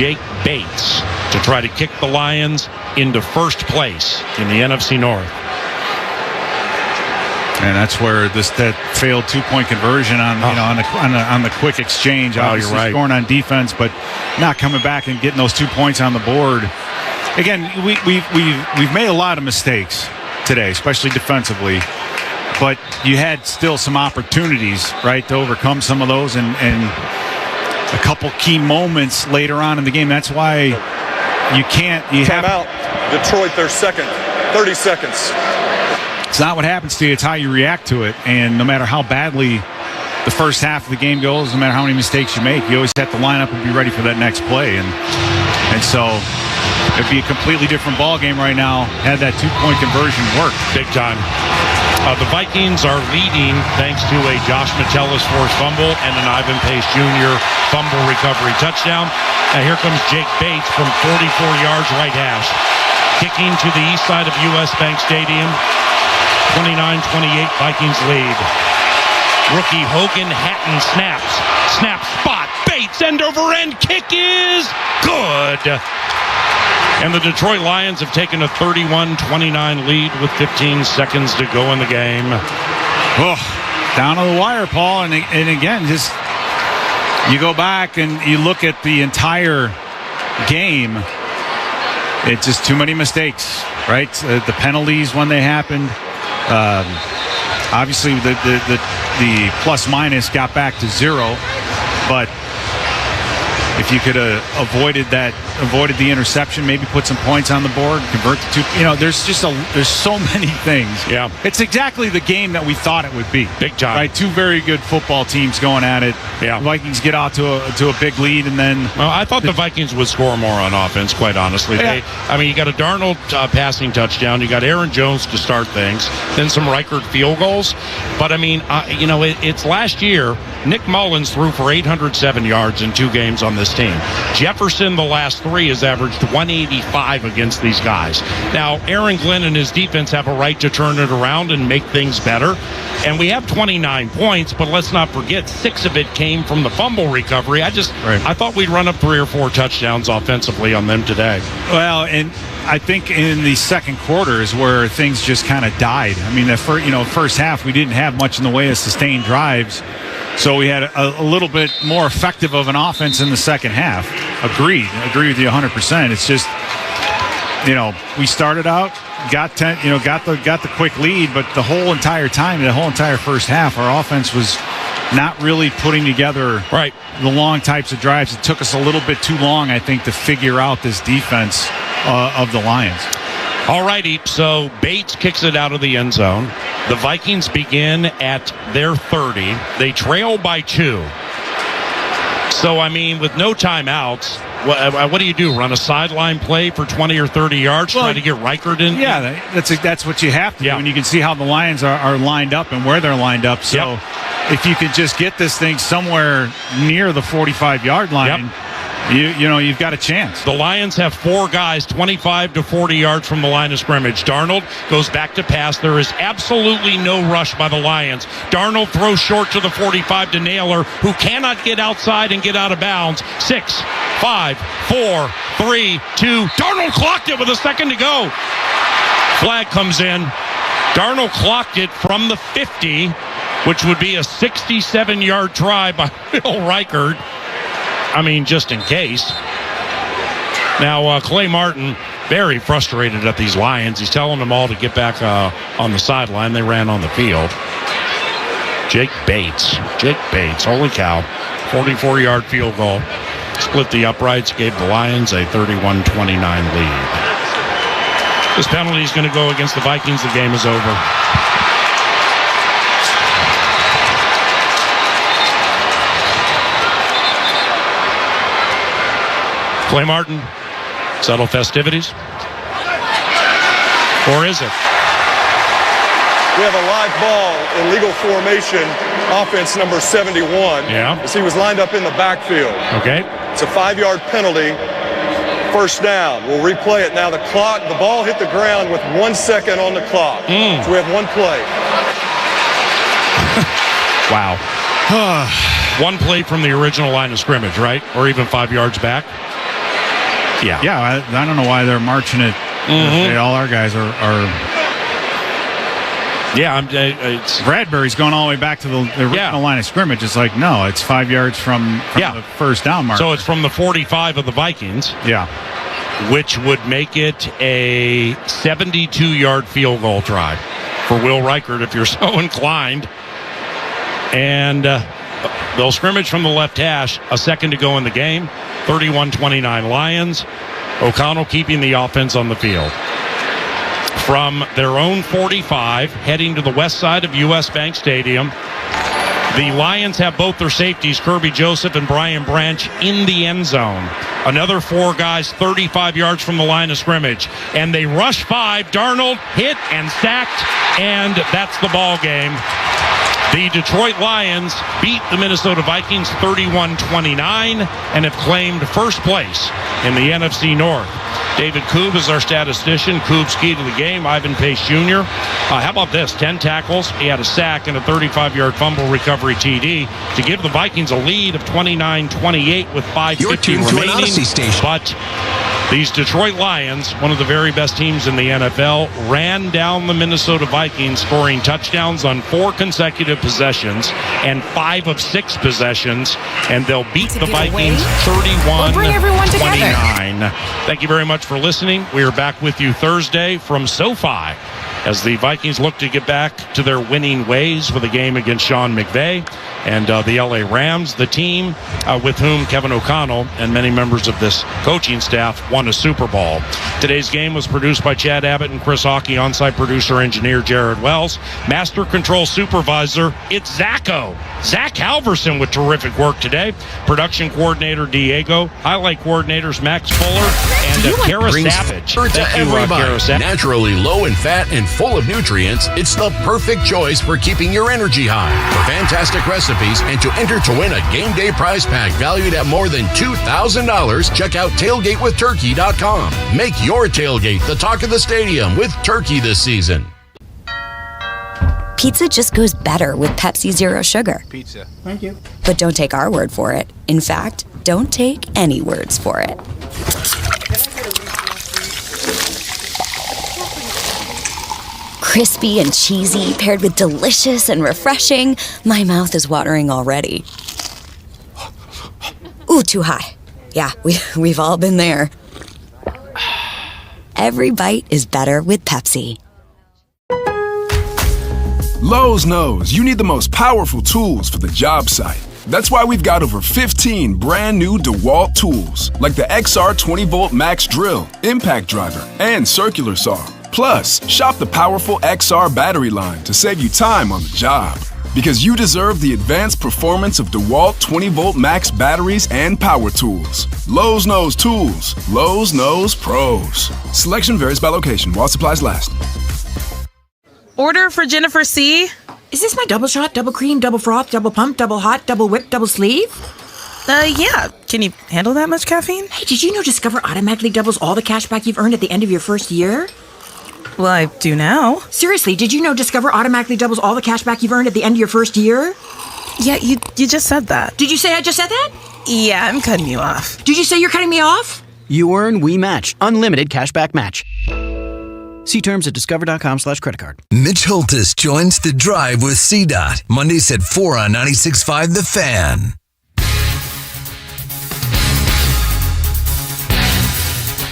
Jake Bates to try to kick the Lions into first place in the NFC North. And that's where that failed two-point conversion on the quick exchange. Obviously, you're right. Scoring on defense, but not coming back and getting those 2 points on the board. Again, we've made a lot of mistakes today, especially defensively. But you had still some opportunities, right, to overcome some of those, and a couple key moments later on in the game. That's why you can't. Time out. Detroit, their second. 30 seconds. It's not what happens to you, it's how you react to it. And no matter how badly the first half of the game goes, no matter how many mistakes you make, you always have to line up and be ready for that next play. And so it'd be a completely different ball game right now had that two-point conversion worked. Big time. The Vikings are leading thanks to a Josh Metellus forced fumble and an Ivan Pace Jr. fumble recovery touchdown. Now here comes Jake Bates from 44 yards right hash. Kicking to the east side of U.S. Bank Stadium. 29-28 Vikings lead. Rookie Hogan Hatton snaps. Snap spot. Bates end over end kick is good. And the Detroit Lions have taken a 31-29 lead with 15 seconds to go in the game. Oh, down to the wire, Paul. And again, just you go back and you look at the entire game. It's just too many mistakes, right? The penalties when they happened. Obviously, the plus minus got back to 0, but if you could have avoided the interception, maybe put some points on the board, convert the two. There's so many things. Yeah, it's exactly the game that we thought it would be. Big time, right? Two very good football teams going at it. Yeah, the Vikings get out to a big lead, and then. Well, I thought the Vikings would score more on offense. Quite honestly, yeah. You got a Darnold passing touchdown. You got Aaron Jones to start things. Then some Reichert field goals. But it's last year. Nick Mullins threw for 807 yards in 2 games on this team. Jefferson, the last 3, has averaged 185 against these guys. Now, Aaron Glenn and his defense have a right to turn it around and make things better. And we have 29 points, but let's not forget 6 of it came from the fumble recovery. I thought we'd run up 3 or 4 touchdowns offensively on them today. Well, and I think in the second quarter is where things just kind of died. I mean, the first half we didn't have much in the way of sustained drives. So we had a little bit more effective of an offense in the second half. Agree with you 100%. It's just, we started out, got the quick lead, but the whole entire time, the whole entire first half, our offense was not really putting together the long types of drives. It took us a little bit too long, I think, to figure out this defense of the Lions. All righty, so Bates kicks it out of the end zone. The Vikings begin at their 30. They trail by 2. So, with no timeouts, what do you do? Run a sideline play for 20 or 30 yards, try to get Reichert in? Yeah, that's what you have to do. And you can see how the Lions are lined up and where they're lined up. So if you could just get this thing somewhere near the 45-yard line, you've got a chance. The Lions have 4 guys 25 to 40 yards from the line of scrimmage. Darnold goes back to pass. There is absolutely no rush by the Lions. Darnold throws short to the 45 to Naylor, who cannot get outside and get out of bounds. 6, 5, 4, 3, 2. Darnold clocked it with a second to go. Flag comes in. Darnold clocked it from the 50, which would be a 67-yard try by Bill Reichert. Just in case. Now, Clay Martin, very frustrated at these Lions. He's telling them all to get back on the sideline. They ran on the field. Jake Bates, holy cow. 44-yard field goal. Split the uprights, gave the Lions a 31-29 lead. This penalty is going to go against the Vikings. The game is over. Clay Martin, settle festivities? Or is it? We have a live ball in legal formation, offense number 71. Yeah. As he was lined up in the backfield. Okay. It's a 5-yard penalty. First down. We'll replay it now. The ball hit the ground with 1 second on the clock. So we have 1 play. Wow. 1 play from the original line of scrimmage, right? Or even 5 yards back? Yeah, I don't know why they're marching it. All our guys are Yeah, it's Bradbury's going all the way back to the original line of scrimmage. It's like, no, it's 5 yards from the first down mark. So it's from the 45 of the Vikings. Yeah. Which would make it a 72-yard field goal try for Will Reichert if you're so inclined. And they'll scrimmage from the left hash, a second to go in the game. 31-29 Lions. O'Connell keeping the offense on the field. From their own 45, heading to the west side of U.S. Bank Stadium, the Lions have both their safeties, Kirby Joseph and Brian Branch, in the end zone. Another 4 guys 35 yards from the line of scrimmage. And they rush 5. Darnold hit and sacked, and that's the ball game. The Detroit Lions beat the Minnesota Vikings 31-29 and have claimed first place in the NFC North. David Koob is our statistician. Koob's key to the game, Ivan Pace Jr. How about this? 10 tackles. He had a sack and a 35-yard fumble recovery TD to give the Vikings a lead of 29-28 with 5:50 remaining. But these Detroit Lions, one of the very best teams in the NFL, ran down the Minnesota Vikings, scoring touchdowns on 4 consecutive possessions and 5 of 6 possessions, and they'll beat the Vikings 31-29. Thank you very much for listening. We are back with you Thursday from SoFi as the Vikings look to get back to their winning ways for the game against Sean McVay and the LA Rams, the team with whom Kevin O'Connell and many members of this coaching staff won a Super Bowl. Today's game was produced by Chad Abbott and Chris Hockey, on-site producer engineer Jared Wells, master control supervisor, it's Zacho. Zach Halverson with terrific work today. Production coordinator Diego, highlight coordinators Max Fuller and Kara Savage. To everybody. Naturally low in fat and full of nutrients, it's the perfect choice for keeping your energy high. For fantastic recipes and to enter to win a game day prize pack valued at more than $2,000, check out tailgatewithturkey.com. Make your tailgate the talk of the stadium with turkey this season. Pizza just goes better with Pepsi Zero Sugar. Pizza. Thank you. But don't take our word for it. In fact, don't take any words for it. Crispy and cheesy, paired with delicious and refreshing. My mouth is watering already. Ooh, too high. Yeah, we've all been there. Every bite is better with Pepsi. Lowe's knows you need the most powerful tools for the job site. That's why we've got over 15 brand new DeWalt tools, like the XR 20-volt Max Drill, Impact Driver, and Circular Saw. Plus, shop the powerful XR battery line to save you time on the job. Because you deserve the advanced performance of DeWalt 20-volt Max batteries and power tools. Lowe's knows tools. Lowe's knows pros. Selection varies by location while supplies last. Order for Jennifer C. Is this my double shot, double cream, double froth, double pump, double hot, double whip, double sleeve? Yeah. Can you handle that much caffeine? Hey, did you know Discover automatically doubles all the cash back you've earned at the end of your first year? Well, I do now. Seriously, did you know Discover automatically doubles all the cash back you've earned at the end of your first year? Yeah, you just said that. Did you say I just said that? Yeah, I'm cutting you off. Did you say you're cutting me off? You earn, we match. Unlimited cashback match. See terms at discover.com/creditcard. Mitch Holtis joins The Drive with CDOT. Mondays at 4 on 96.5 The Fan.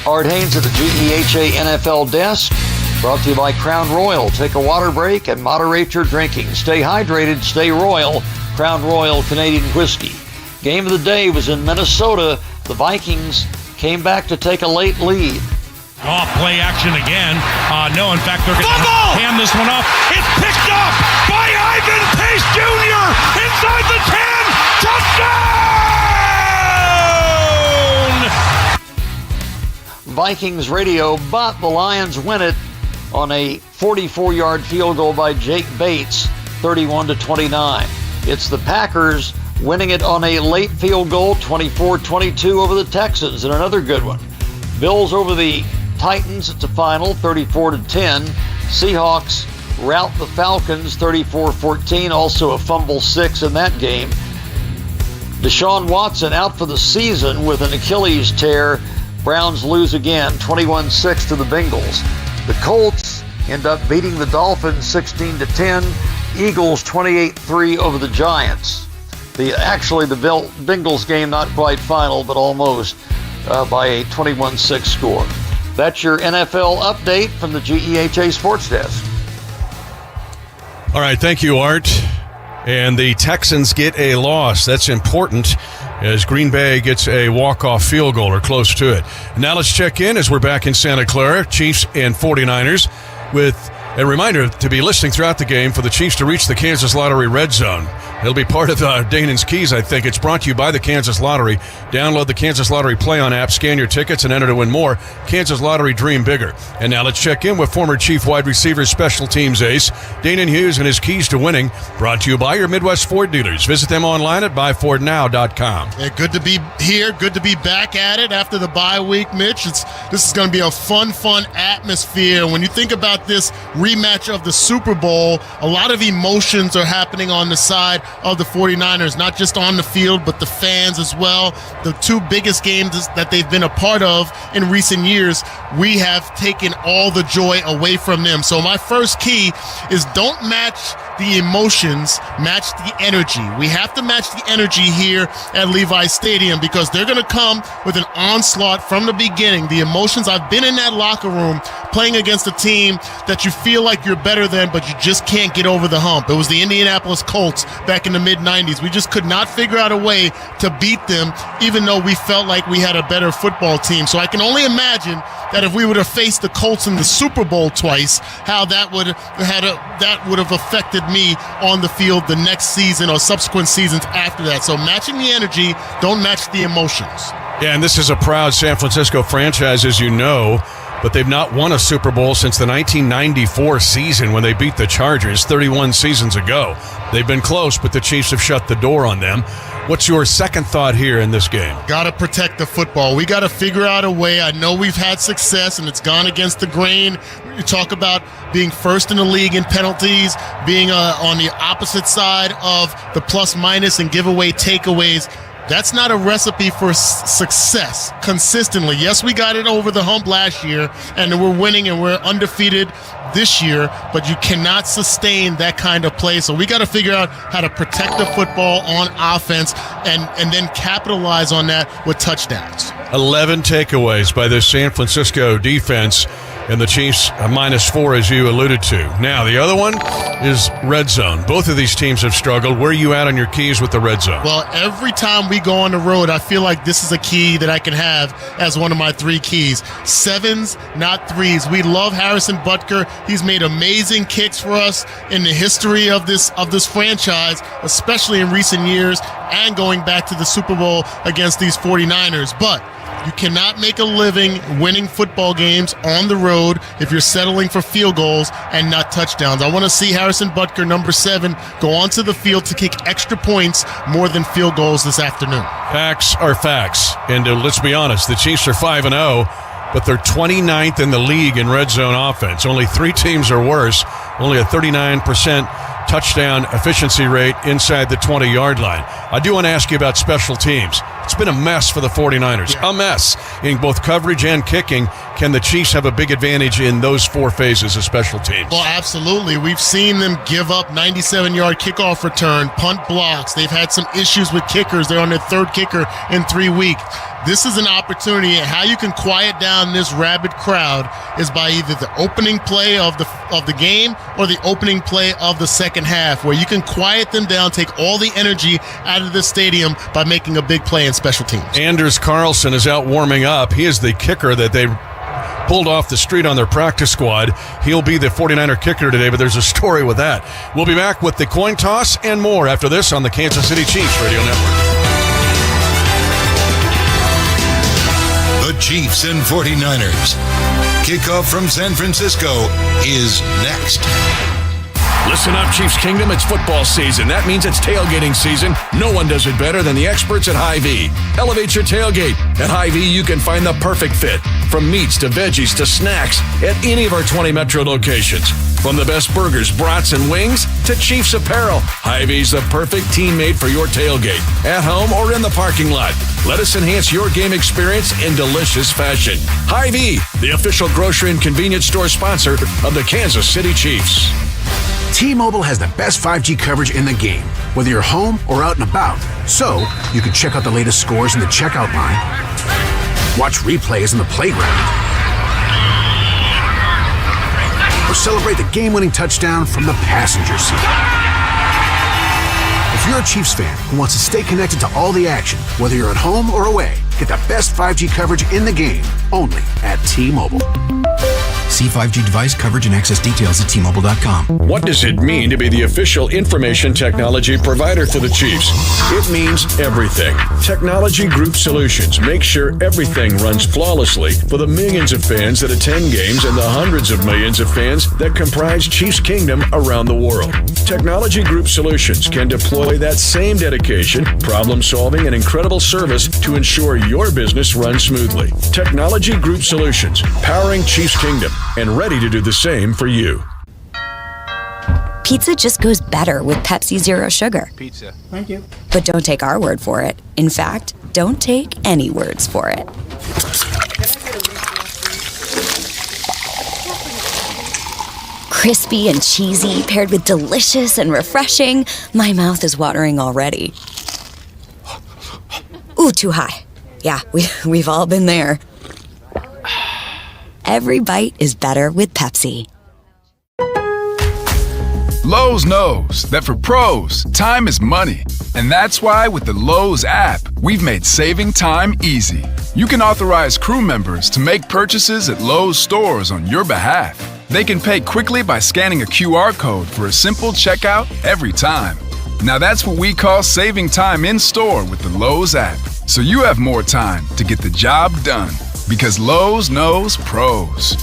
Art Haynes at the GEHA NFL desk. Brought to you by Crown Royal. Take a water break and moderate your drinking. Stay hydrated, stay royal. Crown Royal Canadian Whiskey. Game of the day was in Minnesota. The Vikings came back to take a late lead. Off play action again. No, in fact, they're going to hand this one off. It's picked up by Ivan Pace Jr. inside the 10. Touchdown! Vikings radio, but the Lions win it on a 44-yard field goal by Jake Bates, 31-29. It's the Packers winning it on a late field goal, 24-22 over the Texans, and another good one. Bills over the Titans, it's a final, 34-10. Seahawks rout the Falcons, 34-14. Also a fumble 6 in that game. Deshaun Watson out for the season with an Achilles tear. Browns lose again, 21-6 to the Bengals. The Colts end up beating the Dolphins 16-10. Eagles 28-3 over the Giants. The Bengals game not quite final, but almost by a 21-6 score. That's your NFL update from the GEHA Sports Desk. All right, thank you, Art. And the Texans get a loss. That's important as Green Bay gets a walk-off field goal or close to it. Now let's check in as we're back in Santa Clara, Chiefs and 49ers, with a reminder to be listening throughout the game for the Chiefs to reach the Kansas Lottery Red Zone. It'll be part of Danon's Keys, I think. It's brought to you by the Kansas Lottery. Download the Kansas Lottery Play-On app, scan your tickets, and enter to win more. Kansas Lottery, dream bigger. And now let's check in with former Chief wide receiver special teams ace, Danon Hughes, and his keys to winning. Brought to you by your Midwest Ford dealers. Visit them online at buyfordnow.com. Yeah, good to be here. Good to be back at it after the bye week, Mitch. This is going to be a fun atmosphere. When you think about this rematch of the Super Bowl, a lot of emotions are happening on the side of the 49ers, not just on the field, but the fans as well. The two biggest games that they've been a part of in recent years, we have taken all the joy away from them. So my first key is don't match the emotions, match the energy. We have to match the energy here at Levi Stadium because they're going to come with an onslaught from the beginning. The emotions, I've been in that locker room playing against a team that you feel like you're better than, but you just can't get over the hump. It was the Indianapolis Colts back in the mid-90s. We just could not figure out a way to beat them, even though we felt like we had a better football team. So I can only imagine that if we would have faced the Colts in the Super Bowl twice, how that would have affected me on the field the next season or subsequent seasons after that. So matching the energy, don't match the emotions. Yeah, and this is a proud San Francisco franchise, as you know, but they've not won a Super Bowl since the 1994 season when they beat the Chargers 31 seasons ago. They've been close, but the Chiefs have shut the door on them. What's your second thought here in this game? Got to protect the football. We got to figure out a way. I know we've had success, and it's gone against the grain. You talk about being first in the league in penalties, being on the opposite side of the plus-minus and giveaway takeaways. That's not a recipe for success consistently. Yes, we got it over the hump last year, and we're winning and we're undefeated this year, but you cannot sustain that kind of play. So we got to figure out how to protect the football on offense and then capitalize on that with touchdowns. 11 takeaways by the San Francisco defense, and the Chiefs -4, as you alluded to. Now, the other one is red zone. Both of these teams have struggled. Where are you at on your keys with the red zone? Well, every time we go on the road, I feel like this is a key that I can have as one of my 3 keys. 7s, not 3s. We love Harrison Butker. He's made amazing kicks for us in the history of this franchise, especially in recent years and going back to the Super Bowl against these 49ers. But you cannot make a living winning football games on the road if you're settling for field goals and not touchdowns. I want to see Harrison Butker, number 7, go onto the field to kick extra points more than field goals this afternoon. Facts are facts. And let's be honest, the Chiefs are 5-0, but they're 29th in the league in red zone offense. Only 3 teams are worse. Only a 39% touchdown efficiency rate inside the 20-yard line. I do want to ask you about special teams. It's been a mess for the 49ers. Yeah. A mess in both coverage and kicking. Can the Chiefs have a big advantage in those 4 phases of special teams? Well, absolutely. We've seen them give up 97-yard kickoff return, punt blocks. They've had some issues with kickers. They're on their 3rd kicker in 3 weeks. This is an opportunity. How you can quiet down this rabid crowd is by either the opening play of the game or the opening play of the second half, where you can quiet them down, take all the energy out of the stadium by making a big play in special teams. Anders Carlson is out warming up. He is the kicker that they pulled off the street on their practice squad. He'll be the 49er kicker today, but there's a story with that. We'll be back with the coin toss and more after this on the Kansas City Chiefs Radio Network. The Chiefs and 49ers. Kickoff from San Francisco is next. Listen up, Chiefs Kingdom. It's football season. That means it's tailgating season. No one does it better than the experts at Hy-Vee. Elevate your tailgate. At Hy-Vee, you can find the perfect fit. From meats to veggies to snacks at any of our 20 metro locations. From the best burgers, brats, and wings to Chiefs apparel, Hy-Vee's the perfect teammate for your tailgate. At home or in the parking lot. Let us enhance your game experience in delicious fashion. Hy-Vee, the official grocery and convenience store sponsor of the Kansas City Chiefs. T-Mobile has the best 5G coverage in the game, whether you're home or out and about. So, you can check out the latest scores in the checkout line, watch replays in the playground, or celebrate the game-winning touchdown from the passenger seat. If you're a Chiefs fan who wants to stay connected to all the action, whether you're at home or away, get the best 5G coverage in the game, only at T-Mobile. See 5G device coverage and access details at T-Mobile.com. What does it mean to be the official information technology provider for the Chiefs? It means everything. Technology Group Solutions makes sure everything runs flawlessly for the millions of fans that attend games and the hundreds of millions of fans that comprise Chiefs Kingdom around the world. Technology Group Solutions can deploy that same dedication, problem solving, and incredible service to ensure your business runs smoothly. Technology Group Solutions, powering Chiefs Kingdom, and ready to do the same for you. Pizza just goes better with Pepsi Zero Sugar. Pizza. Thank you. But don't take our word for it. In fact, don't take any words for it. Crispy and cheesy, paired with delicious and refreshing, my mouth is watering already. Ooh, too high. Yeah, we've all been there. Every bite is better with Pepsi. Lowe's knows that for pros, time is money. And that's why with the Lowe's app, we've made saving time easy. You can authorize crew members to make purchases at Lowe's stores on your behalf. They can pay quickly by scanning a QR code for a simple checkout every time. Now that's what we call saving time in store with the Lowe's app. So you have more time to get the job done. Because Lowe's knows pros.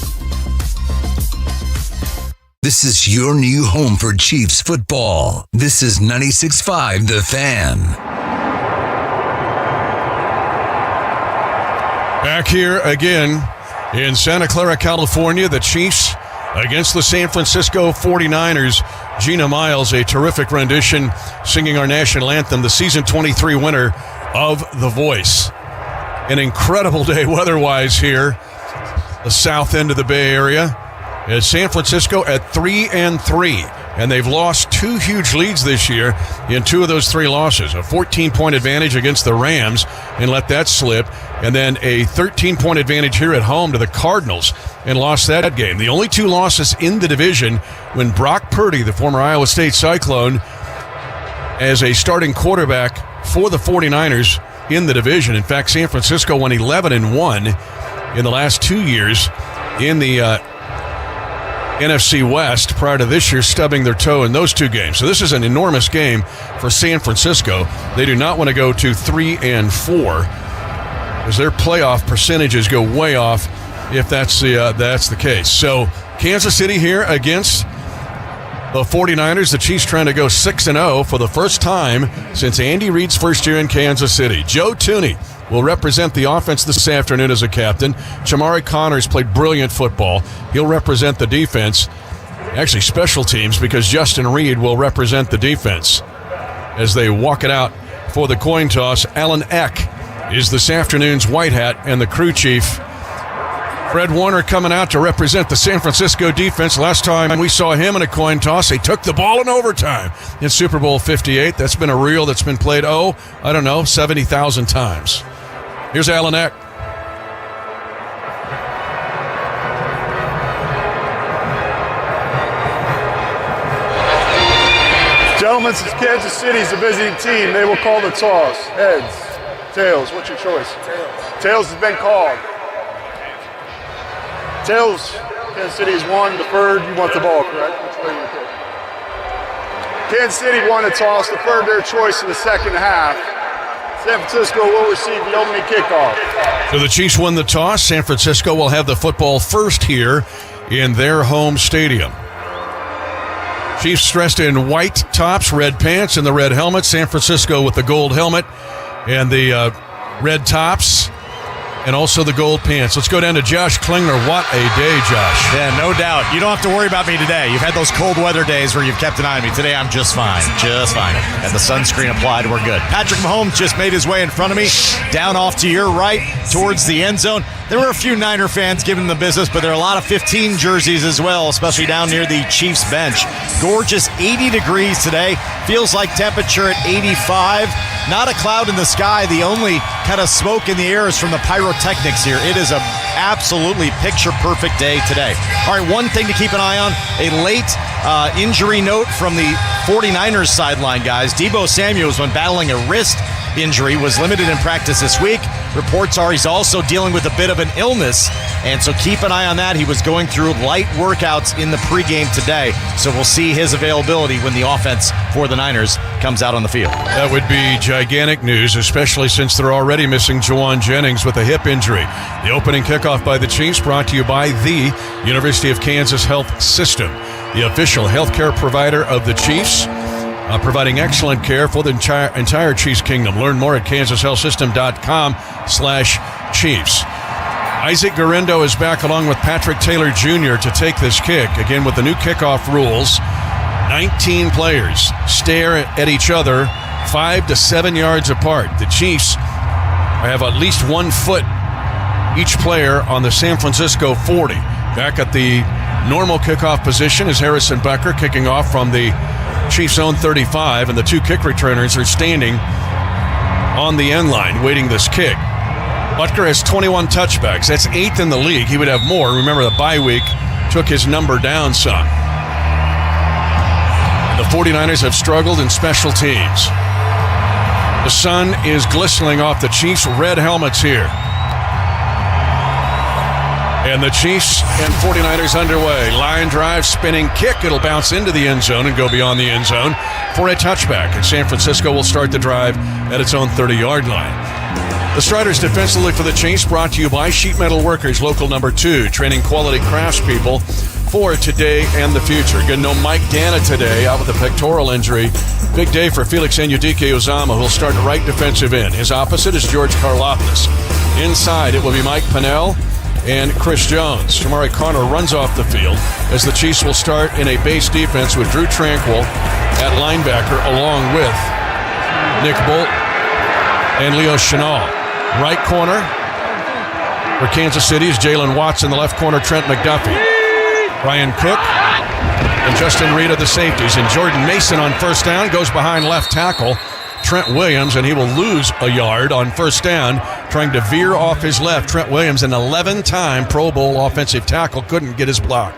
This is your new home for Chiefs football. This is 96.5 The Fan. Back here again in Santa Clara, California, the Chiefs against the San Francisco 49ers. Gina Miles, a terrific rendition, singing our national anthem, the season 23 winner of The Voice. An incredible day weather-wise here, the south end of the Bay Area. As San Francisco at 3-3, and they've lost two huge leads this year in two of those three losses. A 14-point advantage against the Rams and let that slip, and then a 13-point advantage here at home to the Cardinals and lost that game. The only two losses in the division when Brock Purdy, the former Iowa State Cyclone, as a starting quarterback for the 49ers in the division. In fact, San Francisco went 11-1 in the last 2 years in the NFC West prior to this year stubbing their toe in those two games. So this is an enormous game for San Francisco. They do not want to go to 3-4 as their playoff percentages go way off if that's the case. So Kansas City here against the 49ers. The Chiefs trying to go 6-0 for the first time since Andy Reid's first year in Kansas City. Joe Thuney will represent the offense this afternoon as a captain. Jamari Connors played brilliant football. He'll represent the defense. Actually, special teams, because Justin Reed will represent the defense as they walk it out for the coin toss. Alan Eck is this afternoon's white hat and the crew chief. Fred Warner coming out to represent the San Francisco defense. Last time we saw him in a coin toss, they took the ball in overtime in Super Bowl 58. That's been a reel that's been played, 70,000 times. Here's Alan Eck. Gentlemen, since Kansas City is a visiting team, they will call the toss. Heads, tails, what's your choice? Tails has been called. Tails, Kansas City has won, deferred, you want the ball, correct? Which way you pick? Kansas City won the toss, deferred their choice in the second half. San Francisco will receive the opening kickoff. So the Chiefs won the toss. San Francisco will have the football first here in their home stadium. Chiefs dressed in white tops, red pants, and the red helmet. San Francisco with the gold helmet and the red tops. And also the gold pants. Let's go down to Josh Klingler. What a day, Josh. Yeah, no doubt. You don't have to worry about me today. You've had those cold weather days where you've kept an eye on me. Today, I'm just fine. Just fine. And the sunscreen applied. We're good. Patrick Mahomes just made his way in front of me, down off to your right, towards the end zone. There were a few Niner fans giving the business, but there are a lot of 15 jerseys as well, especially down near the Chiefs bench. Gorgeous 80 degrees today. Feels like temperature at 85. Not a cloud in the sky. The only kind of smoke in the air is from the pyrotechnics here. It is an absolutely picture-perfect day today. All right, one thing to keep an eye on, a late injury note from the 49ers sideline, guys. Deebo Samuels, when battling a wrist injury, was limited in practice this week. Reports are he's also dealing with a bit of an illness, and so keep an eye on that. He was going through light workouts in the pregame today, so we'll see his availability when the offense for the Niners comes out on the field. That would be gigantic news, especially since they're already missing Juwan Jennings with a hip injury. The opening kickoff by the Chiefs brought to you by the University of Kansas Health System, the official healthcare provider of the Chiefs. Providing excellent care for the entire Chiefs Kingdom. Learn more at kansashealthsystem.com/Chiefs. Isaac Guerrero is back along with Patrick Taylor Jr. to take this kick. Again, with the new kickoff rules, 19 players stare at each other 5 to 7 yards apart. The Chiefs have at least 1 foot each player on the San Francisco 40. Back at the normal kickoff position is Harrison Becker kicking off from the Chiefs' own 35, and the 2 kick returners are standing on the end line waiting this kick. Butker has 21 touchbacks. That's 8th in the league. He would have more. Remember, the bye week took his number down some. The 49ers have struggled in special teams. The sun is glistening off the Chiefs' red helmets here. And the Chiefs and 49ers underway. Line drive, spinning kick. It'll bounce into the end zone and go beyond the end zone for a touchback. And San Francisco will start the drive at its own 30-yard line. The Striders defensively for the Chiefs brought to you by Sheet Metal Workers, local number 2, training quality craftspeople for today and the future. Good to know Mike Dana today out with a pectoral injury. Big day for Felix Anudike-Uzomah, who'll start right defensive end. His opposite is George Karlaftis. Inside, it will be Mike Pennell and Chris Jones. Shamari Connor runs off the field as the Chiefs will start in a base defense with Drew Tranquil at linebacker along with Nick Bolt and Leo Chenal. Right corner for Kansas City is Jalen Watson. The left corner, Trent McDuffie. Ryan Cook and Justin Reed are the safeties. And Jordan Mason on first down goes behind left tackle Trent Williams, and he will lose a yard on first down trying to veer off his left. Trent Williams, an 11-time Pro Bowl offensive tackle, couldn't get his block.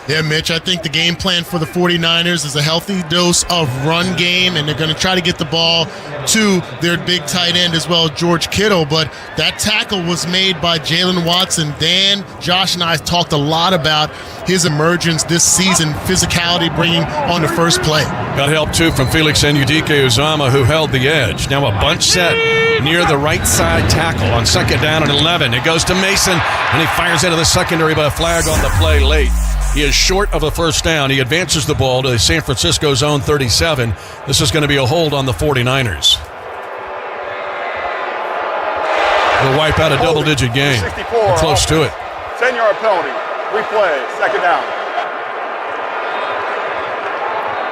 Yeah, Mitch, I think the game plan for the 49ers is a healthy dose of run game, and they're going to try to get the ball to their big tight end as well, George Kittle. But that tackle was made by Jalen Watson. Dan, Josh, and I talked a lot about his emergence this season, physicality bringing on the first play. Got help, too, from Felix Anudike-Uzomah, who held the edge. Now a bunch set near the right side tackle on second down and 11. It goes to Mason, and he fires into the secondary, but a flag on the play late. He is short of a first down. He advances the ball to San Francisco's own 37. This is going to be a hold on the 49ers. They'll wipe out a double-digit gain. We're close to it. 10-yard penalty. Replay. Second down.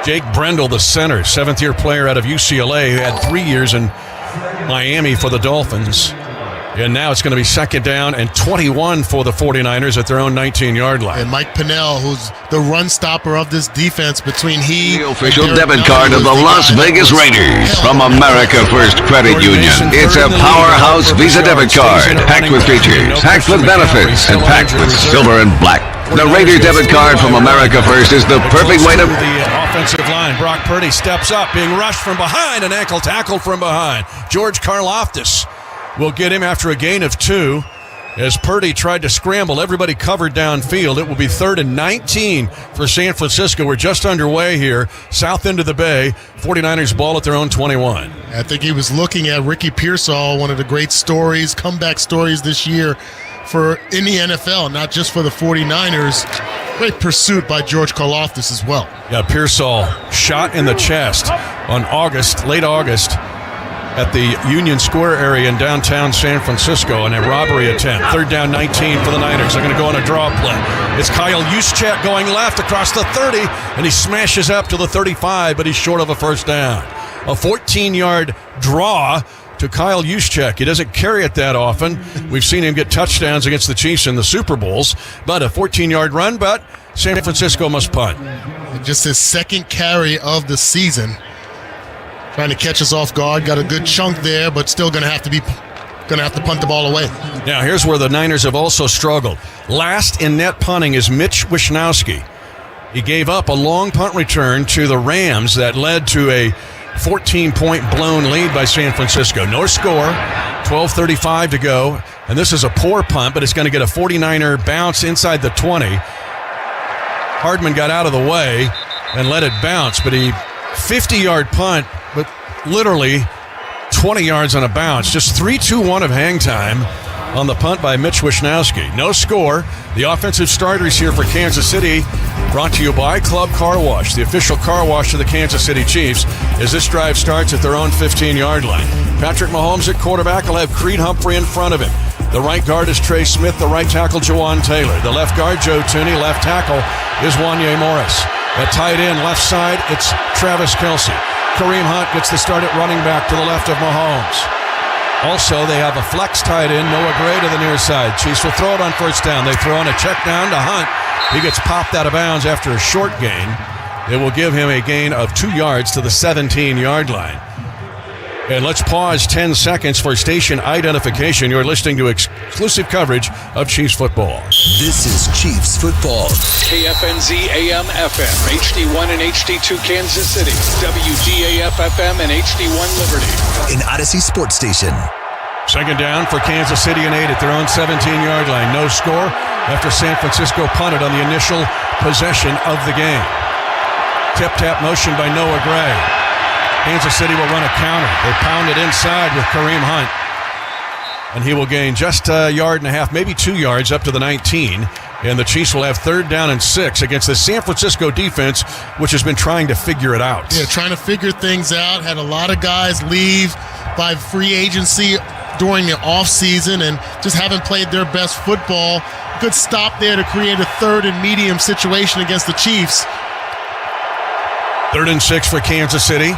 Jake Brendel, the center, 7th-year player out of UCLA, who had 3 years in Miami for the Dolphins. And now it's going to be second down and 21 for the 49ers at their own 19-yard line. And Mike Pennell, who's the run stopper of this defense between The official debit card of the Las Vegas Raiders from America First Credit Union. It's a powerhouse Visa debit card, packed with features, packed with benefits, and packed with silver and black. The Raider debit card from America First is the perfect way to... The offensive line, Brock Purdy steps up, being rushed from behind, an ankle tackle from behind. George Karlaftis will get him after a gain of 2 as Purdy tried to scramble. Everybody covered downfield. It will be 3rd and 19 for San Francisco. We're just underway here, south end of the Bay. 49ers ball at their own 21. I think he was looking at Ricky Pearsall, one of the great stories, comeback stories this year in the NFL, not just for the 49ers. Great pursuit by George Karlaftis as well. Yeah, Pearsall shot in the chest on late August, at the Union Square area in downtown San Francisco in a robbery attempt. 3rd down 19 for the Niners. They're going to go on a draw play. It's Kyle Juszczyk going left across the 30, and he smashes up to the 35, but he's short of a first down. A 14-yard draw to Kyle Juszczyk. He doesn't carry it that often. We've seen him get touchdowns against the Chiefs in the Super Bowls, but a 14-yard run, but San Francisco must punt. Just his second carry of the season. Trying to catch us off guard. Got a good chunk there, but still going to have to punt the ball away. Now, here's where the Niners have also struggled. Last in net punting is Mitch Wishnowsky. He gave up a long punt return to the Rams that led to a 14-point blown lead by San Francisco. No score, 12:35 to go, and this is a poor punt, but it's going to get a 49er bounce inside the 20. Hardman got out of the way and let it bounce, but he 50-yard punt, but literally 20 yards on a bounce. Just 3-2-1 of hang time on the punt by Mitch Wishnowsky. No score. The offensive starters here for Kansas City, brought to you by Club Car Wash, the official car wash of the Kansas City Chiefs, as this drive starts at their own 15-yard line. Patrick Mahomes at quarterback will have Creed Humphrey in front of him. The right guard is Trey Smith, the right tackle Jawan Taylor. The left guard, Joe Tooney. Left tackle is Wanye Morris. At tight end, left side, it's Travis Kelce. Kareem Hunt gets the start at running back to the left of Mahomes. Also, they have a flex tight end, Noah Gray to the near side. Chiefs will throw it on first down. They throw in a check down to Hunt. He gets popped out of bounds after a short gain. It will give him a gain of 2 yards to the 17-yard line. And let's pause 10 seconds for station identification. You're listening to exclusive coverage of Chiefs football. This is Chiefs football. KFNZ AM FM, HD1 and HD2 Kansas City, WDAF FM and HD1 Liberty. An Odyssey Sports Station. Second down for Kansas City and 8 at their own 17-yard line. No score after San Francisco punted on the initial possession of the game. Tip-tap motion by Noah Gray. Kansas City will run a counter. They pound it inside with Kareem Hunt. And he will gain just a yard and a half, maybe 2 yards up to the 19. And the Chiefs will have 3rd down and 6 against the San Francisco defense, which has been trying to figure it out. Yeah, trying to figure things out. Had a lot of guys leave by free agency during the offseason and just haven't played their best football. Good stop there to create a 3rd and medium situation against the Chiefs. 3rd and 6 for Kansas City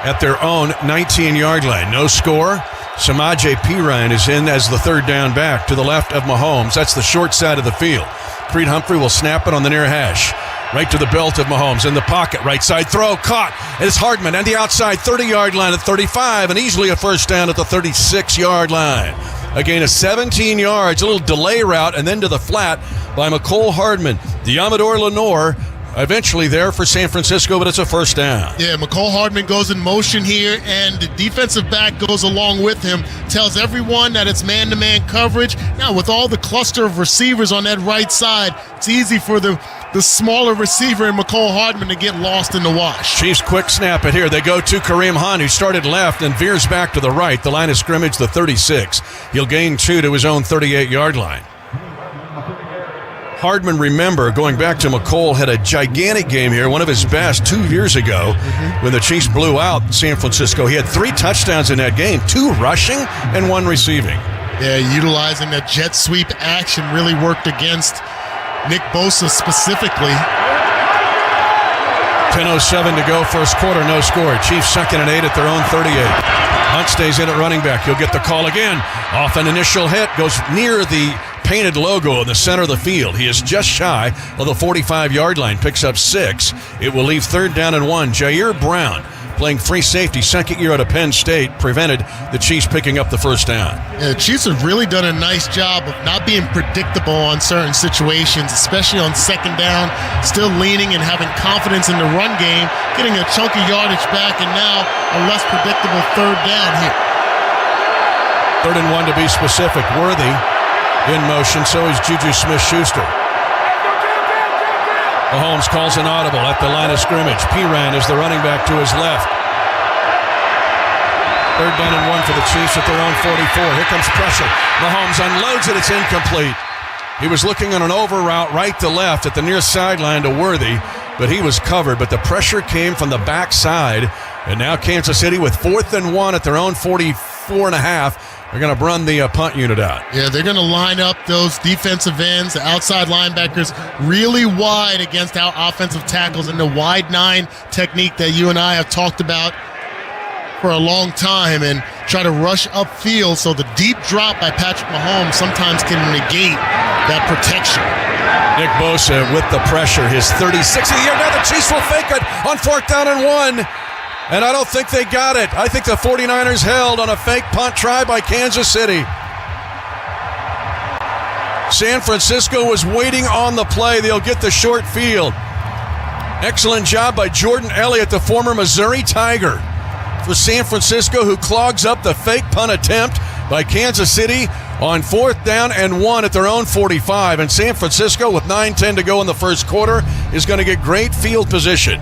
at their own 19-yard line. No score. Samaje Perine is in as the 3rd down back to the left of Mahomes. That's the short side of the field. Creed Humphrey will snap it on the near hash. Right to the belt of Mahomes. In the pocket. Right side throw. Caught. It's Hardman and the outside 30-yard line at 35 and easily a first down at the 36-yard line. A gain of 17 yards. A little delay route and then to the flat by McCole Hardman. The Amador Lenore eventually there for San Francisco, but it's a first down. Yeah, McCole Hardman goes in motion here, and the defensive back goes along with him, tells everyone that it's man-to-man coverage. Now, with all the cluster of receivers on that right side, it's easy for the smaller receiver in McCole Hardman to get lost in the wash. Chiefs quick snap it here. They go to Kareem Hunt, who started left and veers back to the right. The line of scrimmage, the 36. He'll gain 2 to his own 38-yard line. Hardman, remember, going back to McCole, had a gigantic game here, one of his best 2 years ago when the Chiefs blew out San Francisco. He had 3 touchdowns in that game, 2 rushing and 1 receiving. Yeah, utilizing that jet sweep action really worked against Nick Bosa specifically. 10:07 to go, first quarter, no score. Chiefs 2nd and 8 at their own 38. Hunt stays in at running back. He'll get the call again. Off an initial hit, goes near the painted logo in the center of the field. He is just shy of the 45-yard line, picks up 6. It will leave 3rd down and 1. Jair Brown, playing free safety, 2nd year out of Penn State, prevented the Chiefs picking up the first down. Yeah, the Chiefs have really done a nice job of not being predictable on certain situations, especially on 2nd down, still leaning and having confidence in the run game, getting a chunky yardage back, and now a less predictable 3rd down here. 3rd and 1 to be specific. Worthy in motion, so is Juju Smith-Schuster. Mahomes calls an audible at the line of scrimmage. Perine is the running back to his left. 3rd down and 1 for the Chiefs at their own 44. Here comes pressure. Mahomes unloads it. It's incomplete. He was looking on an over route right to left at the near sideline to Worthy, but he was covered. But the pressure came from the backside, and now Kansas City with 4th and 1 at their own 44.5. They're going to run the punt unit out. Yeah, they're going to line up those defensive ends, the outside linebackers, really wide against our offensive tackles in the wide 9 technique that you and I have talked about for a long time, and try to rush upfield so the deep drop by Patrick Mahomes sometimes can negate that protection. Nick Bosa with the pressure, his 36th of the year. Now the Chiefs will fake it on 4th down and 1. And I don't think they got it. I think the 49ers held on a fake punt try by Kansas City. San Francisco was waiting on the play. They'll get the short field. Excellent job by Jordan Elliott, the former Missouri Tiger, for San Francisco, who clogs up the fake punt attempt by Kansas City on 4th down and 1 at their own 45. And San Francisco, with 9:10 to go in the first quarter, is going to get great field position.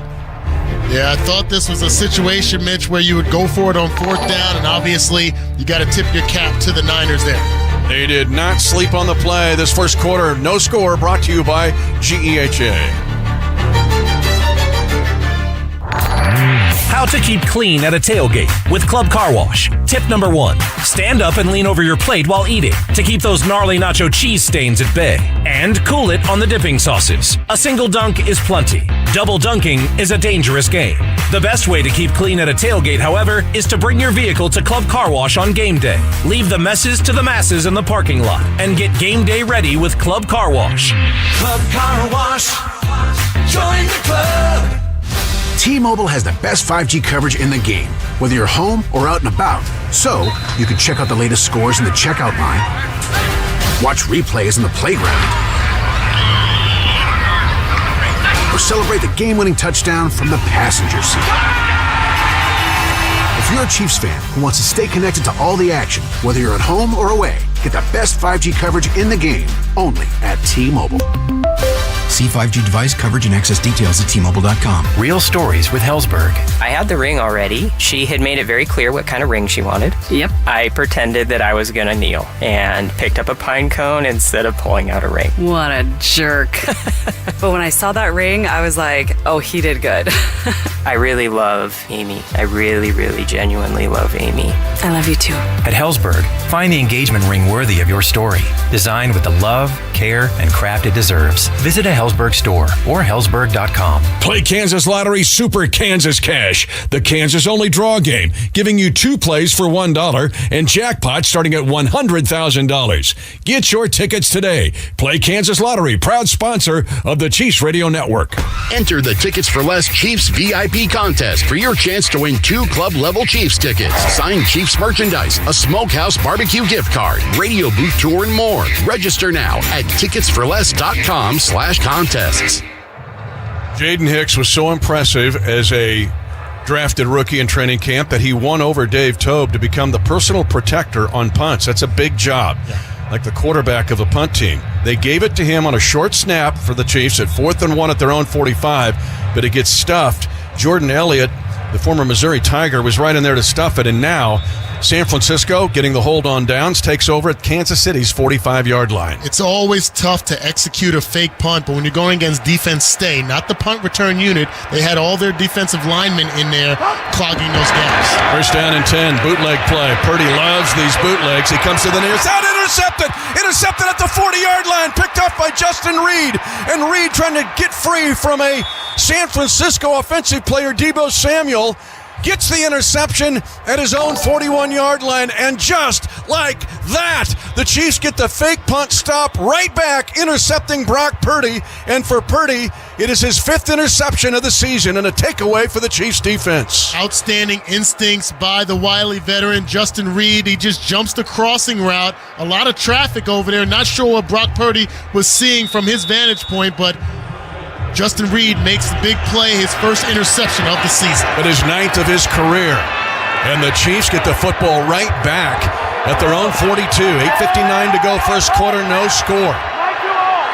Yeah, I thought this was a situation, Mitch, where you would go for it on 4th down, and obviously you got to tip your cap to the Niners there. They did not sleep on the play this first quarter. No score, brought to you by GEHA. How to keep clean at a tailgate with Club Car Wash. Tip number 1, stand up and lean over your plate while eating to keep those gnarly nacho cheese stains at bay. And cool it on the dipping sauces. A single dunk is plenty. Double dunking is a dangerous game. The best way to keep clean at a tailgate, however, is to bring your vehicle to Club Car Wash on game day. Leave the messes to the masses in the parking lot and get game day ready with Club Car Wash. Club Car Wash. Join the club. T-Mobile has the best 5G coverage in the game, whether you're home or out and about. So, you can check out the latest scores in the checkout line, watch replays in the playground, or celebrate the game-winning touchdown from the passenger seat. If you're a Chiefs fan who wants to stay connected to all the action, whether you're at home or away, get the best 5G coverage in the game, only at T-Mobile. See 5G device coverage and access details at T-Mobile.com. Real stories with Hellsberg. I had the ring already. She had made it very clear what kind of ring she wanted. Yep. I pretended that I was going to kneel and picked up a pine cone instead of pulling out a ring. What a jerk. But when I saw that ring, I was like, oh, he did good. I really love Amy. I really, really genuinely love Amy. I love you too. At Hellsberg, find the engagement ring worthy of your story. Designed with the love, care, and craft it deserves. Visit a Hellsberg store or Hellsberg.com. Play Kansas Lottery Super Kansas Cash, the Kansas-only draw game, giving you 2 plays for $1 and jackpot starting at $100,000. Get your tickets today. Play Kansas Lottery, proud sponsor of the Chiefs Radio Network. Enter the Tickets for Less Chiefs VIP contest for your chance to win 2 club-level Chiefs tickets, signed Chiefs merchandise, a Smokehouse barbecue gift card, radio booth tour, and more. Register now at ticketsforless.com/contests. Jaden Hicks was so impressive as a drafted rookie in training camp that he won over Dave Tobe to become the personal protector on punts. That's a big job. Yeah. Like the quarterback of the punt team. They gave it to him on a short snap for the Chiefs at 4th and 1 at their own 45, but it gets stuffed. Jordan Elliott, the former Missouri Tiger, was right in there to stuff it, and now San Francisco, getting the hold on downs, takes over at Kansas City's 45-yard line. It's always tough to execute a fake punt, but when you're going against defense stay, not the punt return unit, they had all their defensive linemen in there clogging those gaps. First down and 10, bootleg play. Purdy loves these bootlegs. He comes to the near side, intercepted at the 40-yard line, picked up by Justin Reed, and Reed trying to get free from a San Francisco offensive player, Deebo Samuel. Gets the interception at his own 41-yard line, and just like that, the Chiefs get the fake punt stop right back, intercepting Brock Purdy. And for Purdy, it is his 5th interception of the season and a takeaway for the Chiefs defense. Outstanding instincts by the wily veteran Justin Reed. He just jumps the crossing route. A lot of traffic over there. Not sure what Brock Purdy was seeing from his vantage point, but Justin Reed makes the big play, his first interception of the season. But his 9th of his career. And the Chiefs get the football right back at their own 42. 8:59 to go, first quarter, no score.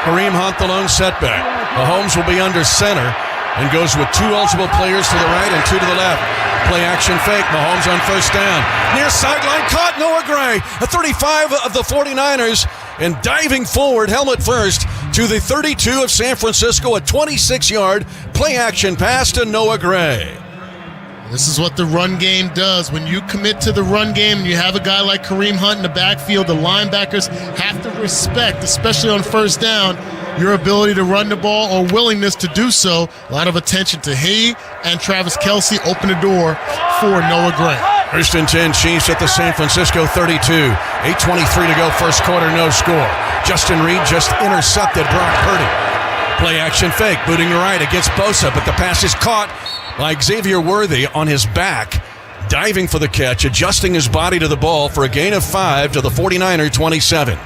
Kareem Hunt, the lone setback. Mahomes will be under center and goes with 2 eligible players to the right and 2 to the left. Play action fake. Mahomes on first down. Near sideline, caught Noah Gray. A 35 of the 49ers and diving forward, helmet first, to the 32 of San Francisco, a 26-yard play-action pass to Noah Gray. This is what the run game does. When you commit to the run game and you have a guy like Kareem Hunt in the backfield, the linebackers have to respect, especially on first down, your ability to run the ball or willingness to do so. A lot of attention to he and Travis Kelce open the door for Noah Gray. First and 10, Chiefs at the San Francisco 32. 8:23 to go, first quarter, no score. Justin Reed just intercepted Brock Purdy. Play action fake, booting right against Bosa, but the pass is caught by Xavier Worthy on his back, diving for the catch, adjusting his body to the ball for a gain of 5 to the 49er 27.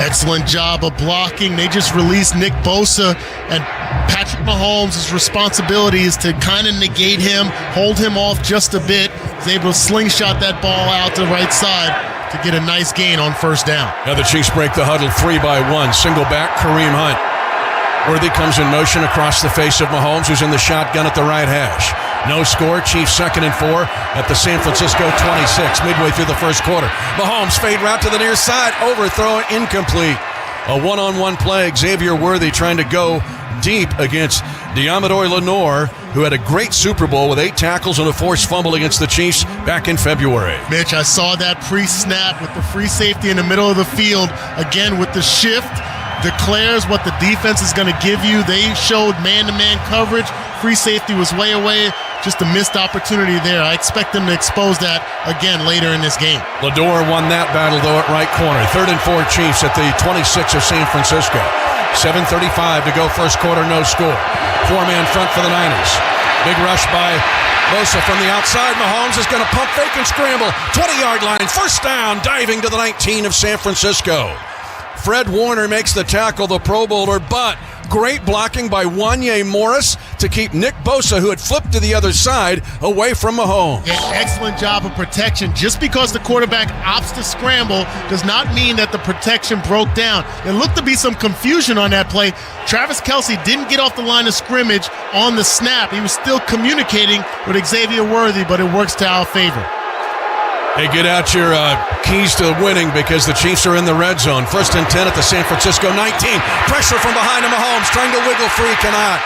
Excellent job of blocking. They just released Nick Bosa, and Patrick Mahomes' responsibility is to kind of negate him, hold him off just a bit. He's able to slingshot that ball out to the right side to get a nice gain on first down. Now the Chiefs break the huddle 3-by-1. Single back, Kareem Hunt. Worthy comes in motion across the face of Mahomes, who's in the shotgun at the right hash. No score. Chiefs 2nd and 4 at the San Francisco 26, midway through the first quarter. Mahomes fade route to the near side, overthrow, incomplete. A one-on-one play. Xavier Worthy trying to go deep against Diamador Lenore, who had a great Super Bowl with 8 tackles and a forced fumble against the Chiefs back in February. Mitch, I saw that pre-snap with the free safety in the middle of the field. Again, with the shift, declares what the defense is going to give you. They showed man-to-man coverage. Free safety was way away. Just a missed opportunity there. I expect them to expose that again later in this game. Lador won that battle, though, at right corner. 3rd and 4 Chiefs at the 26 of San Francisco. 7:35 to go, first quarter, no score. 4-man front for the Niners. Big rush by Bosa from the outside. Mahomes is going to pump, fake, and scramble. 20-yard line, first down, diving to the 19 of San Francisco. Fred Warner makes the tackle, the Pro Bowler, but great blocking by Wanye Morris to keep Nick Bosa, who had flipped to the other side, away from Mahomes. Yeah, excellent job of protection. Just because the quarterback opts to scramble does not mean that the protection broke down. There looked to be some confusion on that play. Travis Kelce didn't get off the line of scrimmage on the snap. He was still communicating with Xavier Worthy, but it works to our favor. Hey, get out your keys to winning, because the Chiefs are in the red zone. 1st and 10 at the San Francisco 19. Pressure from behind to Mahomes, trying to wiggle free, cannot.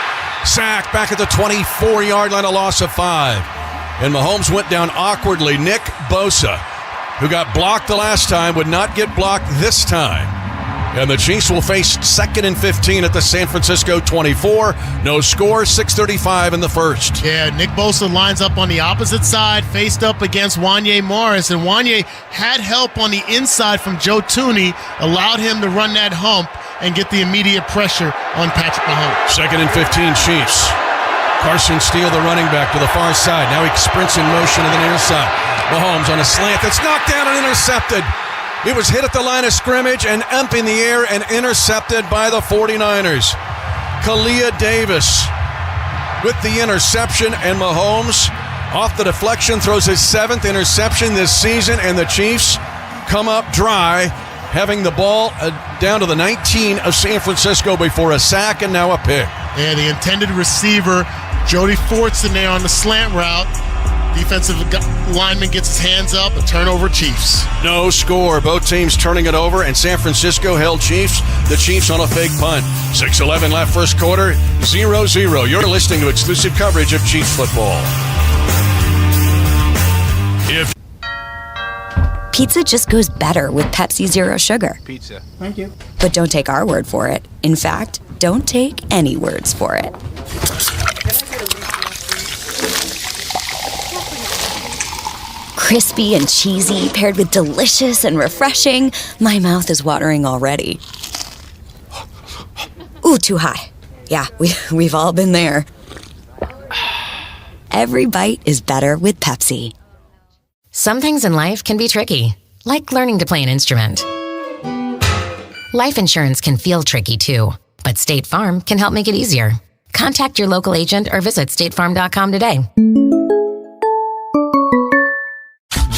Sack back at the 24-yard line, a loss of 5. And Mahomes went down awkwardly. Nick Bosa, who got blocked the last time, would not get blocked this time. And the Chiefs will face 2nd and 15 at the San Francisco 24. No score, 6:35 in the first. Yeah, Nick Bosa lines up on the opposite side, faced up against Wanye Morris. And Wanye had help on the inside from Joe Tooney, allowed him to run that hump and get the immediate pressure on Patrick Mahomes. 2nd and 15, Chiefs. Carson Steele, the running back, to the far side. Now he sprints in motion to the near side. Mahomes on a slant that's knocked down and intercepted. He was hit at the line of scrimmage and up in the air and intercepted by the 49ers. Kalia Davis with the interception, and Mahomes off the deflection throws his 7th interception this season, and the Chiefs come up dry, having the ball down to the 19 of San Francisco before a sack and now a pick. Yeah, the intended receiver, Jody Fort's in there on the slant route. Defensive lineman gets his hands up, a turnover, Chiefs. No score. Both teams turning it over, and San Francisco held Chiefs. The Chiefs on a fake punt. 6:11 left, first quarter, 0-0. You're listening to exclusive coverage of Chiefs football. Pizza just goes better with Pepsi Zero Sugar. Pizza. Thank you. But don't take our word for it. In fact, don't take any words for it. Crispy and cheesy, paired with delicious and refreshing. My mouth is watering already. Ooh, too high. Yeah, we've all been there. Every bite is better with Pepsi. Some things in life can be tricky, like learning to play an instrument. Life insurance can feel tricky too, but State Farm can help make it easier. Contact your local agent or visit statefarm.com today.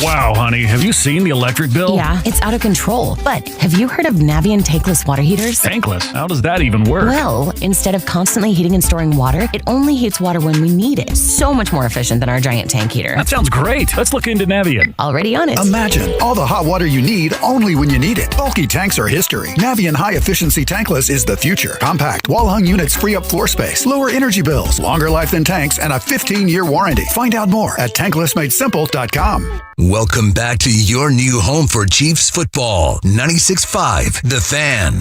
Wow. Wow, honey, have you seen the electric bill? Yeah, it's out of control. But have you heard of Navien tankless water heaters? Tankless? How does that even work? Well, instead of constantly heating and storing water, it only heats water when we need it. So much more efficient than our giant tank heater. That sounds great. Let's look into Navien. Already on it. Imagine all the hot water you need only when you need it. Bulky tanks are history. Navien High Efficiency Tankless is the future. Compact, wall-hung units free up floor space, lower energy bills, longer life than tanks, and a 15-year warranty. Find out more at tanklessmadesimple.com. Welcome back to your new home for Chiefs football. 96.5 The Fan.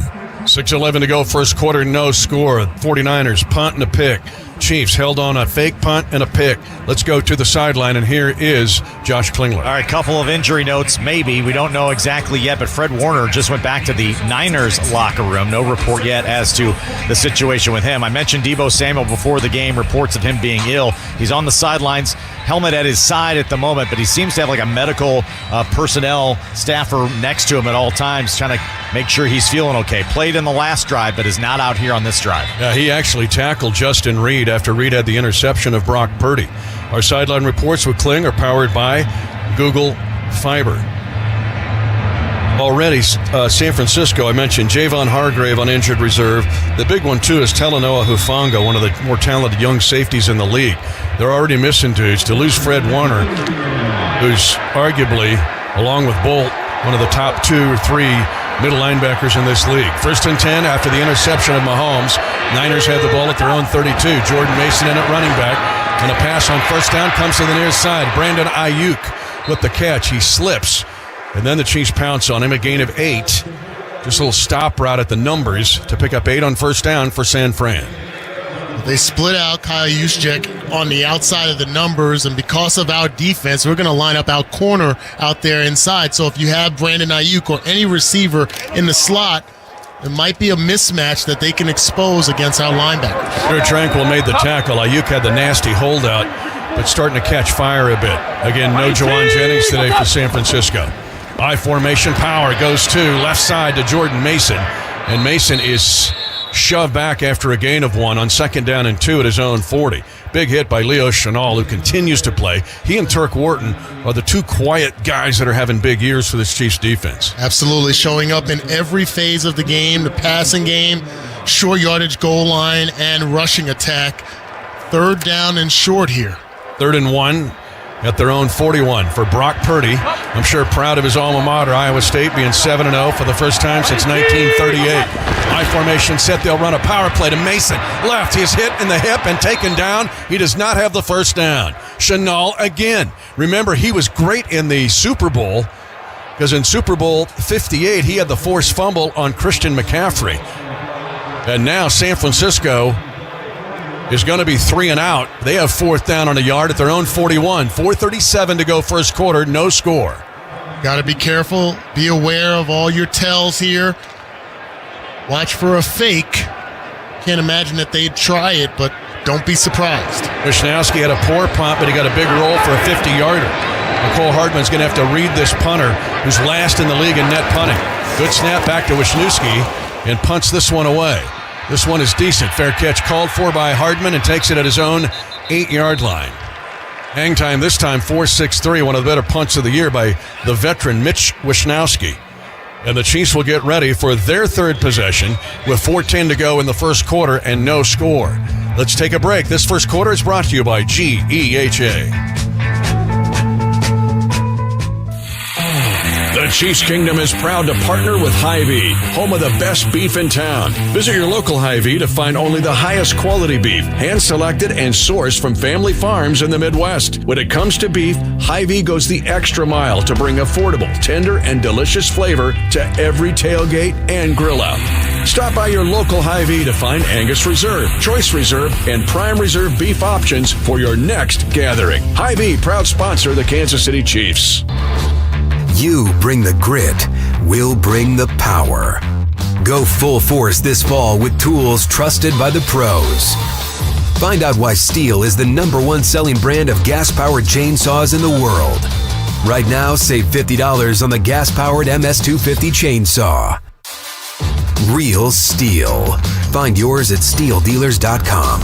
6:11 to go, first quarter, no score. 49ers punt and a pick. Chiefs held on a fake punt and a pick. Let's go to the sideline, and here is Josh Klingler. All right, couple of injury notes, maybe. We don't know exactly yet, but Fred Warner just went back to the Niners locker room. No report yet as to the situation with him. I mentioned Deebo Samuel before the game, reports of him being ill. He's on the sidelines, helmet at his side at the moment, but he seems to have like a medical personnel staffer next to him at all times, trying to make sure he's feeling okay. Played in the last drive, but is not out here on this drive. Yeah, he actually tackled Justin Reed after Reed had the interception of Brock Purdy. Our sideline reports with Kling are powered by Google Fiber. Already, San Francisco, I mentioned Javon Hargrave on injured reserve. The big one, too, is Talanoa Hufanga, one of the more talented young safeties in the league. They're already missing dudes. To lose Fred Warner, who's arguably, along with Bolt, one of the top 2 or 3 middle linebackers in this league. 1st and 10 after the interception of Mahomes. Niners have the ball at their own 32. Jordan Mason in at running back. And a pass on first down comes to the near side. Brandon Aiyuk with the catch. He slips. And then the Chiefs pounce on him, a gain of 8. Just a little stop route at the numbers to pick up 8 on first down for San Fran. They split out Kyle Juszczyk on the outside of the numbers, and because of our defense, we're going to line up our corner out there inside. So if you have Brandon Aiyuk or any receiver in the slot, it might be a mismatch that they can expose against our linebackers. Stuart Tranquil made the tackle. Aiyuk had the nasty holdout, but starting to catch fire a bit. Again, no Jawan Jennings today for San Francisco. I formation power goes to left side to Jordan Mason, and Mason is shoved back after a gain of 1 on 2nd down and 2 at his own 40. Big hit by Leo Chenal, who continues to play. He and Turk Wharton are the 2 quiet guys that are having big years for this Chiefs defense. Absolutely, showing up in every phase of the game, the passing game, short yardage goal line, and rushing attack. 3rd down and short here. 3rd and 1 at their own 41 for Brock Purdy. I'm sure proud of his alma mater, Iowa State, being 7-0 for the first time since 1938. I formation set. They'll run a power play to Mason. Left. He is hit in the hip and taken down. He does not have the first down. Chenal again. Remember, he was great in the Super Bowl because in Super Bowl 58, he had the forced fumble on Christian McCaffrey. And now San Francisco is going to be 3 and out. They have 4th down on a yard at their own 41. 4:37 to go first quarter, no score. Got to be careful. Be aware of all your tells here. Watch for a fake. Can't imagine that they'd try it, but don't be surprised. Wisnowski had a poor punt, but he got a big roll for a 50-yarder. Nicole Hardman's going to have to read this punter, who's last in the league in net punting. Good snap back to Wisniewski, and punts this one away. This one is decent. Fair catch called for by Hardman, and takes it at his own 8-yard line. Hang time this time, 4.63, one of the better punts of the year by the veteran Mitch Wisniewski. And the Chiefs will get ready for their 3rd possession with 4:10 to go in the first quarter and no score. Let's take a break. This first quarter is brought to you by GEHA. The Chiefs Kingdom is proud to partner with Hy-Vee, home of the best beef in town. Visit your local Hy-Vee to find only the highest quality beef, hand-selected and sourced from family farms in the Midwest. When it comes to beef, Hy-Vee goes the extra mile to bring affordable, tender, and delicious flavor to every tailgate and grill out. Stop by your local Hy-Vee to find Angus Reserve, Choice Reserve, and Prime Reserve beef options for your next gathering. Hy-Vee, proud sponsor of the Kansas City Chiefs. You bring the grit, we'll bring the power. Go full force this fall with tools trusted by the pros. Find out why Stihl is the #1 selling brand of gas-powered chainsaws in the world. Right now, save $50 on the gas-powered MS250 chainsaw. Real Stihl. Find yours at StihlDealers.com.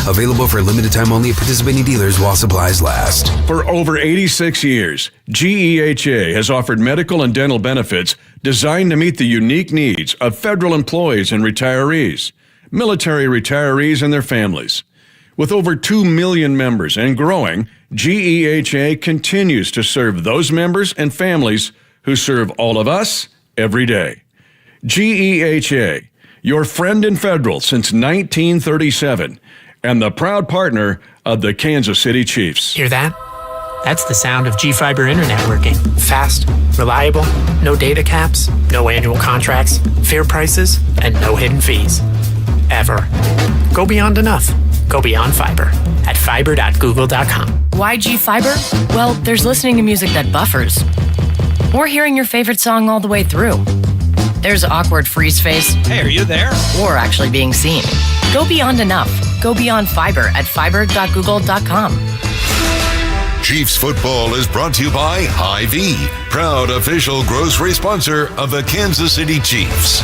Available for limited time only at participating dealers while supplies last. For over 86 years, GEHA has offered medical and dental benefits designed to meet the unique needs of federal employees and retirees, military retirees and their families. With over 2 million members and growing, GEHA continues to serve those members and families who serve all of us every day. GEHA, your friend in federal since 1937, and the proud partner of the Kansas City Chiefs. Hear that? That's the sound of G-Fiber internet working. Fast, reliable, no data caps, no annual contracts, fair prices, and no hidden fees. Ever. Go beyond enough. Go beyond fiber at fiber.google.com. Why G-Fiber? Well, there's listening to music that buffers. Or hearing your favorite song all the way through. There's awkward freeze face. Hey, are you there? Or actually being seen. Go beyond enough. Go beyond fiber at fiber.google.com. Chiefs football is brought to you by Hy-Vee, proud official grocery sponsor of the Kansas City Chiefs.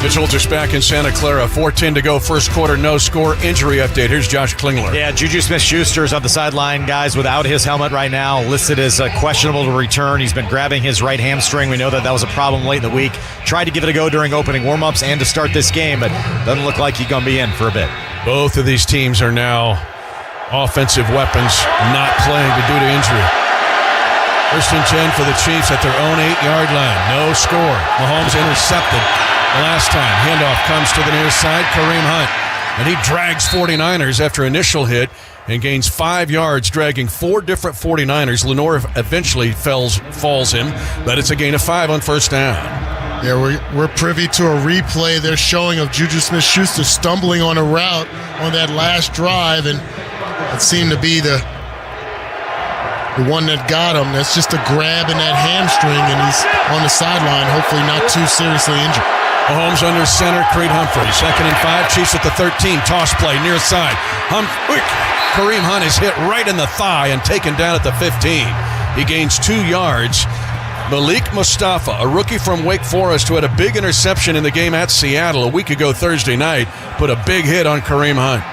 Mitch Holter's back in Santa Clara. 4:10 to go. First quarter, no score. Injury update. Here's Josh Klingler. Yeah, Juju Smith-Schuster's on the sideline, guys, without his helmet right now, listed as questionable to return. He's been grabbing his right hamstring. We know that was a problem late in the week. Tried to give it a go during opening warmups and to start this game, but doesn't look like he's going to be in for a bit. Both of these teams are now offensive weapons not playing due to injury. First and 10 for the Chiefs at their own 8-yard line. No score. Mahomes intercepted the last time. Handoff comes to the near side. Kareem Hunt. And he drags 49ers after initial hit and gains 5 yards, dragging 4 different 49ers. Lenore eventually falls him, but it's a gain of 5 on first down. Yeah, we're privy to a replay they're showing of Juju Smith-Schuster stumbling on a route on that last drive, and it seemed to be the one that got him. That's just a grab in that hamstring, and he's on the sideline, hopefully not too seriously injured. Mahomes under center, Creed Humphrey. 2nd and 5, Chiefs at the 13. Toss play near side. Kareem Hunt is hit right in the thigh and taken down at the 15. He gains 2 yards. Malik Mustafa, a rookie from Wake Forest who had a big interception in the game at Seattle a week ago Thursday night, put a big hit on Kareem Hunt.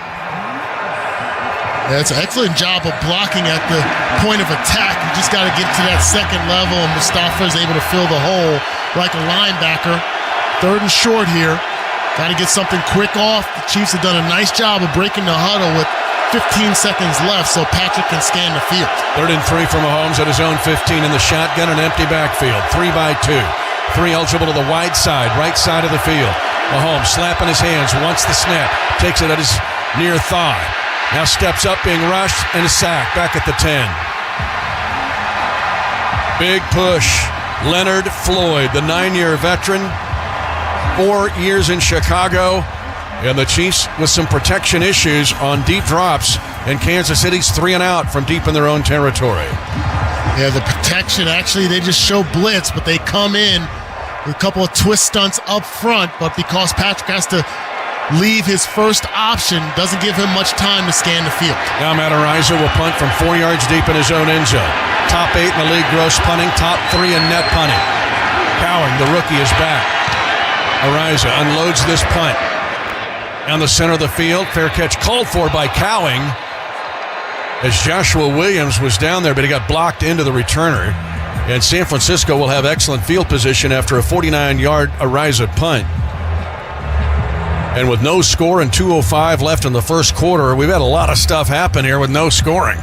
Yeah, it's an excellent job of blocking at the point of attack. You just got to get to that second level, and Mustafa is able to fill the hole like a linebacker. 3rd and short here. Got to get something quick off. The Chiefs have done a nice job of breaking the huddle with 15 seconds left so Patrick can scan the field. 3rd and 3 for Mahomes at his own 15 in the shotgun, an empty backfield. 3 by 2. 3 eligible to the wide side, right side of the field. Mahomes slapping his hands, wants the snap, takes it at his near thigh. Now steps up, being rushed, and is sacked back at the 10. Big push. Leonard Floyd, the 9-year veteran, 4 years in Chicago, and the Chiefs with some protection issues on deep drops, and Kansas City's 3 and out from deep in their own territory. Yeah, the protection, actually, they just show blitz, but they come in with a couple of twist stunts up front, but because Patrick has to leave his first option, doesn't give him much time to scan the field. Now Matt Ariza will punt from 4 yards deep in his own end zone. Top 8 in the league gross punting, top 3 in net punting. Cowing, the rookie, is back. Ariza unloads this punt. Down the center of the field, fair catch called for by Cowing, as Joshua Williams was down there, but he got blocked into the returner. And San Francisco will have excellent field position after a 49-yard Ariza punt. And with no score and 2:05 left in the first quarter, we've had a lot of stuff happen here with no scoring.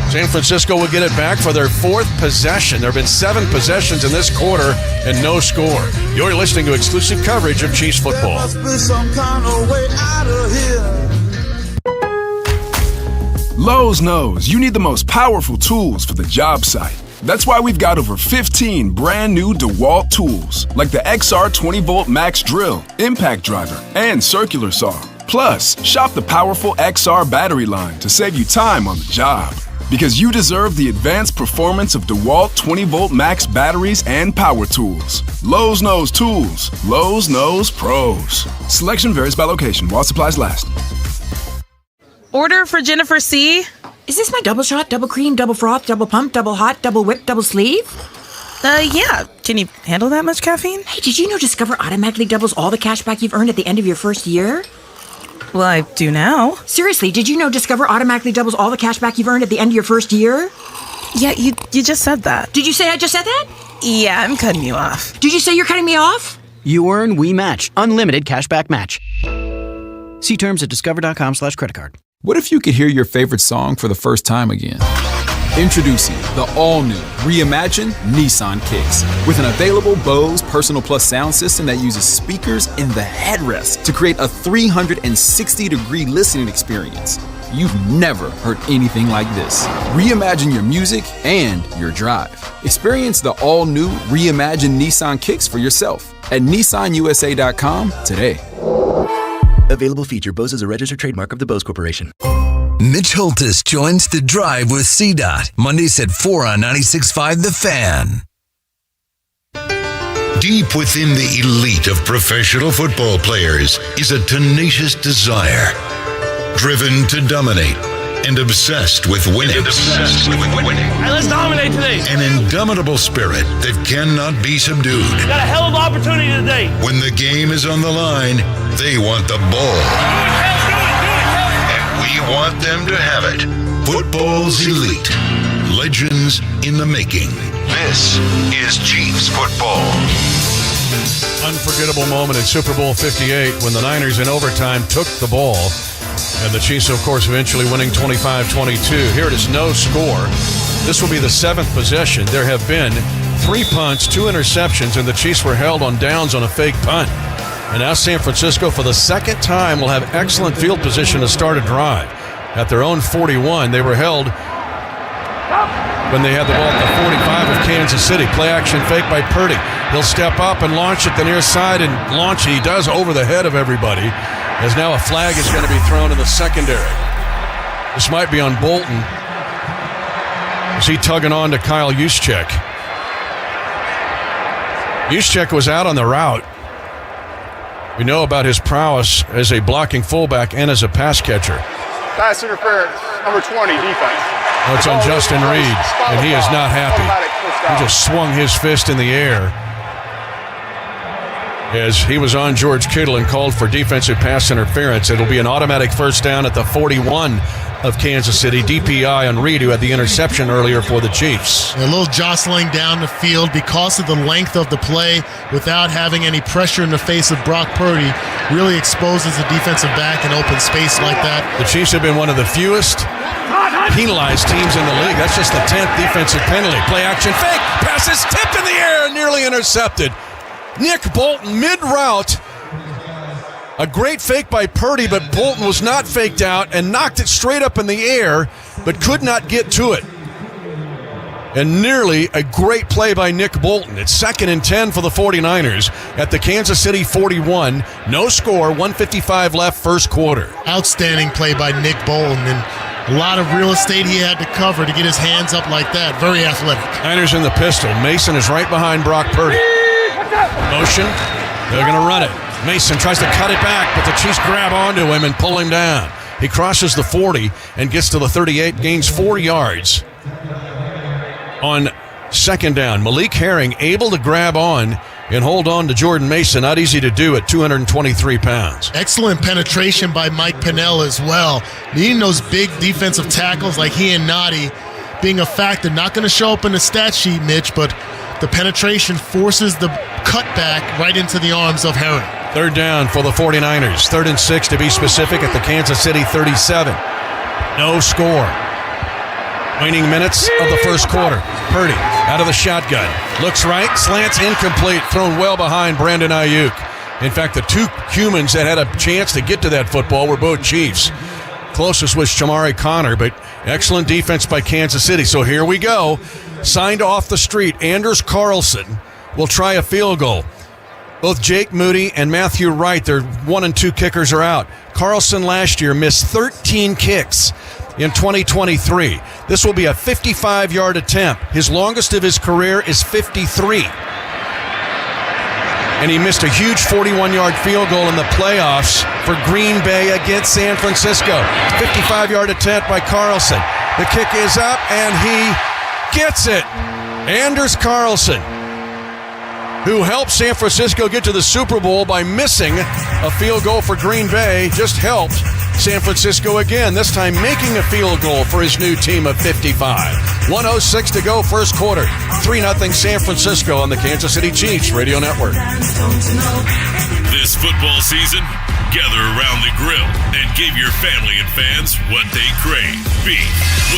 San Francisco will get it back for their 4th possession. There have been 7 possessions in this quarter and no score. You're listening to exclusive coverage of Chiefs football. Lowe's knows you need the most powerful tools for the job site. That's why we've got over 15 brand new DeWalt tools, like the XR 20-volt Max Drill, Impact Driver, and Circular Saw. Plus, shop the powerful XR battery line to save you time on the job. Because you deserve the advanced performance of DeWalt 20-volt Max batteries and power tools. Lowe's knows tools. Lowe's knows pros. Selection varies by location while supplies last. Order for Jennifer C. Is this my double shot, double cream, double froth, double pump, double hot, double whip, double sleeve? Yeah. Can you handle that much caffeine? Hey, did you know Discover automatically doubles all the cash back you've earned at the end of your first year? Well, I do now. Seriously, did you know Discover automatically doubles all the cash back you've earned at the end of your first year? Yeah, you just said that. Did you say I just said that? Yeah, I'm cutting you off. Did you say you're cutting me off? You earn, we match. Unlimited cashback match. See terms at discover.com/creditcard. What if you could hear your favorite song for the first time again? Introducing the all-new, reimagined Nissan Kicks. With an available Bose Personal Plus sound system that uses speakers in the headrest to create a 360-degree listening experience. You've never heard anything like this. Reimagine your music and your drive. Experience the all-new, reimagined Nissan Kicks for yourself at nissanusa.com today. Available feature. Bose is a registered trademark of the Bose Corporation. Mitch Holthus joins The Drive with CDOT, Mondays at 4 on 96.5 The Fan. Deep within the elite of professional football players is a tenacious desire, driven to dominate and obsessed with winning. Hey, let's dominate today. An indomitable spirit that cannot be subdued. Got a hell of an opportunity today. When the game is on the line, they want the ball. And we want them to have it. Football's elite. Legends in the making. This is Chiefs football. Unforgettable moment in Super Bowl 58 when the Niners in overtime took the ball. And the Chiefs, of course, eventually winning 25-22. Here it is, no score. This will be the 7th possession. There have been 3 punts, 2 interceptions, and the Chiefs were held on downs on a fake punt. And now San Francisco, for the second time, will have excellent field position to start a drive. At their own 41, they were held when they had the ball at the 45 of Kansas City. Play action fake by Purdy. He'll step up and launch at the near side and launch. He does over the head of everybody. As now a flag is going to be thrown in the secondary. This might be on Bolton. Is he tugging on to Kyle Juszczyk? Juszczyk was out on the route. We know about his prowess as a blocking fullback and as a pass catcher. Pass interference, number 20, defense. Oh, it's on Justin Reed, and he is not happy. He just swung his fist in the air as he was on George Kittle and called for defensive pass interference. It'll be an automatic first down at the 41 of Kansas City. DPI on Reed, who had the interception earlier for the Chiefs. A little jostling down the field because of the length of the play without having any pressure in the face of Brock Purdy. Really exposes the defensive back in open space like that. The Chiefs have been one of the fewest penalized teams in the league. That's just the 10th defensive penalty. Play action fake. Pass is tipped in the air and nearly intercepted. Nick Bolton mid-route. A great fake by Purdy, but Bolton was not faked out and knocked it straight up in the air, but could not get to it. And nearly a great play by Nick Bolton. It's 2nd and 10 for the 49ers at the Kansas City 41. No score, 1:55 left, first quarter. Outstanding play by Nick Bolton, and a lot of real estate he had to cover to get his hands up like that. Very athletic. Niners in the pistol. Mason is right behind Brock Purdy. Motion. They're going to run it. Mason tries to cut it back, but the Chiefs grab onto him and pull him down. He crosses the 40 and gets to the 38, gains 4 yards on 2nd down. Malik Herring able to grab on and hold on to Jordan Mason. Not easy to do at 223 pounds. Excellent penetration by Mike Pennell as well. Needing those big defensive tackles like he and Noddy being a factor. Not going to show up in the stat sheet, Mitch, but the penetration forces the cutback right into the arms of Herring. 3rd down for the 49ers. 3rd and 6 to be specific at the Kansas City 37. No score. Waning minutes of the first quarter. Purdy out of the shotgun. Looks right, slants incomplete, thrown well behind Brandon Aiyuk. In fact, the 2 humans that had a chance to get to that football were both Chiefs. Closest was Shamari Connor, but excellent defense by Kansas City. So here we go. Signed off the street, Anders Carlson will try a field goal. Both Jake Moody and Matthew Wright, their 1 and 2 kickers, are out. Carlson last year missed 13 kicks in 2023. This will be a 55-yard attempt. His longest of his career is 53. And he missed a huge 41-yard field goal in the playoffs for Green Bay against San Francisco. 55-yard attempt by Carlson. The kick is up, and he gets it. Anders Carlson who helped San Francisco get to the Super Bowl by missing a field goal for Green Bay, just helped San Francisco again, this time making a field goal for his new team of 55. 1:06 to go, first quarter. 3-0 San Francisco on the Kansas City Chiefs Radio Network. This football season, gather around the grill and give your family and fans what they crave. Beef.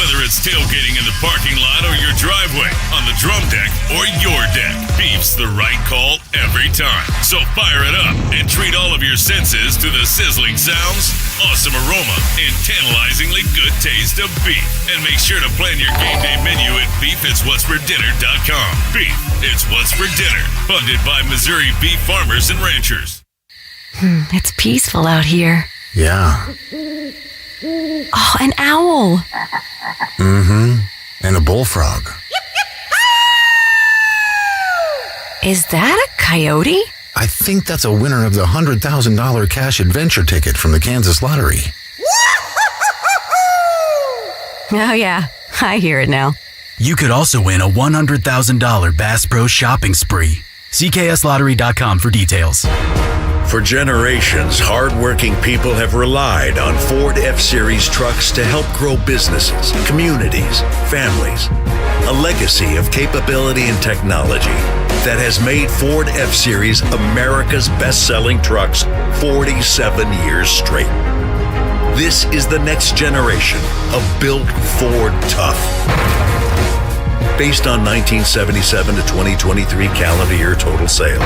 Whether it's tailgating in the parking lot or your driveway, on the drum deck or your deck, beef's the right call every time. So fire it up and treat all of your senses to the sizzling sounds, awesome aroma, and tantalizingly good taste of beef. And make sure to plan your game day menu at beefitswhatsfordinner.com. Beef, it's what's for dinner. Funded by Missouri Beef Farmers and Ranchers. It's peaceful out here. Yeah. Oh, an owl. Mm-hmm. And a bullfrog. Is that a coyote? I think that's a winner of the $100,000 cash adventure ticket from the Kansas Lottery. Oh, yeah. I hear it now. You could also win a $100,000 Bass Pro shopping spree. See KSLottery.com for details. For generations, hardworking people have relied on Ford F-Series trucks to help grow businesses, communities, families. A legacy of capability and technology that has made Ford F-Series America's best-selling trucks 47 years straight. This is the next generation of Built Ford Tough. Based on 1977 to 2023 calendar year total sales.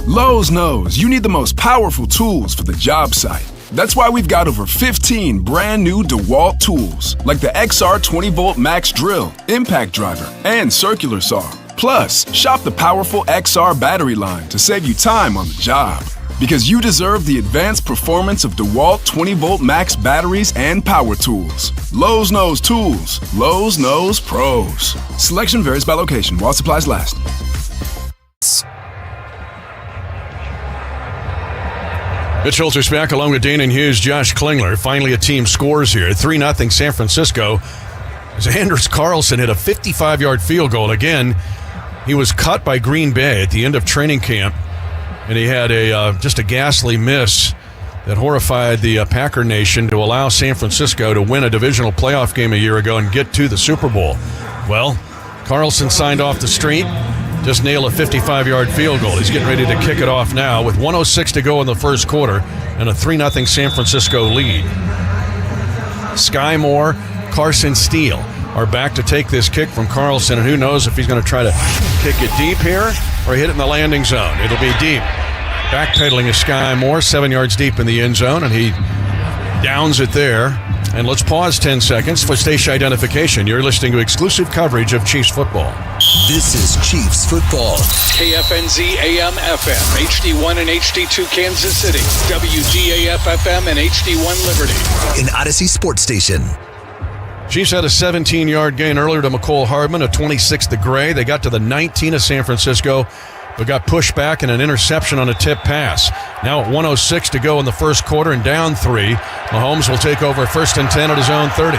Lowe's knows you need the most powerful tools for the job site. That's why we've got over 15 brand new DeWalt tools, like the XR 20-volt Max Drill, Impact Driver, and Circular Saw. Plus, shop the powerful XR battery line to save you time on the job. Because you deserve the advanced performance of DeWalt 20-volt Max batteries and power tools. Lowe's knows tools. Lowe's knows pros. Selection varies by location while supplies last. Mitch Holter's back along with Dana Hughes, Josh Klingler. Finally, a team scores here. 3-0 San Francisco. As Anders Carlson hit a 55-yard field goal. Again, he was cut by Green Bay at the end of training camp, and he had just a ghastly miss that horrified the Packer Nation to allow San Francisco to win a divisional playoff game a year ago and get to the Super Bowl. Well, Carlson signed off the street. Just nail a 55-yard field goal. He's getting ready to kick it off now with 1:06 to go in the first quarter and a 3-0 San Francisco lead. Sky Moore, Carson Steele are back to take this kick from Carlson, and who knows if he's going to try to kick it deep here or hit it in the landing zone. It'll be deep. Backpedaling is Sky Moore, 7 yards deep in the end zone, and he downs it there. And let's pause 10 seconds for station identification. You're listening to exclusive coverage of Chiefs football. This is Chiefs football. KFNZ AM FM, HD1 and HD2 Kansas City, WGAF FM and HD1 Liberty. An Odyssey Sports Station. Chiefs had a 17-yard gain earlier to McCole Hardman, a 26 to Gray. They got to the 19 of San Francisco, but got pushed back and an interception on a tip pass. Now at 1:06 to go in the first quarter and down 3. Mahomes will take over 1st and 10 at his own 30.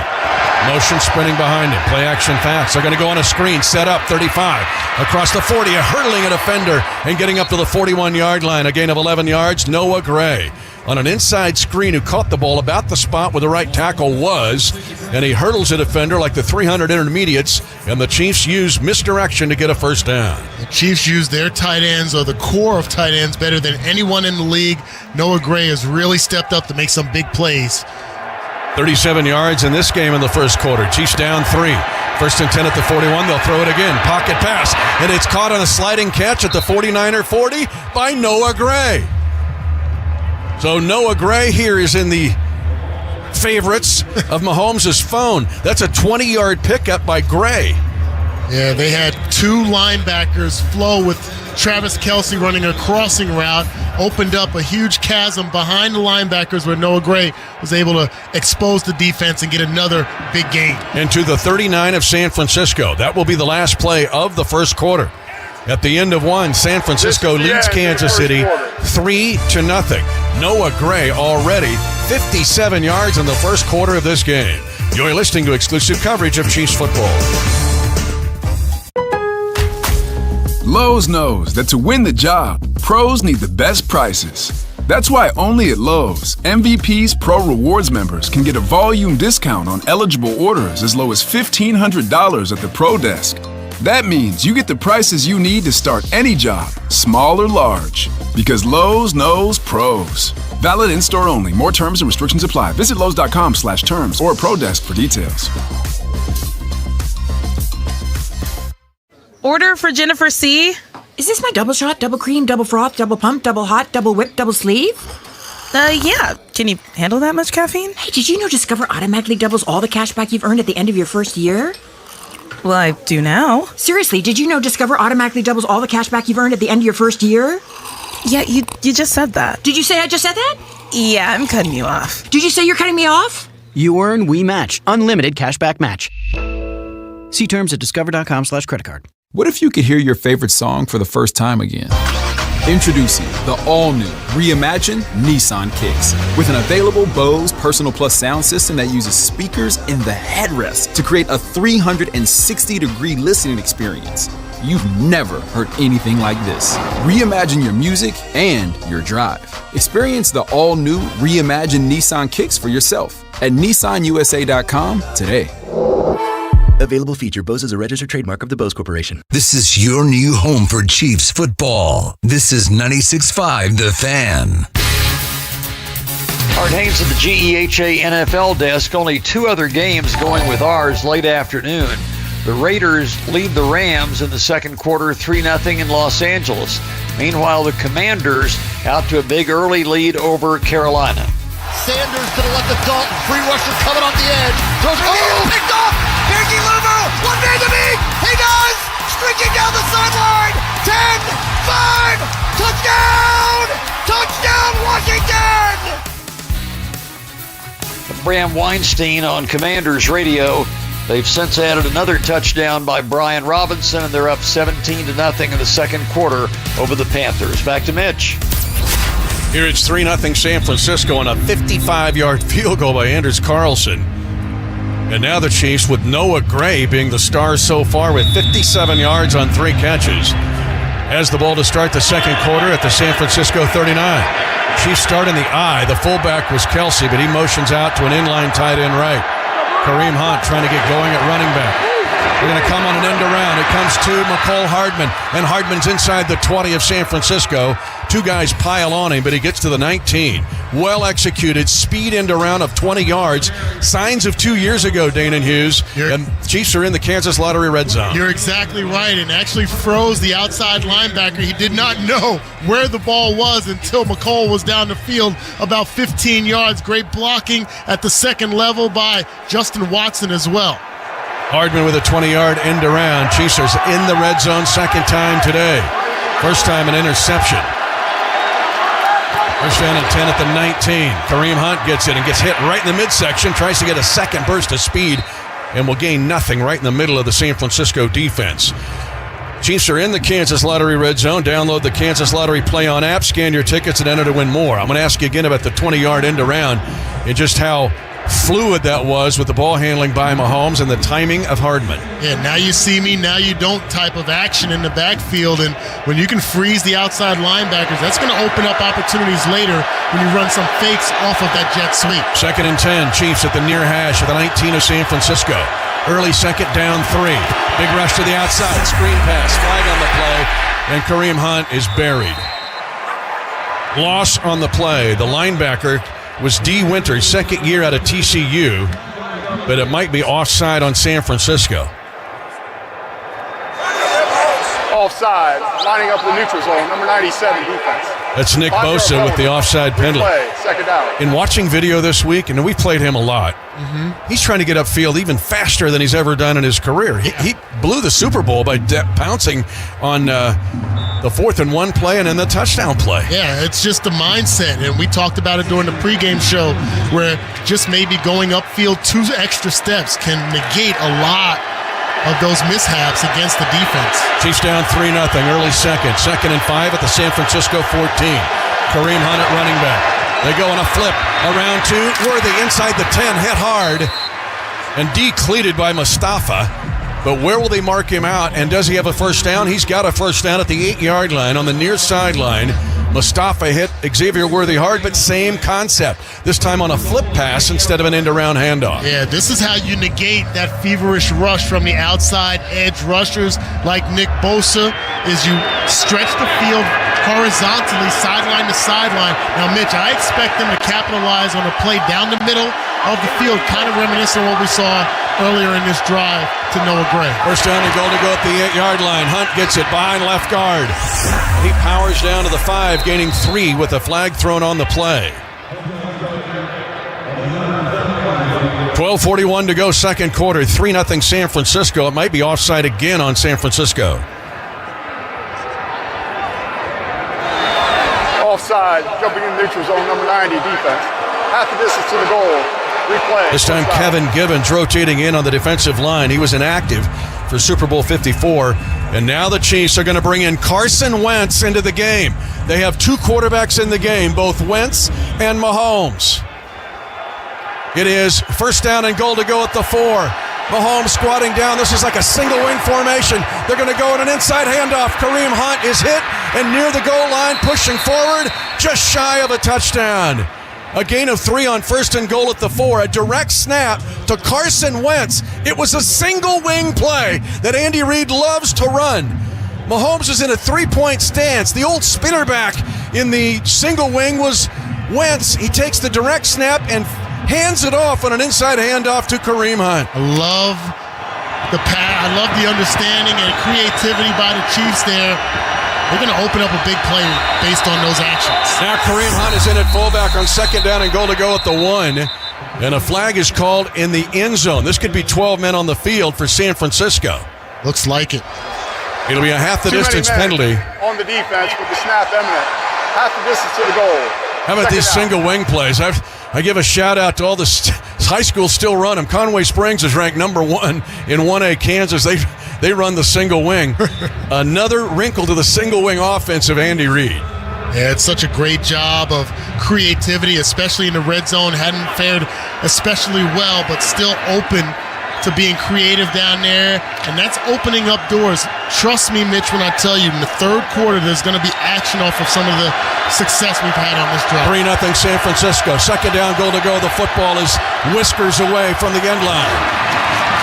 Motion sprinting behind him. Play action fast. They're going to go on a screen. Set up 35. Across the 40. Hurdling a defender and getting up to the 41-yard line. A gain of 11 yards. Noah Gray on an inside screen who caught the ball about the spot where the right tackle was. And he hurdles a defender like the 300 intermediates. And the Chiefs use misdirection to get a first down. The Chiefs use their tight ends, or the core of tight ends, better than anyone in the league. Noah Gray has really stepped up to make some big plays. 37 yards in this game in the first quarter. Chiefs down 3. 1st and 10 at the 41. They'll throw it again. Pocket pass. And it's caught on a sliding catch at the 49er 40 by Noah Gray. So Noah Gray here is in the favorites of Mahomes' phone. That's a 20-yard pickup by Gray. Yeah, they had 2 linebackers flow with Travis Kelce running a crossing route, opened up a huge chasm behind the linebackers where Noah Gray was able to expose the defense and get another big gain. And to the 39 of San Francisco. That will be the last play of the first quarter. At the end of one, San Francisco leads Kansas City 3-0. Noah Gray already 57 yards in the first quarter of this game. You're listening to exclusive coverage of Chiefs football. Lowe's knows that to win the job, pros need the best prices. That's why only at Lowe's, MVP's Pro Rewards members can get a volume discount on eligible orders as low as $1,500 at the Pro Desk. That means you get the prices you need to start any job, small or large. Because Lowe's knows pros. Valid in-store only. More terms and restrictions apply. Visit Lowe's.com/terms or Pro Desk for details. Order for Jennifer C. Is this my double shot, double cream, double froth, double pump, double hot, double whip, double sleeve? Yeah. Can you handle that much caffeine? Hey, did you know Discover automatically doubles all the cash back you've earned at the end of your first year? Well, I do now. Seriously, did you know Discover automatically doubles all the cash back you've earned at the end of your first year? Yeah, you just said that. Did you say I just said that? Yeah, I'm cutting you off. Did you say you're cutting me off? You earn, we match. Unlimited cashback match. See terms at discover.com/creditcard. What if you could hear your favorite song for the first time again? Introducing the all-new, reimagined Nissan Kicks. With an available Bose Personal Plus sound system that uses speakers in the headrest to create a 360-degree listening experience. You've never heard anything like this. Reimagine your music and your drive. Experience the all-new, reimagined Nissan Kicks for yourself at nissanusa.com today. Available feature. Bose is a registered trademark of the Bose Corporation. This is your new home for Chiefs football. This is 96.5 The Fan. Art Haynes at the GEHA NFL desk. Only two other games going with ours late afternoon. The Raiders lead the Rams in the second quarter 3-0 in Los Angeles. Meanwhile, the Commanders out to a big early lead over Carolina. Sanders to the left of Dalton. Free rusher coming off the edge. Throws picked off. Here's Lumo. One man to beat. He does. Streaking down the sideline. 10, 5. Touchdown. Touchdown, Washington. Bram Weinstein on Commanders Radio. They've since added another touchdown by Brian Robinson, and they're up 17-0 in the second quarter over the Panthers. Back to Mitch. Here it's 3-0 San Francisco on a 55-yard field goal by Anders Carlson. And now the Chiefs with Noah Gray being the star so far with 57 yards on 3 catches. Has the ball to start the second quarter at the San Francisco 39. Chiefs start in the I. The fullback was Kelce, but he motions out to an inline tight end right. Kareem Hunt trying to get going at running back. We're going to come on an end around. It comes to McCole Hardman, and Hardman's inside the 20 of San Francisco. 2 guys pile on him, but he gets to the 19. Well executed, speed end around of 20 yards. Signs of 2 years ago, Dana and Hughes. And Chiefs are in the Kansas Lottery red zone. You're exactly right, and actually froze the outside linebacker. He did not know where the ball was until McCole was down the field about 15 yards. Great blocking at the second level by Justin Watson as well. Hardman with a 20-yard end around. Chiefs are in the red zone second time today. First time an interception. First down and 10 at the 19. Kareem Hunt gets it and gets hit right in the midsection. Tries to get a second burst of speed and will gain nothing right in the middle of the San Francisco defense. Chiefs are in the Kansas Lottery red zone. Download the Kansas Lottery Play On app. Scan your tickets and enter to win more. I'm going to ask you again about the 20-yard end around and just how fluid that was with the ball handling by Mahomes and the timing of Hardman. Yeah, now you see me, now you don't type of action in the backfield. And when you can freeze the outside linebackers, that's going to open up opportunities later when you run some fakes off of that jet sweep. Second and 10, Chiefs at the near hash of the 19 of San Francisco. Early second down 3. Big rush to the outside, screen pass, flag on the play, and Kareem Hunt is buried. Loss on the play. The linebacker was D. Winters, second year out of TCU, but it might be offside on San Francisco. Offside, lining up the neutral zone, number 97 defense. That's Nick Bosa with the offside penalty. Second down. In watching video this week, and we've played him a lot, he's trying to get upfield even faster than he's ever done in his career. He blew the Super Bowl by pouncing on the 4th and 1 play and then the touchdown play. Yeah, it's just the mindset. And we talked about it during the pregame show where just maybe going upfield 2 extra steps can negate a lot of those mishaps against the defense. Chiefs down 3-0, early second. 2nd and 5 at the San Francisco 14. Kareem Hunt at running back. They go on a flip. Around 2. Worthy inside the 10. Hit hard. And decleated by Mustafa. But where will they mark him out? And does he have a first down? He's got a first down at the 8-yard line on the near sideline. Mustafa hit Xavier Worthy hard, but same concept. This time on a flip pass instead of an end-around handoff. Yeah, this is how you negate that feverish rush from the outside edge rushers like Nick Bosa, is you stretch the field horizontally, sideline to sideline. Now, Mitch, I expect them to capitalize on a play down the middle of the field, kind of reminiscent of what we saw earlier in this drive to Noah Gray. First down and goal to go at the 8-yard line. Hunt gets it behind left guard. He powers down to the 5, gaining 3 with a flag thrown on the play. 12:41 to go, second quarter. 3-0 San Francisco. It might be offside again on San Francisco. Offside, jumping in neutral zone, number 90, defense. Half the distance to the goal. Replay. This time Kevin Givens rotating in on the defensive line. He was inactive for Super Bowl 54. And now the Chiefs are going to bring in Carson Wentz into the game. They have 2 quarterbacks in the game, both Wentz and Mahomes. It is first down and goal to go at the 4. Mahomes squatting down. This is like a single wing formation. They're going to go in an inside handoff. Kareem Hunt is hit and near the goal line, pushing forward, just shy of a touchdown. A gain of 3 on first and goal at the 4. A direct snap to Carson Wentz. It was a single wing play that Andy Reid loves to run. Mahomes is in a 3-point stance. The old spinner back in the single wing was Wentz. He takes the direct snap and hands it off on an inside handoff to Kareem Hunt. I love the pass. I love the understanding and creativity by the Chiefs there. They're going to open up a big play based on those actions. Now Kareem Hunt is in at fullback on second down and goal to go at the 1. And a flag is called in the end zone. This could be 12 men on the field for San Francisco. Looks like it. It'll be a half the distance penalty. On the defense with the snap imminent. Half the distance to the goal. How about these single wing plays? I give a shout out to all the high schools still run them. Conway Springs is ranked number 1 in 1A Kansas. They run the single wing. Another wrinkle to the single wing offense of Andy Reid. Yeah, it's such a great job of creativity, especially in the red zone. Hadn't fared especially well, but still open to being creative down there. And that's opening up doors. Trust me, Mitch, when I tell you, in the third quarter, there's going to be action off of some of the success we've had on this drive. 3-0 San Francisco. Second down, goal to go. The football is whiskers away from the end line.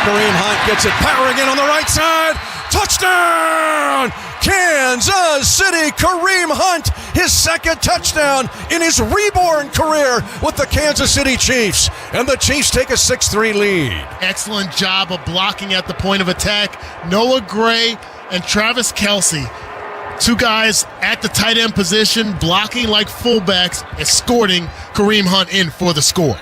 Kareem Hunt gets it powering in on the right side. Touchdown! Kansas City. Kareem Hunt, his second touchdown in his reborn career with the Kansas City Chiefs. And the Chiefs take a 6-3 lead. Excellent job of blocking at the point of attack. Noah Gray and Travis Kelce, 2 guys at the tight end position, blocking like fullbacks, escorting Kareem Hunt in for the score.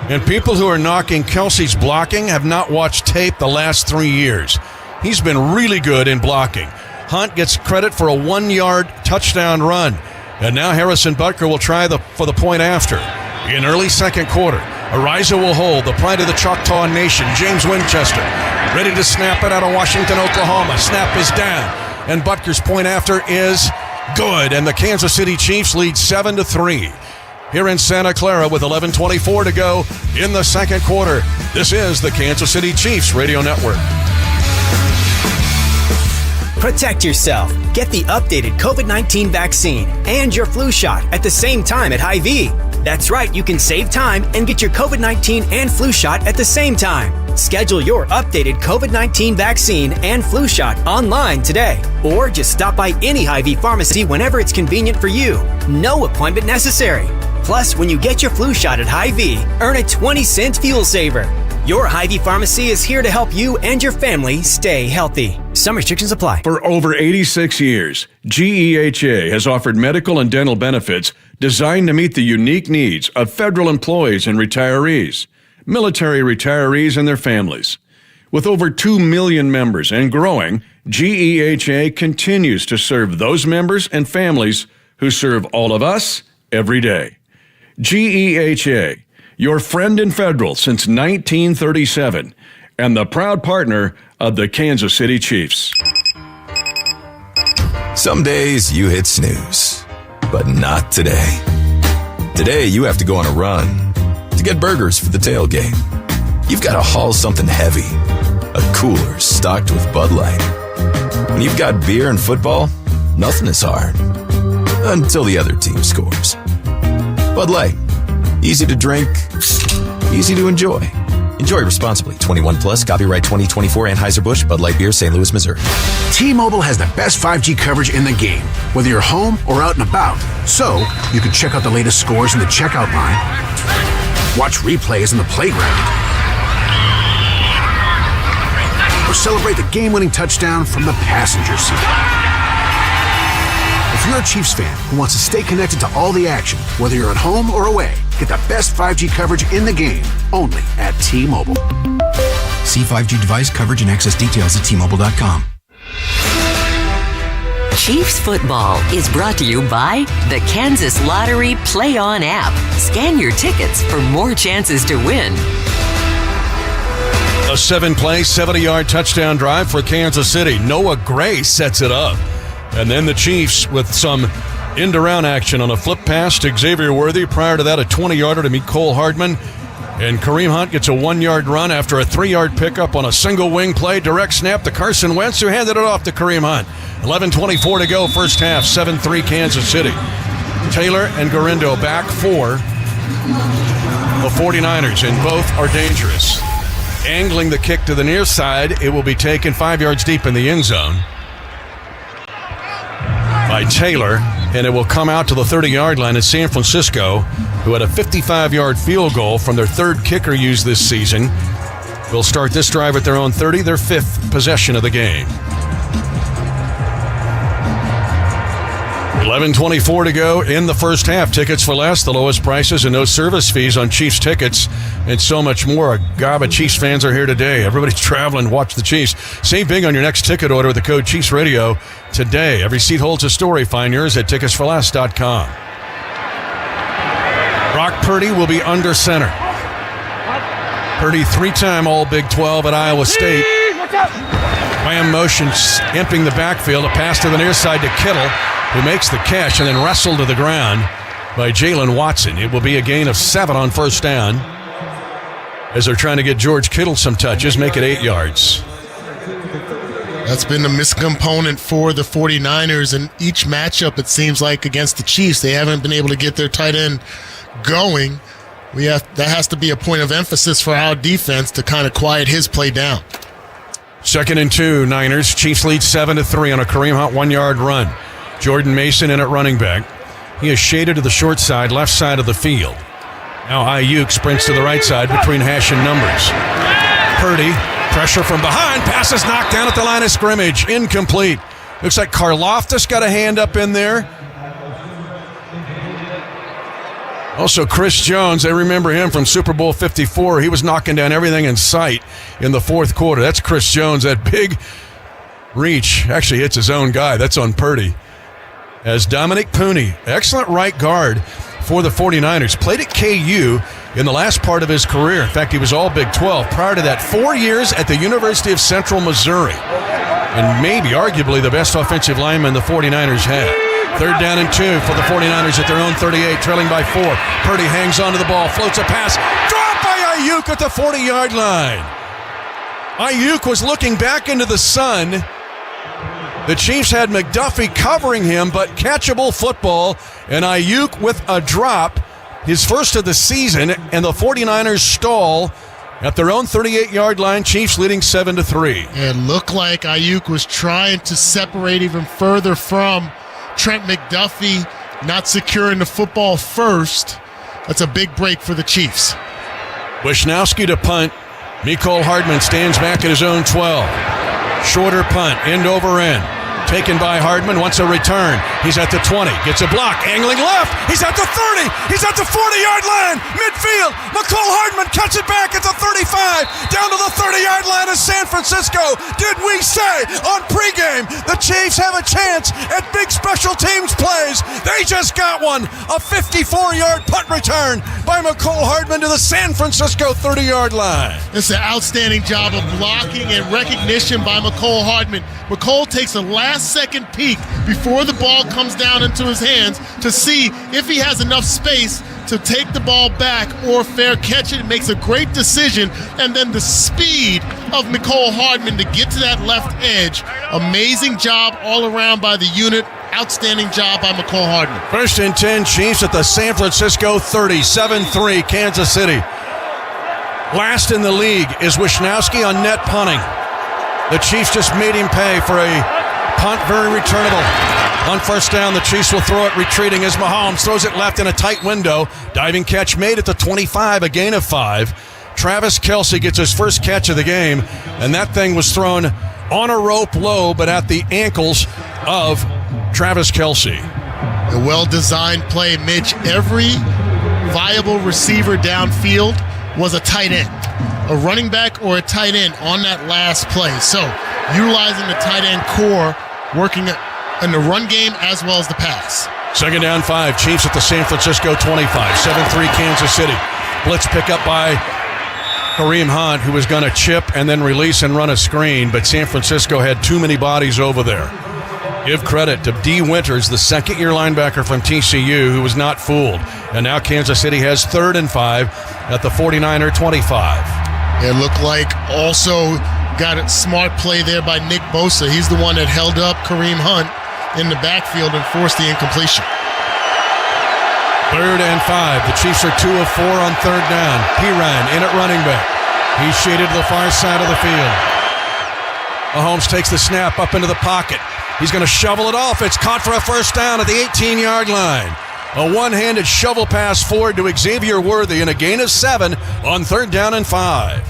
And people who are knocking Kelce's blocking have not watched tape the last 3 years. He's been really good in blocking. Hunt gets credit for a 1-yard touchdown run. And now Harrison Butker will try for the point after. In early second quarter, Ariza will hold, the pride of the Choctaw Nation, James Winchester, ready to snap it out of Washington, Oklahoma. Snap is down, and Butker's point after is good, and the Kansas City Chiefs lead 7-3. Here in Santa Clara with 11:24 to go in the second quarter. This is the Kansas City Chiefs Radio Network. Protect yourself. Get the updated COVID-19 vaccine and your flu shot at the same time at Hy-Vee. That's right, you can save time and get your COVID-19 and flu shot at the same time. Schedule your updated COVID-19 vaccine and flu shot online today. Or just stop by any Hy-Vee pharmacy whenever it's convenient for you. No appointment necessary. Plus, when you get your flu shot at Hy-Vee, earn a 20-cent fuel saver. Your Hy-Vee pharmacy is here to help you and your family stay healthy. Some restrictions apply. For over 86 years, GEHA has offered medical and dental benefits designed to meet the unique needs of federal employees and retirees, military retirees and their families. With over 2 million members and growing, GEHA continues to serve those members and families who serve all of us every day. GEHA, your friend in federal since 1937, and the proud partner of the Kansas City Chiefs. Some days you hit snooze, but not today. Today you have to go on a run to get burgers for the tailgate. You've got to haul something heavy, a cooler stocked with Bud Light. When you've got beer and football, nothing is hard. Until the other team scores. Bud Light. Easy to drink, easy to enjoy. Enjoy responsibly. 21 plus. Copyright 2024 Anheuser-Busch, Bud Light Beer, St. Louis, Missouri. T-Mobile has the best 5G coverage in the game, whether you're home or out and about. So you can check out the latest scores in the checkout line, watch replays in the playground, or celebrate the game-winning touchdown from the passenger seat. If you're a Chiefs fan who wants to stay connected to all the action, whether you're at home or away, get the best 5G coverage in the game, only at T-Mobile. See 5G device coverage and access details at T-Mobile.com. Chiefs football is brought to you by the Kansas Lottery Play On app. Scan your tickets for more chances to win. A 7-play, 70-yard touchdown drive for Kansas City. Noah Gray sets it up. And then the Chiefs with some end-around action on a flip pass to Xavier Worthy. Prior to that, a 20-yarder to Mecole Hardman. And Kareem Hunt gets a 1-yard run after a 3-yard pickup on a single wing play. Direct snap to Carson Wentz, who handed it off to Kareem Hunt. 11:24 to go, first half, 7-3 Kansas City. Taylor and Garindo back for the 49ers, and both are dangerous. Angling the kick to the near side, it will be taken 5 yards deep in the end zone by Taylor, and it will come out to the 30-yard line in San Francisco, who had a 55-yard field goal from their third kicker used this season. Will start this drive at their own 30, their fifth possession of the game. 11:24 to go in the first half. Tickets for less, the lowest prices, and no service fees on Chiefs tickets, and so much more. A gob of Chiefs fans are here today. Everybody's traveling to watch the Chiefs. Save big on your next ticket order with the code Chiefs Radio today. Every seat holds a story. Find yours at ticketsforless.com. Brock Purdy will be under center. Purdy, 3-time All Big 12 at Iowa State. Wham motion, emptying the backfield. A pass to the near side to Kittle, who makes the catch and then wrestled to the ground by Jalen Watson. It will be a gain of 7 on first down as they're trying to get George Kittle some touches, make it 8 yards. That's been the miscomponent for the 49ers in each matchup, it seems like, against the Chiefs. They haven't been able to get their tight end going. That has to be a point of emphasis for our defense to kind of quiet his play down. 2nd and 2, Niners. Chiefs lead 7-3 on a Kareem Hunt 1-yard run. Jordan Mason in at running back. He is shaded to the short side, left side of the field. Now Aiyuk sprints to the right side between hash and numbers. Purdy, pressure from behind, pass is knocked down at the line of scrimmage. Incomplete. Looks like Karlaftis got a hand up in there. Also, Chris Jones, I remember him from Super Bowl 54. He was knocking down everything in sight in the fourth quarter. That's Chris Jones. That big reach actually hits his own guy. That's on Purdy. As Dominic Pooney, excellent right guard for the 49ers, played at KU in the last part of his career. In fact, he was all Big 12. Prior to that, 4 years at the University of Central Missouri. And maybe, arguably, the best offensive lineman the 49ers had. 3rd down and 2 for the 49ers at their own 38, trailing by 4. Purdy hangs onto the ball, floats a pass, dropped by Aiyuk at the 40-yard line. Aiyuk was looking back into the sun. The Chiefs had McDuffie covering him, but catchable football, and Aiyuk with a drop, his first of the season, and the 49ers stall at their own 38-yard line. Chiefs leading 7-3. It looked like Aiyuk was trying to separate even further from Trent McDuffie, not securing the football first. That's a big break for the Chiefs. Wisnowski to punt. Mecole Hardman stands back at his own 12. Shorter punt, end over end. Taken by Hardman, wants a return. He's at the 20, gets a block, angling left. He's at the 30, he's at the 40-yard line, midfield. Mecole Hardman cuts it back at the 35, down to the 30-yard line of San Francisco. Did we say on pregame the Chiefs have a chance at big special teams plays? They just got one, a 54-yard punt return by Mecole Hardman to the San Francisco 30-yard line. It's an outstanding job of blocking and recognition by Mecole Hardman. Mecole takes a last-second peek before the ball comes down into his hands to see if he has enough space to take the ball back or fair catch it. Makes a great decision, and then the speed of Mecole Hardman to get to that left edge. Amazing job all around by the unit. Outstanding job by Mecole Hardman. 1st and 10, Chiefs at the San Francisco 30, 7-3, Kansas City. Last in the league is Wisnowski on net punting. The Chiefs just made him pay for a punt, very returnable. On 1st down, the Chiefs will throw it retreating as Mahomes throws it left in a tight window. Diving catch made at the 25, a gain of 5. Travis Kelce gets his first catch of the game, and that thing was thrown on a rope low, but at the ankles of Travis Kelce. A well-designed play, Mitch. Every viable receiver downfield was a tight end, a running back or a tight end on that last play. So utilizing the tight end core, working in the run game as well as the pass. 2nd down 5, Chiefs at the San Francisco 25, 7-3 Kansas City. Blitz pickup by Kareem Hunt, who was going to chip and then release and run a screen, but San Francisco had too many bodies over there. Give credit to D. Winters, the second-year linebacker from TCU, who was not fooled. And now Kansas City has 3rd and 5 at the 49er 25. It looked like also got a smart play there by Nick Bosa. He's the one that held up Kareem Hunt in the backfield and forced the incompletion. 3rd and 5. The Chiefs are 2 of 4 on 3rd down. Piran in at running back. He's shaded to the far side of the field. Mahomes takes the snap up into the pocket. He's going to shovel it off. It's caught for a 1st down at the 18-yard line. A one-handed shovel pass forward to Xavier Worthy and a gain of 7 on 3rd down and 5.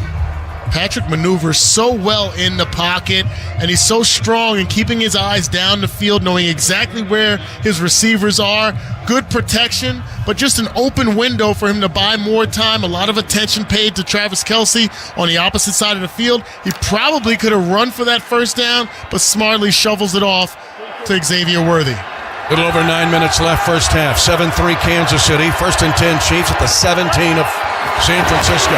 Patrick maneuvers so well in the pocket, and he's so strong in keeping his eyes down the field, knowing exactly where his receivers are. Good protection, but just an open window for him to buy more time. A lot of attention paid to Travis Kelce on the opposite side of the field. He probably could have run for that 1st down, but smartly shovels it off to Xavier Worthy. Little over 9 minutes left, 1st half. 7-3 Kansas City. 1st and 10 Chiefs at the 17 of San Francisco.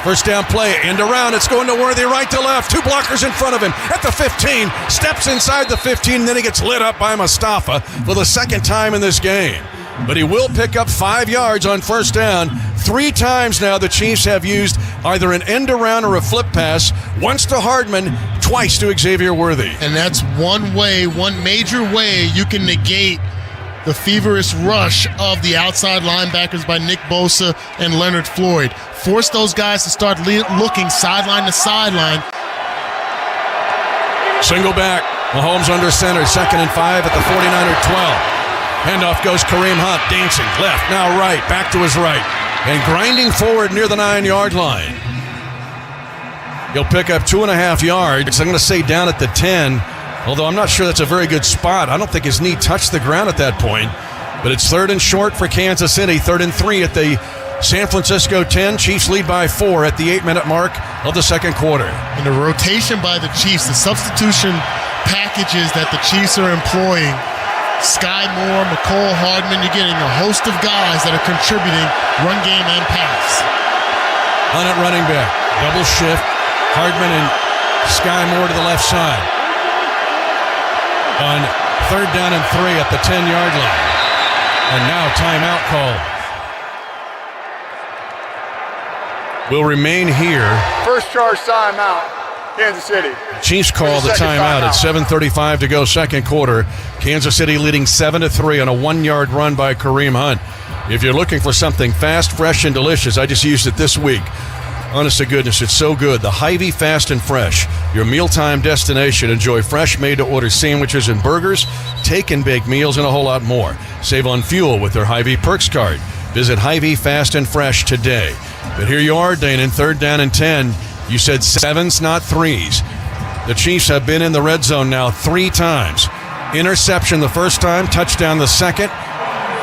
1st down play, end around, it's going to Worthy right to left, 2 blockers in front of him at the 15, steps inside the 15, and then he gets lit up by Mustafa for the 2nd time in this game. But he will pick up 5 yards on 1st down. 3 times now the Chiefs have used either an end around or a flip pass, once to Hardman, twice to Xavier Worthy. And that's one major way you can negate the feverish rush of the outside linebackers by Nick Bosa and Leonard Floyd. Force those guys to start looking sideline to sideline. Single back. Mahomes under center. 2nd and 5 at the 49er 12. Handoff goes Kareem Hunt. Dancing left, now right. Back to his right. And grinding forward near the 9-yard line. He'll pick up 2.5 yards. I'm going to say down at the 10. Although I'm not sure that's a very good spot. I don't think his knee touched the ground at that point. But it's 3rd and short for Kansas City. 3rd and 3 at the San Francisco 10. Chiefs lead by 4 at the 8-minute mark of the 2nd quarter. And the rotation by the Chiefs, the substitution packages that the Chiefs are employing. Sky Moore, Mecole Hardman, you're getting a host of guys that are contributing run game and pass. On at running back. Double shift. Hardman and Sky Moore to the left side. On 3rd down and 3 at the 10-yard line. And now timeout call. Will remain here. First charge timeout, Kansas City. Chiefs call the timeout at 7:35 to go, 2nd quarter. Kansas City leading 7-3 on a 1-yard run by Kareem Hunt. If you're looking for something fast, fresh, and delicious, I just used it this week. Honest to goodness, it's so good. The Hy-Vee Fast and Fresh, your mealtime destination. Enjoy fresh, made-to-order sandwiches and burgers, take and bake meals, and a whole lot more. Save on fuel with their Hy-Vee Perks card. Visit Hy-Vee Fast and Fresh today. But here you are, Dane, in 3rd down and 10. You said 7s, not 3s. The Chiefs have been in the red zone now 3 times. Interception the 1st time, touchdown the 2nd.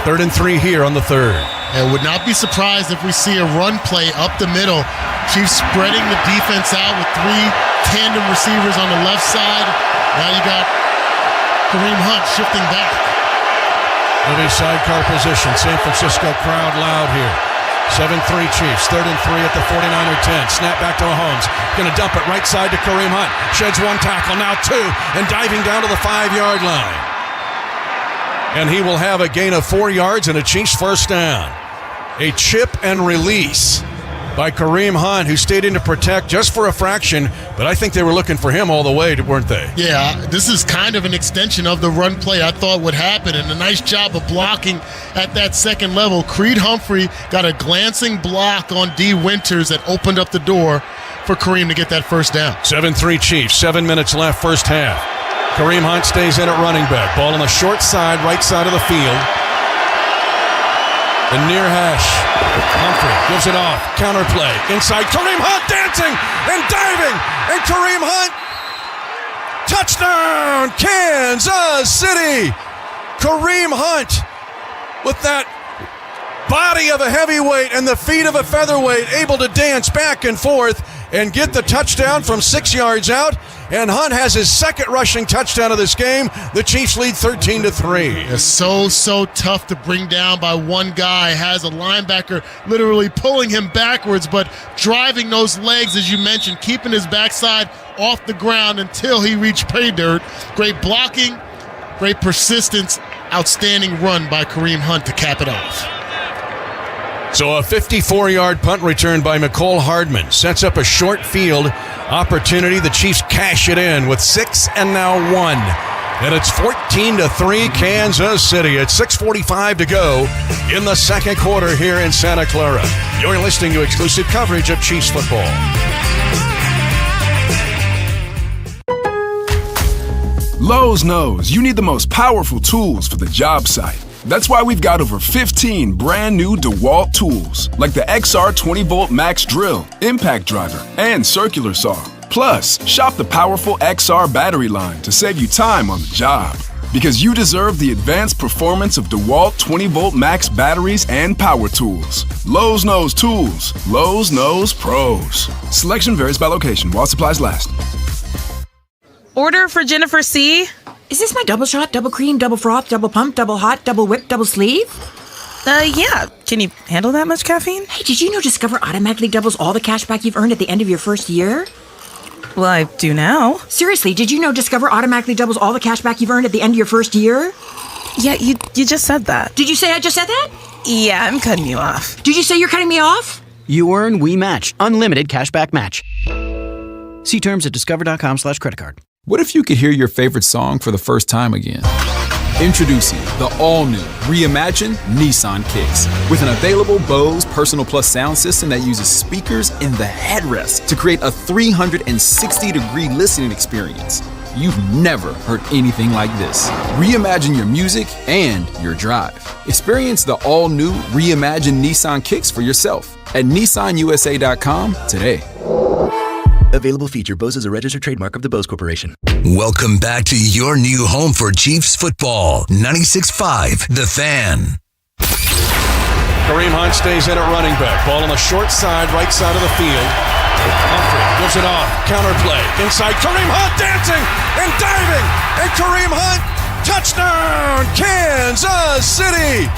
3rd and 3 here on the 3rd. And would not be surprised if we see a run play up the middle. Chiefs spreading the defense out with 3 tandem receivers on the left side. Now you got Kareem Hunt shifting back. Moving sidecar position. San Francisco crowd loud here. 7-3 Chiefs. 3rd and 3 at the 49er 10. Snap back to Mahomes. Going to dump it right side to Kareem Hunt. Sheds 1 tackle, now 2, and diving down to the 5-yard line. And he will have a gain of 4 yards and a Chiefs 1st down. A chip and release by Kareem Hunt, who stayed in to protect just for a fraction, but I think they were looking for him all the way, weren't they? Yeah, this is kind of an extension of the run play I thought would happen, and a nice job of blocking at that second level. Creed Humphrey got a glancing block on D. Winters that opened up the door for Kareem to get that first down. 7-3 Chiefs, 7 minutes left, first half. Kareem Hunt stays in at running back. Ball on the short side, right side of the field. The near hash. Humphrey gives it off. Counter play. Inside. Kareem Hunt dancing and diving. And Kareem Hunt. Touchdown, Kansas City. Kareem Hunt with that body of a heavyweight and the feet of a featherweight, able to dance back and forth and get the touchdown from 6 yards out. And Hunt has his second rushing touchdown of this game. The Chiefs lead 13-3. It's so tough to bring down by one guy. Has a linebacker literally pulling him backwards, but driving those legs, as you mentioned, keeping his backside off the ground until he reached pay dirt. Great blocking, great persistence, outstanding run by Kareem Hunt to cap it off. So a 54-yard punt return by McCole Hardman sets up a short field opportunity. The Chiefs cash it in with 6 and now 1. And it's 14-3 Kansas City. It's 6:45 to go in the second quarter here in Santa Clara. You're listening to exclusive coverage of Chiefs football. Lowe's knows you need the most powerful tools for the job site. That's why we've got over 15 brand new DeWalt tools, like the XR 20-volt Max Drill, Impact Driver, and Circular Saw. Plus, shop the powerful XR battery line to save you time on the job. Because you deserve the advanced performance of DeWalt 20-volt Max batteries and power tools. Lowe's knows tools. Lowe's knows pros. Selection varies by location while supplies last. Order for Jennifer C. Is this my double shot, double cream, double froth, double pump, double hot, double whip, double sleeve? Yeah. Can you handle that much caffeine? Hey, did you know Discover automatically doubles all the cash back you've earned at the end of your first year? Well, I do now. Seriously, did you know Discover automatically doubles all the cash back you've earned at the end of your first year? Yeah, you just said that. Did you say I just said that? Yeah, I'm cutting you off. Did you say you're cutting me off? You earn, we match. Unlimited cashback match. See terms at discover.com/creditcard. What if you could hear your favorite song for the first time again? Introducing the all-new, reimagined Nissan Kicks. With an available Bose Personal Plus sound system that uses speakers in the headrest to create a 360-degree listening experience. You've never heard anything like this. Reimagine your music and your drive. Experience the all-new, reimagined Nissan Kicks for yourself at nissanusa.com today. Available feature. Bose is a registered trademark of the Bose Corporation. Welcome back to your new home for Chiefs football. 96.5 The Fan. Kareem Hunt stays in at running back. Ball on the short side, right side of the field. Humphrey gives it off. Counter play. Inside. Kareem Hunt dancing and diving. And Kareem Hunt. Touchdown, Kansas City.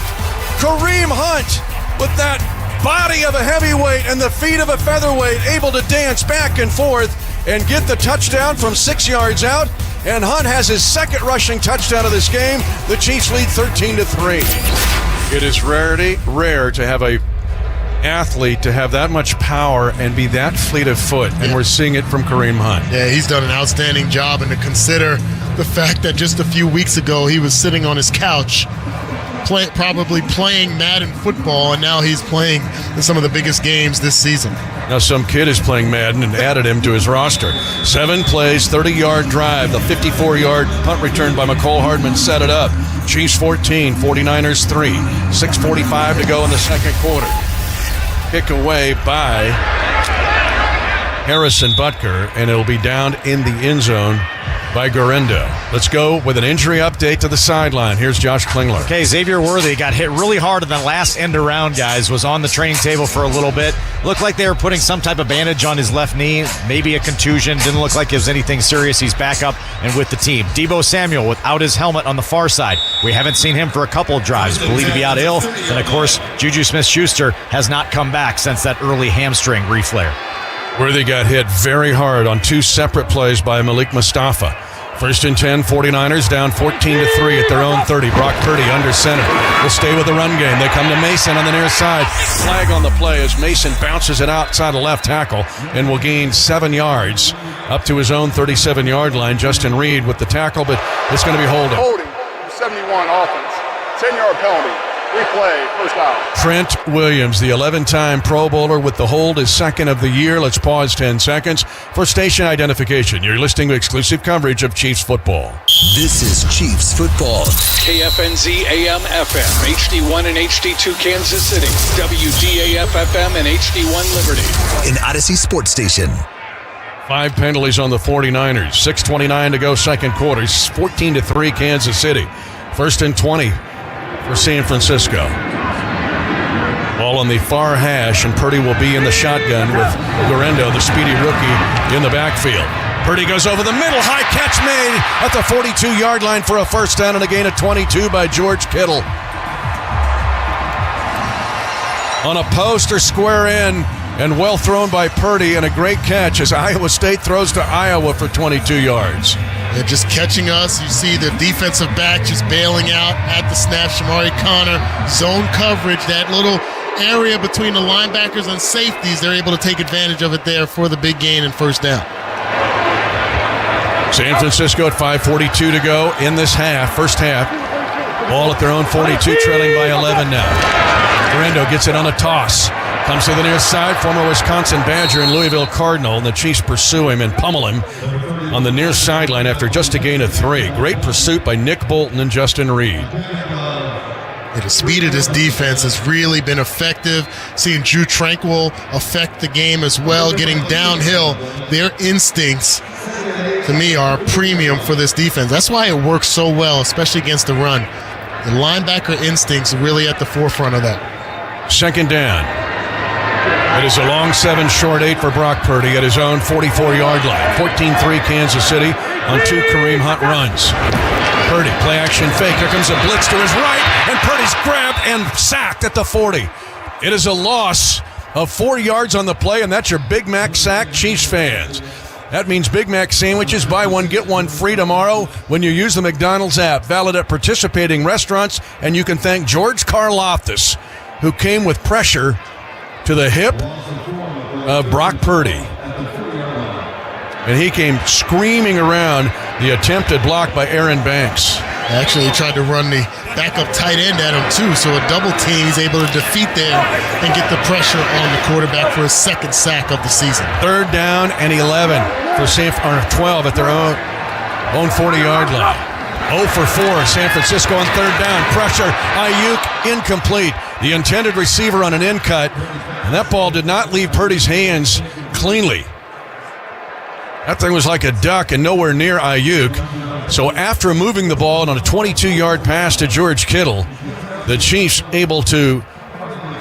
Kareem Hunt with that body of a heavyweight and the feet of a featherweight, able to dance back and forth and get the touchdown from 6 yards out. And Hunt has his second rushing touchdown of this game. The Chiefs lead 13-3. It is rare to have a athlete to have that much power and be that fleet of foot, and we're seeing it from Kareem Hunt. Yeah, he's done an outstanding job, and to consider the fact that just a few weeks ago he was sitting on his couch probably playing Madden football, and now he's playing in some of the biggest games this season. Now some kid is playing Madden and added him to his roster. 7 plays, 30-yard drive, the 54-yard punt return by McCole Hardman set it up. Chiefs 14, 49ers 3. 6:45 to go in the second quarter. Kick away by Harrison Butker, and it'll be down in the end zone by Garendo. Let's go with an injury update to the sideline. Here's Josh Klingler. Okay, Xavier Worthy got hit really hard in the last end around, guys. Was on the training table for a little bit. Looked like they were putting some type of bandage on his left knee, maybe a contusion. Didn't look like it was anything serious. He's back up and with the team. Deebo Samuel without his helmet on the far side. We haven't seen him for a couple of drives. Believed to be out ill. And, of course, Juju Smith-Schuster has not come back since that early hamstring reflare. Worthy got hit very hard on 2 separate plays by Malik Mustafa. First and 10, 49ers down 14-3 at their own 30. Brock Purdy under center. Will stay with the run game. They come to Mason on the near side. Flag on the play as Mason bounces it outside the left tackle and will gain 7 yards up to his own 37-yard line. Justin Reed with the tackle, but it's going to be holding. Holding, 71 offense. 10-yard penalty. Replay, first down. Trent Williams, the 11-time Pro Bowler with the hold, is second of the year. Let's pause 10 seconds for station identification. You're listening to exclusive coverage of Chiefs football. This is Chiefs football. KFNZ AM FM, HD1 and HD2 Kansas City, WGAF FM and HD1 Liberty. An Odyssey Sports Station. 5 penalties on the 49ers. 6:29 to go second quarter. 14-3 Kansas City. First and 20 for San Francisco. Ball on the far hash, and Purdy will be in the shotgun with Guerrero, the speedy rookie, in the backfield. Purdy goes over the middle. High catch made at the 42-yard line for a first down and a gain of 22 by George Kittle. On a post or square in, and well thrown by Purdy, and a great catch as Iowa State throws to Iowa for 22 yards. They're just catching us. You see the defensive back just bailing out at the snap. Shamari Connor, zone coverage, that little area between the linebackers and safeties, they're able to take advantage of it there for the big gain and first down. San Francisco at 5:42 to go in this half, first half. Ball at their own 42, trailing by 11 now. Guerrero gets it on a toss. Comes to the near side, former Wisconsin Badger and Louisville Cardinal, and the Chiefs pursue him and pummel him on the near sideline after just a gain of 3. Great pursuit by Nick Bolton and Justin Reed. The speed of this defense has really been effective. Seeing Drew Tranquil affect the game as well, getting downhill. Their instincts, to me, are a premium for this defense. That's why it works so well, especially against the run. The linebacker instincts are really at the forefront of that. Second down. It is a long 7, short 8 for Brock Purdy at his own 44-yard line. 14-3 Kansas City on 2 Kareem Hunt runs. Purdy, play action fake. Here comes a blitz to his right, and Purdy's grabbed and sacked at the 40. It is a loss of 4 yards on the play, and that's your Big Mac sack, Chiefs fans. That means Big Mac sandwiches, buy one, get one free tomorrow when you use the McDonald's app. Valid at participating restaurants, and you can thank George Karlaftis, who came with pressure to the hip of Brock Purdy. And he came screaming around the attempted block by Aaron Banks. Actually, he tried to run the backup tight end at him too, so a double team, he's able to defeat there and get the pressure on the quarterback for his second sack of the season. Third down and 11 for 12 at their own 40-yard line. 0 for 4, San Francisco on third down. Pressure, Aiyuk, incomplete. The intended receiver on an in cut, and that ball did not leave Purdy's hands cleanly. That thing was like a duck and nowhere near Aiyuk. So after moving the ball on a 22-yard pass to George Kittle, the Chiefs able to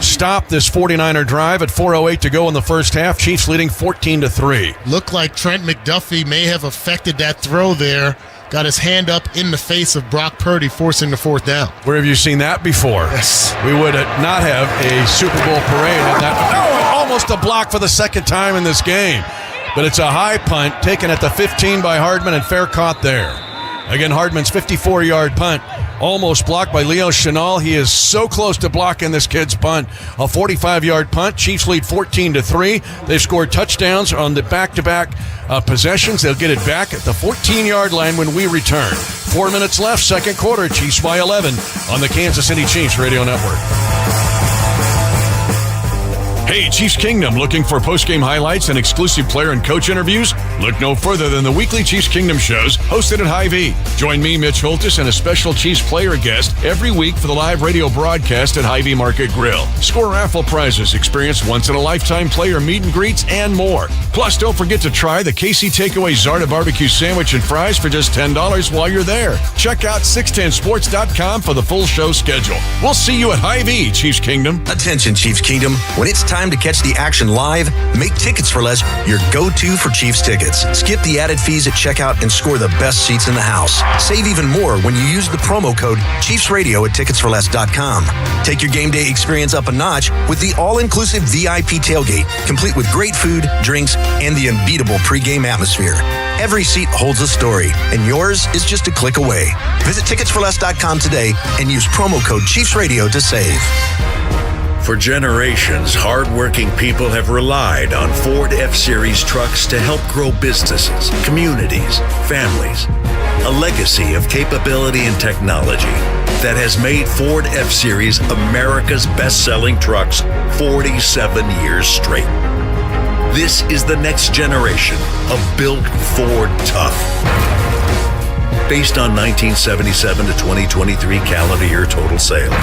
stop this 49er drive at 4:08 to go in the first half. Chiefs leading 14-3. Looked like Trent McDuffie may have affected that throw there. Got his hand up in the face of Brock Purdy, forcing the fourth down. Where have you seen that before? Yes. We would not have a Super Bowl parade at that. Oh, almost a block for the second time in this game. But it's a high punt taken at the 15 by Hardman, and fair caught there. Again, Hardman's 54-yard punt, almost blocked by Leo Chenal. He is so close to blocking this kid's punt. A 45-yard punt. Chiefs lead 14-3. They've scored touchdowns on the back-to-back possessions. They'll get it back at the 14-yard line when we return. 4 minutes left, second quarter. Chiefs by 11 on the Kansas City Chiefs Radio Network. Hey, Chiefs Kingdom, looking for post-game highlights and exclusive player and coach interviews? Look no further than the weekly Chiefs Kingdom shows hosted at Hy-Vee. Join me, Mitch Holtis, and a special Chiefs player guest every week for the live radio broadcast at Hy-Vee Market Grill. Score raffle prizes, experience once-in-a-lifetime player meet and greets, and more. Plus, don't forget to try the KC Takeaway Zarda Barbecue Sandwich and Fries for just $10 while you're there. Check out 610sports.com for the full show schedule. We'll see you at Hy-Vee, Chiefs Kingdom. Attention, Chiefs Kingdom. When it's time to catch the action live, make Tickets for Less your go-to for Chiefs tickets. Skip the added fees at checkout and score the best seats in the house. Save even more when you use the promo code ChiefsRadio at ticketsforless.com. Take your game day experience up a notch with the all-inclusive VIP tailgate, complete with great food, drinks, and the unbeatable pregame atmosphere. Every seat holds a story, and yours is just a click away. Visit ticketsforless.com today and use promo code Chiefs Radio to save. For generations, hardworking people have relied on Ford F-Series trucks to help grow businesses, communities, families. A legacy of capability and technology that has made Ford F-Series America's best-selling trucks 47 years straight. This is the next generation of Built Ford Tough. Based on 1977 to 2023 calendar year total sales.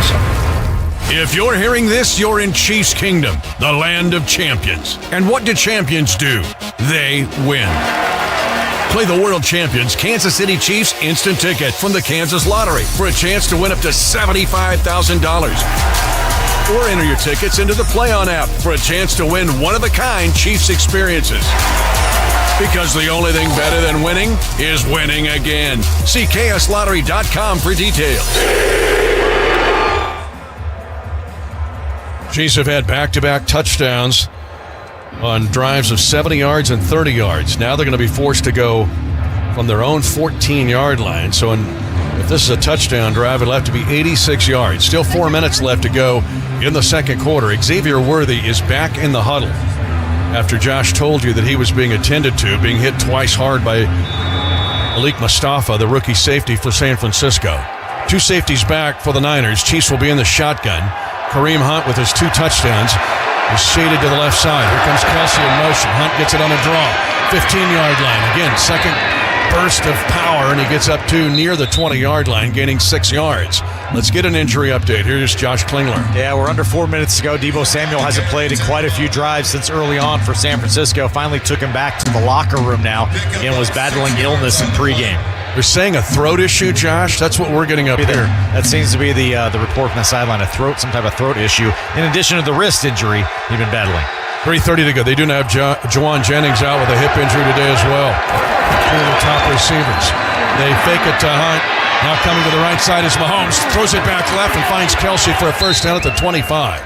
If you're hearing this, you're in Chiefs Kingdom, the land of champions. And what do champions do? They win. Play the world champions, Kansas City Chiefs instant ticket from the Kansas Lottery for a chance to win up to $75,000. Or enter your tickets into the Play On app for a chance to win one-of-a-kind Chiefs experiences. Because the only thing better than winning is winning again. See kslottery.com for details. Chiefs have had back-to-back touchdowns on drives of 70 yards and 30 yards. Now they're going to be forced to go from their own 14-yard line. So if this is a touchdown drive, it'll have to be 86 yards. Still 4 minutes left to go in the second quarter. Xavier Worthy is back in the huddle after Josh told you that he was being attended to, being hit twice hard by Malik Mustafa, the rookie safety for San Francisco. 2 safeties back for the Niners. Chiefs will be in the shotgun. Kareem Hunt with his 2 touchdowns is shaded to the left side. Here comes Kelce in motion. Hunt gets it on a draw. 15-yard line. Again, second burst of power, and he gets up to near the 20-yard line, gaining 6 yards. Let's get an injury update. Here's Josh Klingler. Yeah, we're under 4 minutes to go. Deebo Samuel hasn't played in quite a few drives since early on for San Francisco. Finally took him back to the locker room now. Again, was battling illness in pregame. They're saying a throat issue, Josh. That's what we're getting up here. That seems to be the report from the sideline, some type of throat issue. In addition to the wrist injury he'd been battling. 3:30 to go. They do have Juwan Jennings out with a hip injury today as well. 2 of their top receivers. They fake it to Hunt. Now coming to the right side is Mahomes. Throws it back left and finds Kelce for a first down at the 25.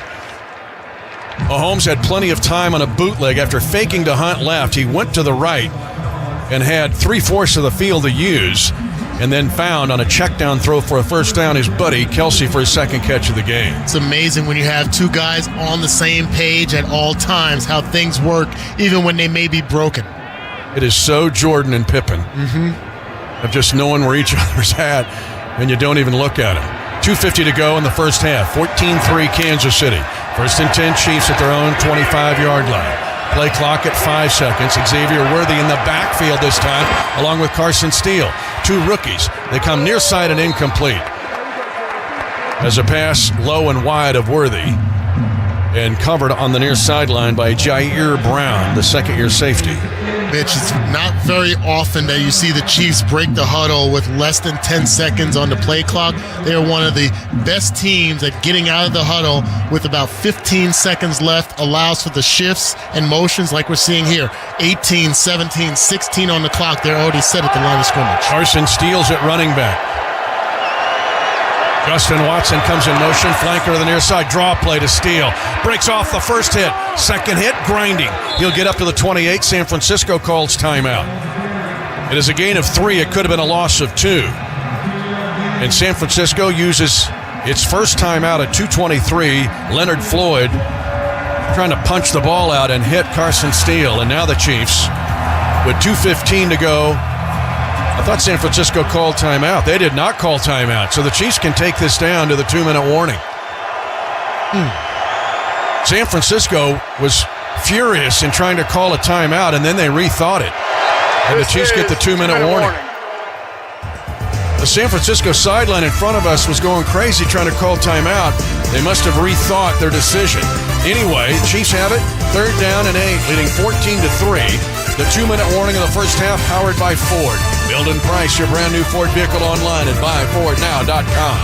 Mahomes had plenty of time on a bootleg after faking to Hunt left. He went to the right and had 3/4 of the field to use, and then found on a check down throw for a first down his buddy Kelce for his second catch of the game. It's amazing when you have 2 guys on the same page at all times, how things work even when they may be broken. It is so Jordan and Pippen of just knowing where each other's at, and you don't even look at them. 2:50 to go in the first half. 14-3 Kansas City. 1st and 10 Chiefs at their own 25-yard line. Play clock at 5 seconds. Xavier Worthy in the backfield this time, along with Carson Steele. 2 rookies. They come near side and incomplete. As a pass low and wide of Worthy, and covered on the near sideline by Jair Brown, the second-year safety. Mitch, it's not very often that you see the Chiefs break the huddle with less than 10 seconds on the play clock. They are one of the best teams at getting out of the huddle with about 15 seconds left, allows for the shifts and motions like we're seeing here. 18, 17, 16 on the clock. They're already set at the line of scrimmage. Carson Steele's at running back. Justin Watson comes in motion, flanker to the near side, draw play to Steele. Breaks off the first hit, second hit, grinding. He'll get up to the 28. San Francisco calls timeout. It is a gain of 3. It could have been a loss of 2. And San Francisco uses its first timeout at 2:23. Leonard Floyd trying to punch the ball out and hit Carson Steele. And now the Chiefs, with 2:15 to go, I thought San Francisco called timeout. They did not call timeout, so the Chiefs can take this down to the 2-minute warning. San Francisco was furious in trying to call a timeout, and then they rethought it. And the Chiefs get the 2-minute warning. The San Francisco sideline in front of us was going crazy trying to call timeout. They must have rethought their decision. Anyway, Chiefs have it, 3rd down and 8, leading 14-3. The 2-minute warning in the first half, powered by Ford. Build and price your brand new Ford vehicle online at buyfordnow.com.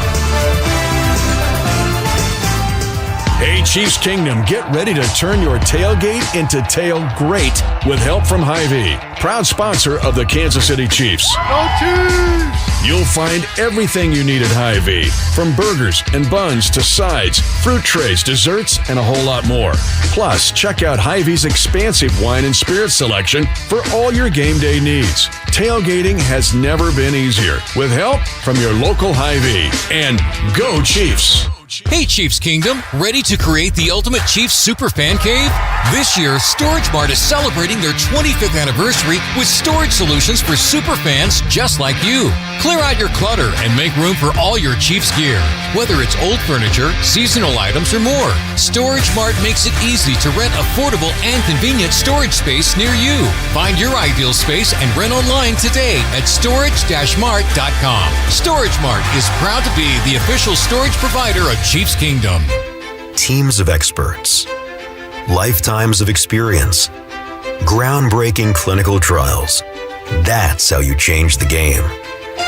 Hey, Chiefs Kingdom, get ready to turn your tailgate into tail great with help from Hy-Vee, proud sponsor of the Kansas City Chiefs. Go Chiefs! You'll find everything you need at Hy-Vee, from burgers and buns to sides, fruit trays, desserts, and a whole lot more. Plus, check out Hy-Vee's expansive wine and spirit selection for all your game day needs. Tailgating has never been easier with help from your local Hy-Vee. And go Chiefs! Hey Chiefs Kingdom, ready to create the ultimate Chiefs super fan cave? This year, Storage Mart is celebrating their 25th anniversary with storage solutions for super fans just like you. Clear out your clutter and make room for all your Chiefs gear. Whether it's old furniture, seasonal items, or more, Storage Mart makes it easy to rent affordable and convenient storage space near you. Find your ideal space and rent online today at storage-mart.com. Storage Mart is proud to be the official storage provider of Chiefs Kingdom. Teams of experts, lifetimes of experience, groundbreaking clinical trials. That's how you change the game.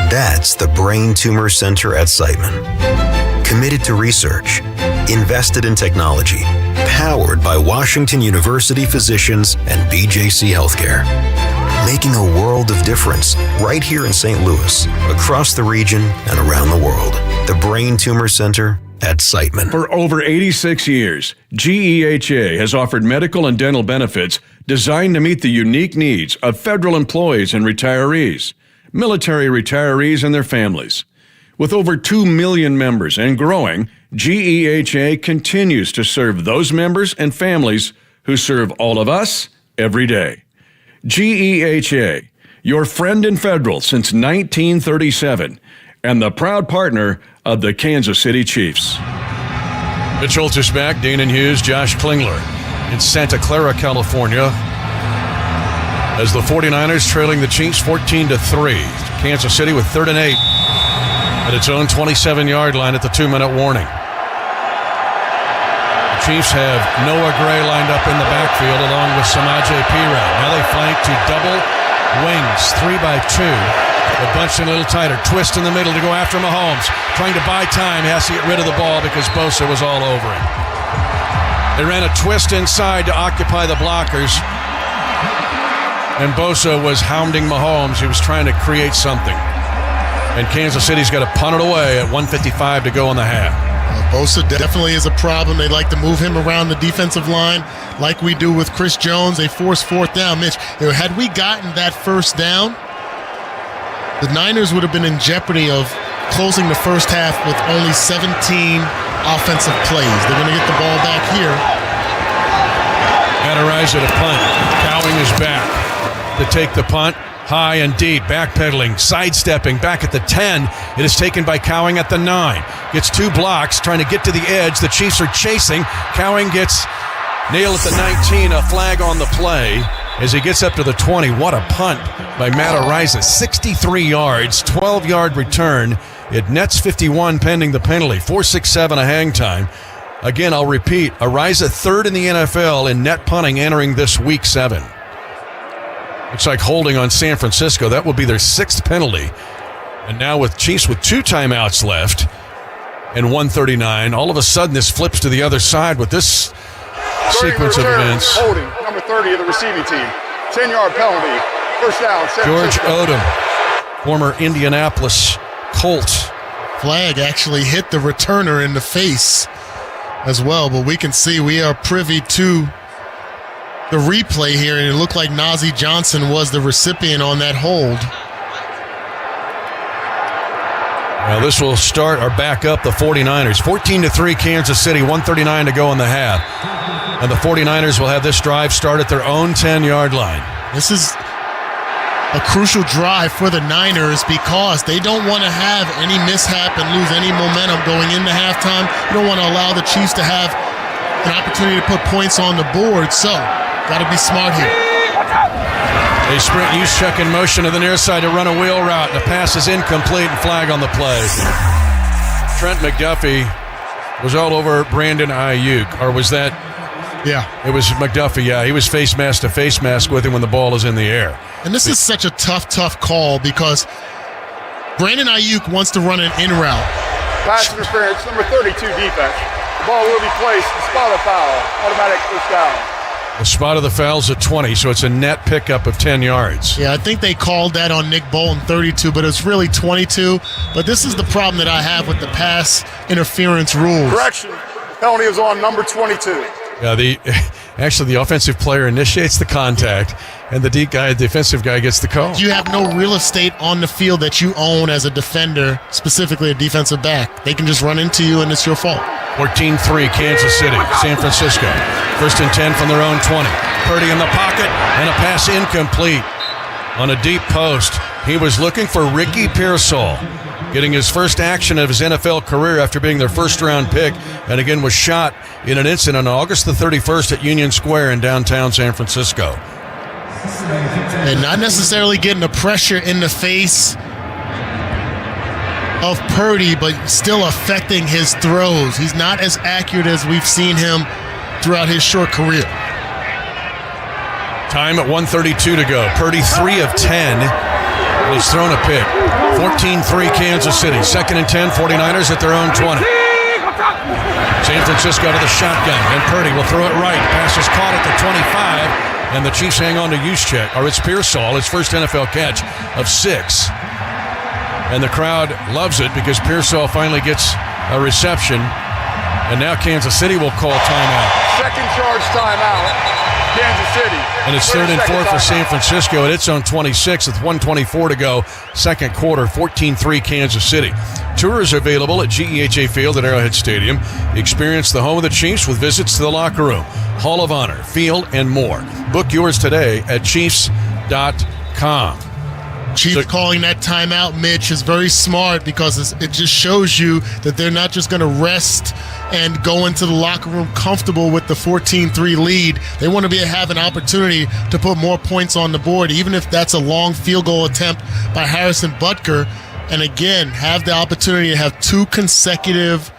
That's the Brain Tumor Center at Siteman. Committed to research, invested in technology, powered by Washington University physicians and BJC Healthcare. Making a world of difference right here in St. Louis, across the region, and around the world. The Brain Tumor Center at Siteman. For over 86 years, GEHA has offered medical and dental benefits designed to meet the unique needs of federal employees and retirees, military retirees and their families. With over 2 million members and growing, GEHA continues to serve those members and families who serve all of us every day. GEHA, your friend in federal since 1937, and the proud partner of the Kansas City Chiefs. Mitch Holter's back, Danon Hughes, Josh Klingler in Santa Clara, California, as the 49ers trailing the Chiefs 14-3. Kansas City with 3rd and 8 at its own 27-yard line at the 2-minute warning. The Chiefs have Noah Gray lined up in the backfield along with Samaje Perine. Now they flank to double wings, 3-2. They bunched in a little tighter. Twist in the middle to go after Mahomes. Trying to buy time. He has to get rid of the ball because Bosa was all over him. They ran a twist inside to occupy the blockers. And Bosa was hounding Mahomes. He was trying to create something. And Kansas City's got to punt it away at 1:55 to go in the half. Bosa definitely is a problem. They like to move him around the defensive line like we do with Chris Jones. They force 4th down. Mitch, had we gotten that 1st down, the Niners would have been in jeopardy of closing the first half with only 17 offensive plays. They're going to get the ball back here. Adariza to punt. Cowing is back to take the punt. High and deep, backpedaling, sidestepping, back at the 10. It is taken by Cowing at the 9. Gets 2 blocks, trying to get to the edge. The Chiefs are chasing. Cowing gets nailed at the 19, a flag on the play. As he gets up to the 20, what a punt by Matt Araiza. 63 yards, 12-yard return. It nets 51 pending the penalty. 4.67 a hang time. Again, I'll repeat, Araiza 3rd in the NFL in net punting entering this week 7. Looks like holding on San Francisco. That will be their 6th penalty. And now with Chiefs with 2 timeouts left and 1:39, all of a sudden this flips to the other side with this sequence of events. Holding, number 30 of the receiving team. 10-yard penalty. 1st down. George Odom, former Indianapolis Colt. Flag actually hit the returner in the face as well, but we can see we are privy to the replay here, and it looked like Nazeeh Johnson was the recipient on that hold. Well, this will start or back up the 49ers. 14-3 Kansas City, 1:39 to go in the half. And the 49ers will have this drive start at their own 10-yard line. This is a crucial drive for the Niners because they don't want to have any mishap and lose any momentum going into halftime. You don't want to allow the Chiefs to have an opportunity to put points on the board. So, got to be smart here. They sprint, use check in motion to the near side to run a wheel route. The pass is incomplete and flag on the play. Trent McDuffie was all over Brandon Aiyuk, or was that? Yeah. It was McDuffie, yeah. He was face mask to face mask with him when the ball is in the air. And this is such a tough call because Brandon Aiyuk wants to run an in route. Pass interference, number 32 defense. The ball will be placed. Spot a foul. Automatic 1st down. The spot of the foul's at 20, so it's a net pickup of 10 yards. Yeah, I think they called that on Nick Bolton 32, but it's really 22. But this is the problem that I have with the pass interference rules. Correction. Penalty is on number 22. Yeah, the offensive player initiates the contact, and the defensive guy gets the call. You have no real estate on the field that you own as a defender, specifically a defensive back. They can just run into you, and it's your fault. 14-3, Kansas City, San Francisco. 1st and 10 from their own 20. Purdy in the pocket, and a pass incomplete on a deep post. He was looking for Ricky Pearsall, getting his first action of his NFL career after being their first-round pick, and again was shot in an incident on August the 31st at Union Square in downtown San Francisco. And not necessarily getting the pressure in the face of Purdy, but still affecting his throws. He's not as accurate as we've seen him throughout his short career. Time at 1:32 to go. Purdy 3 of 10. And he's thrown a pick. 14-3 Kansas City. 2nd and 10, 49ers at their own 20. San Francisco to the shotgun, and Purdy will throw it right. Pass is caught at the 25, and the Chiefs hang on to Juszczyk, or it's Pearsall, his first NFL catch of 6. And the crowd loves it because Pearsall finally gets a reception. And now Kansas City will call timeout. Second charge timeout, Kansas City. And it's 3rd and 4 for San Francisco at its own 26 with 1:24 to go. Second quarter, 14-3 Kansas City. Tours available at GEHA Field at Arrowhead Stadium. Experience the home of the Chiefs with visits to the locker room, Hall of Honor, field, and more. Book yours today at Chiefs.com. Chief calling that timeout, Mitch, is very smart because it just shows you that they're not just going to rest and go into the locker room comfortable with the 14-3 lead. They want to have an opportunity to put more points on the board, even if that's a long field goal attempt by Harrison Butker. And again, have the opportunity to have 2 consecutive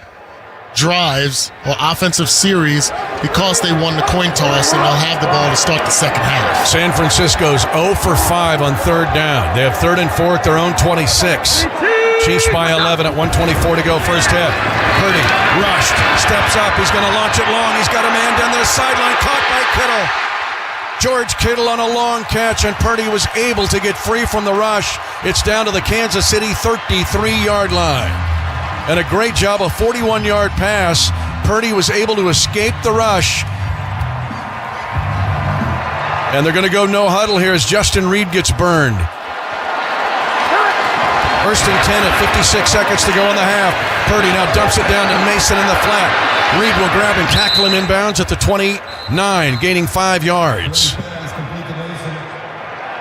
drives or offensive series because they won the coin toss, and they'll have the ball to start the second half. San Francisco's 0 for 5 on 3rd down. They have 3rd and 4 at their own 26. Chiefs by 11 at 1:24 to go, first half. Purdy rushed, steps up, he's going to launch it long. He's got a man down the sideline, caught by Kittle. George Kittle on a long catch, and Purdy was able to get free from the rush. It's down to the Kansas City 33-yard line. And a great job, a 41-yard pass. Purdy was able to escape the rush. And they're going to go no huddle here as Justin Reed gets burned. 1st and 10 at 56 seconds to go in the half. Purdy now dumps it down to Mason in the flat. Reed will grab and tackle him inbounds at the 29, gaining 5 yards.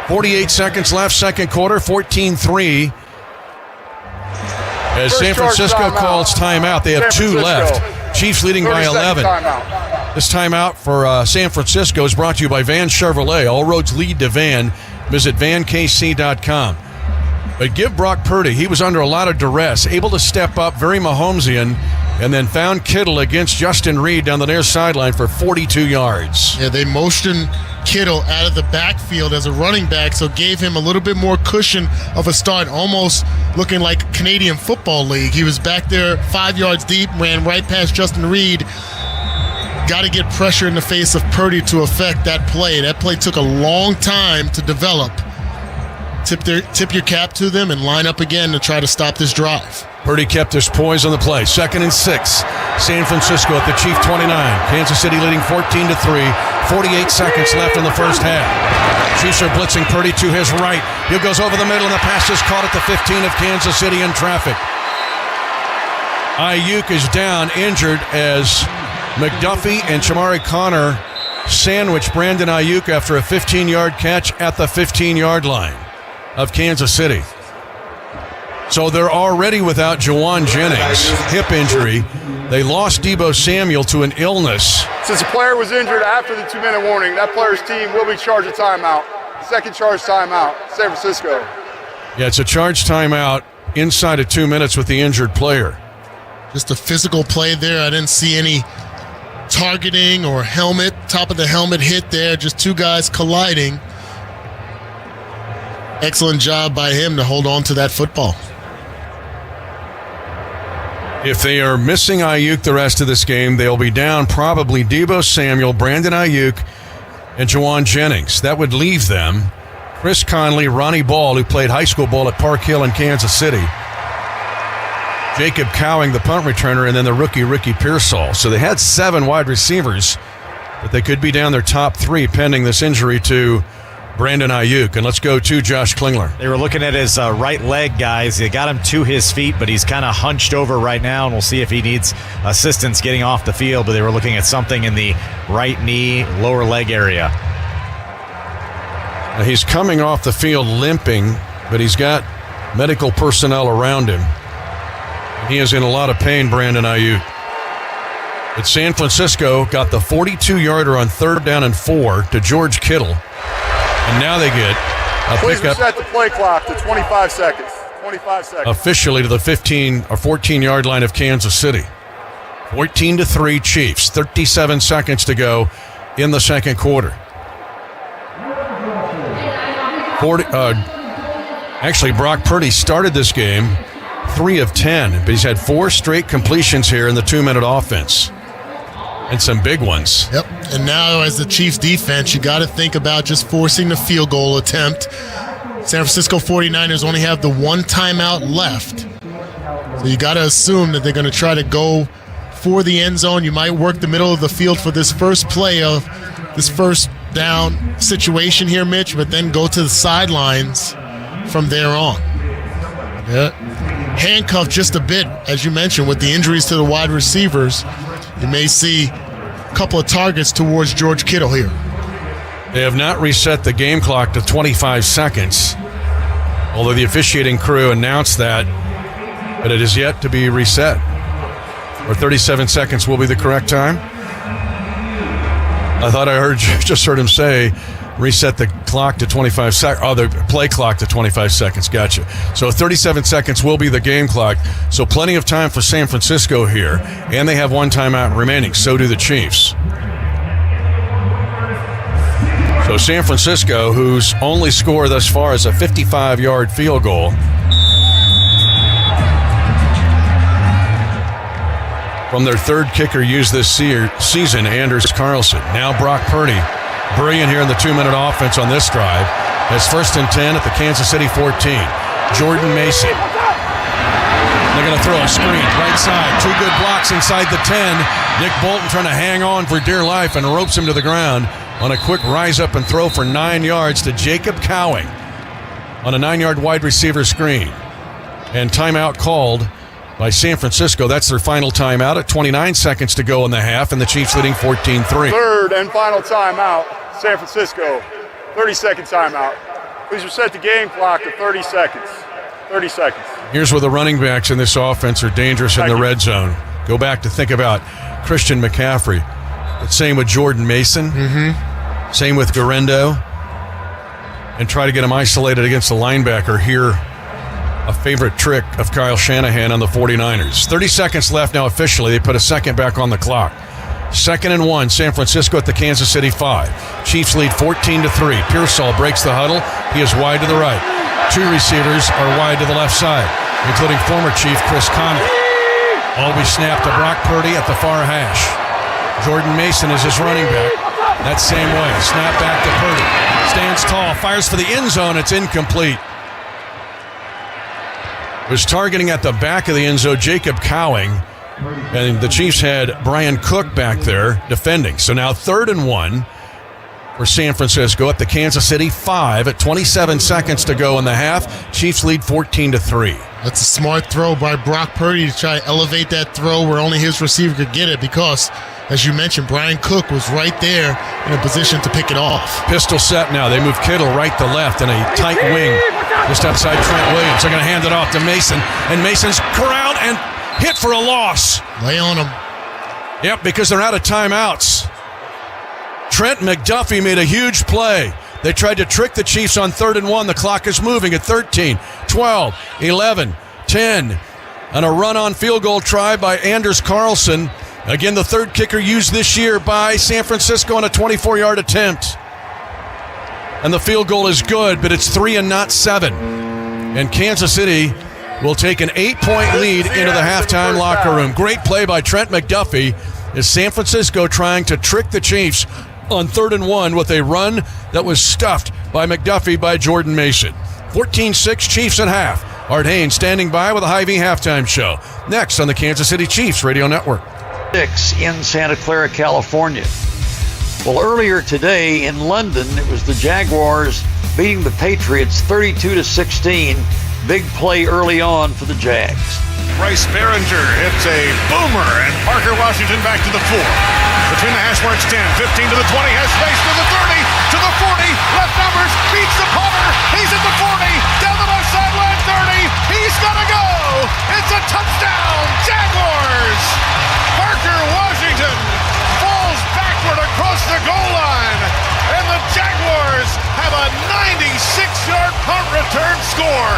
48 seconds left, second quarter, 14-3. As San Francisco calls timeout, they have 2 left. Chiefs leading by 11. This timeout for San Francisco is brought to you by Van Chevrolet. All roads lead to Van. Visit vankc.com. But give Brock Purdy, he was under a lot of duress, able to step up, very Mahomesian, and then found Kittle against Justin Reed down the near sideline for 42 yards. Yeah, they motioned Kittle out of the backfield as a running back, so gave him a little bit more cushion of a start, almost looking like Canadian Football League. He was back there 5 yards deep, ran right past Justin Reed. Got to get pressure in the face of Purdy to affect that play. That play took a long time to develop. Tip your cap to them and line up again to try to stop this drive. Purdy kept his poise on the play. 2nd and 6. San Francisco at the Chief 29. Kansas City leading 14-3. 48 seconds left in the first half. Chiefs are blitzing Purdy to his right. He goes over the middle, and the pass is caught at the 15 of Kansas City in traffic. Aiyuk is down, injured, as McDuffie and Shamari Connor sandwich Brandon Aiyuk after a 15-yard catch at the 15-yard line of Kansas City. So they're already without Jawan Jennings, hip injury. They lost Deebo Samuel to an illness. Since a player was injured after the 2-minute warning, that player's team will be charged a timeout. Second charge timeout, San Francisco. Yeah, it's a charge timeout inside of 2 minutes with the injured player. Just a physical play there. I didn't see any targeting or top of the helmet hit there. Just 2 guys colliding. Excellent job by him to hold on to that football. If they are missing Aiyuk the rest of this game, they'll be down probably Deebo Samuel, Brandon Aiyuk, and Juwan Jennings. That would leave them Chris Conley, Ronnie Ball, who played high school ball at Park Hill in Kansas City, Jacob Cowing, the punt returner, and then the rookie Ricky Pearsall. So they had 7 wide receivers, but they could be down their top 3 pending this injury to Brandon Aiyuk. And let's go to Josh Klingler. They were looking at his right leg, guys. They got him to his feet, but he's kind of hunched over right now, and we'll see if he needs assistance getting off the field. But they were looking at something in the right knee, lower leg area. Now he's coming off the field limping, but he's got medical personnel around him. He is in a lot of pain, Brandon Aiyuk. But San Francisco got the 42-yarder on 3rd down and 4 to George Kittle. And now they get a Please pickup. reset the play clock to 25 seconds. 25 seconds. Officially to the 15 or 14-yard line of Kansas City. 14-3 Chiefs. 37 seconds to go in the second quarter. Actually, Brock Purdy started this game 3 of 10, but he's had 4 straight completions here in the 2-minute offense. And some big ones. Yep. And now as the Chiefs defense, you got to think about just forcing the field goal attempt. San Francisco 49ers only have the 1 timeout left. So you got to assume that they're going to try to go for the end zone. You might work the middle of the field for this first play of this first down situation here, Mitch, but then go to the sidelines from there on. Yeah. Handcuffed just a bit, as you mentioned, with the injuries to the wide receivers. You may see a couple of targets towards George Kittle here. They have not reset the game clock to 25 seconds, although the officiating crew announced that, but it is yet to be reset. Or 37 seconds will be the correct time. I thought I just heard him say reset the clock to 25 seconds. Oh, the play clock to 25 seconds. Gotcha. So 37 seconds will be the game clock. So plenty of time for San Francisco here. And they have 1 timeout remaining. So do the Chiefs. So San Francisco, whose only score thus far is a 55-yard field goal. From their 3rd kicker used this season, Anders Carlson. Now Brock Purdy. Brilliant here in the 2-minute offense on this drive. Has 1st and 10 at the Kansas City 14. Jordan Mason. They're going to throw a screen right side. 2 good blocks inside the 10. Nick Bolton trying to hang on for dear life and ropes him to the ground on a quick rise up and throw for 9 yards to Jacob Cowing on a 9-yard wide receiver screen. And timeout called by San Francisco. That's their final timeout at 29 seconds to go in the half, and the Chiefs leading 14-3. 3rd and final timeout, San Francisco. 30-second timeout. Please reset the game clock to 30 seconds. 30 seconds. Here's where the running backs in this offense are dangerous in the red zone. Go back to think about Christian McCaffrey. But same with Jordan Mason. Mm-hmm. Same with Garendo. And try to get him isolated against the linebacker here. A favorite trick of Kyle Shanahan on the 49ers. 30 seconds left now officially. They put a second back on the clock. 2nd and 1, San Francisco at the Kansas City 5. Chiefs lead 14-3. Pearsall breaks the huddle. He is wide to the right. 2 receivers are wide to the left side, including former Chief Chris Conley. Always snap to Brock Purdy at the far hash. Jordan Mason is his running back. That same way. Snap back to Purdy. Stands tall, fires for the end zone. It's incomplete. Was targeting at the back of the end zone, Jacob Cowing, and the Chiefs had Brian Cook back there defending. So now 3rd and 1 for San Francisco at the Kansas City 5 at 27 seconds to go in the half. Chiefs lead 14-3. That's a smart throw by Brock Purdy to try to elevate that throw where only his receiver could get it because, as you mentioned, Brian Cook was right there in a position to pick it off. Pistol set now. They move Kittle right to left in a tight wing just outside Trent Williams. They're going to hand it off to Mason, and Mason's corralled and hit for a loss. Lay on him. Yep, because they're out of timeouts. Trent McDuffie made a huge play. They tried to trick the Chiefs on 3rd and 1. The clock is moving at 13, 12, 11, 10. And a run-on field goal try by Anders Carlson. Again, the 3rd kicker used this year by San Francisco on a 24-yard attempt. And the field goal is good, but it's 3 and not 7. And Kansas City will take an 8-point lead into the halftime locker room. Great play by Trent McDuffie as San Francisco trying to trick the Chiefs on 3rd and 1 with a run that was stuffed by McDuffie by Jordan Mason. 14-6 Chiefs at half. Art Haynes standing by with a Hy-Vee halftime show. Next on the Kansas City Chiefs Radio Network. 6 in Santa Clara, California. Well, earlier today in London, it was the Jaguars beating the Patriots 32-16. Big play early on for the Jags. Bryce Behringer hits a boomer, and Parker Washington back to the 4. Between the hash marks 10, 15 to the 20, has space to the 30, to the 40, left numbers, beats the punter, he's at the 40, down the left sideline 30, he's gonna go! It's a touchdown, Jaguars! Parker Washington falls backward across the goal line, and the Jaguars have a 96-yard punt return score.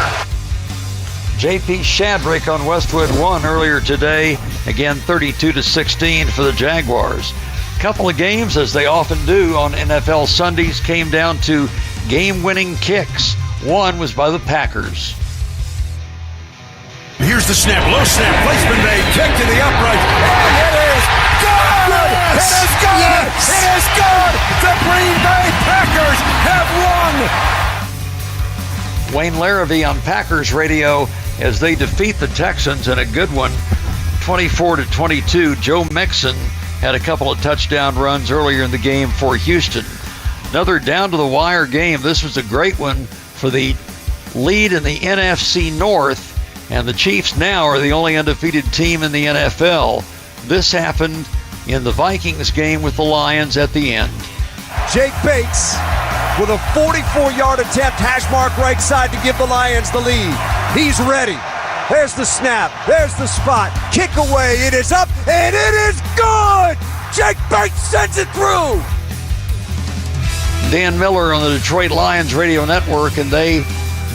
J.P. Shadrick on Westwood won earlier today. Again, 32-16 for the Jaguars. Couple of games, as they often do on NFL Sundays, came down to game-winning kicks. One was by the Packers. Here's the snap, low snap, placement made, kick to the upright, and it is good! Yes! It is good! Yes! It is good! The Green Bay Packers have won! Wayne Larrivee on Packers radio as they defeat the Texans in a good one, 24-22. Joe Mixon had a couple of touchdown runs earlier in the game for Houston. Another down-to-the-wire game. This was a great one for the lead in the NFC North, and the Chiefs now are the only undefeated team in the NFL. This happened in the Vikings game with the Lions at the end. Jake Bates with a 44-yard attempt, hash mark right side to give the Lions the lead. He's ready. There's the snap. There's the spot. Kick away. It is up, and it is good! Jake Bates sends it through! Dan Miller on the Detroit Lions radio network, and they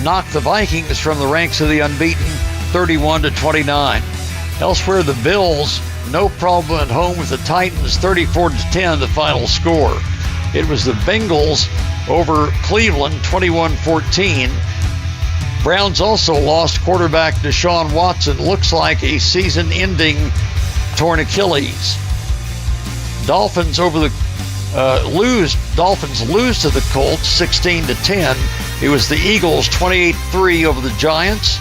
knocked the Vikings from the ranks of the unbeaten 31-29. Elsewhere, the Bills, no problem at home with the Titans, 34-10, the final score. It was the Bengals over Cleveland, 21-14. Browns also lost quarterback Deshaun Watson. Looks like a season-ending torn Achilles. Dolphins lose to the Colts, 16-10. It was the Eagles, 28-3 over the Giants.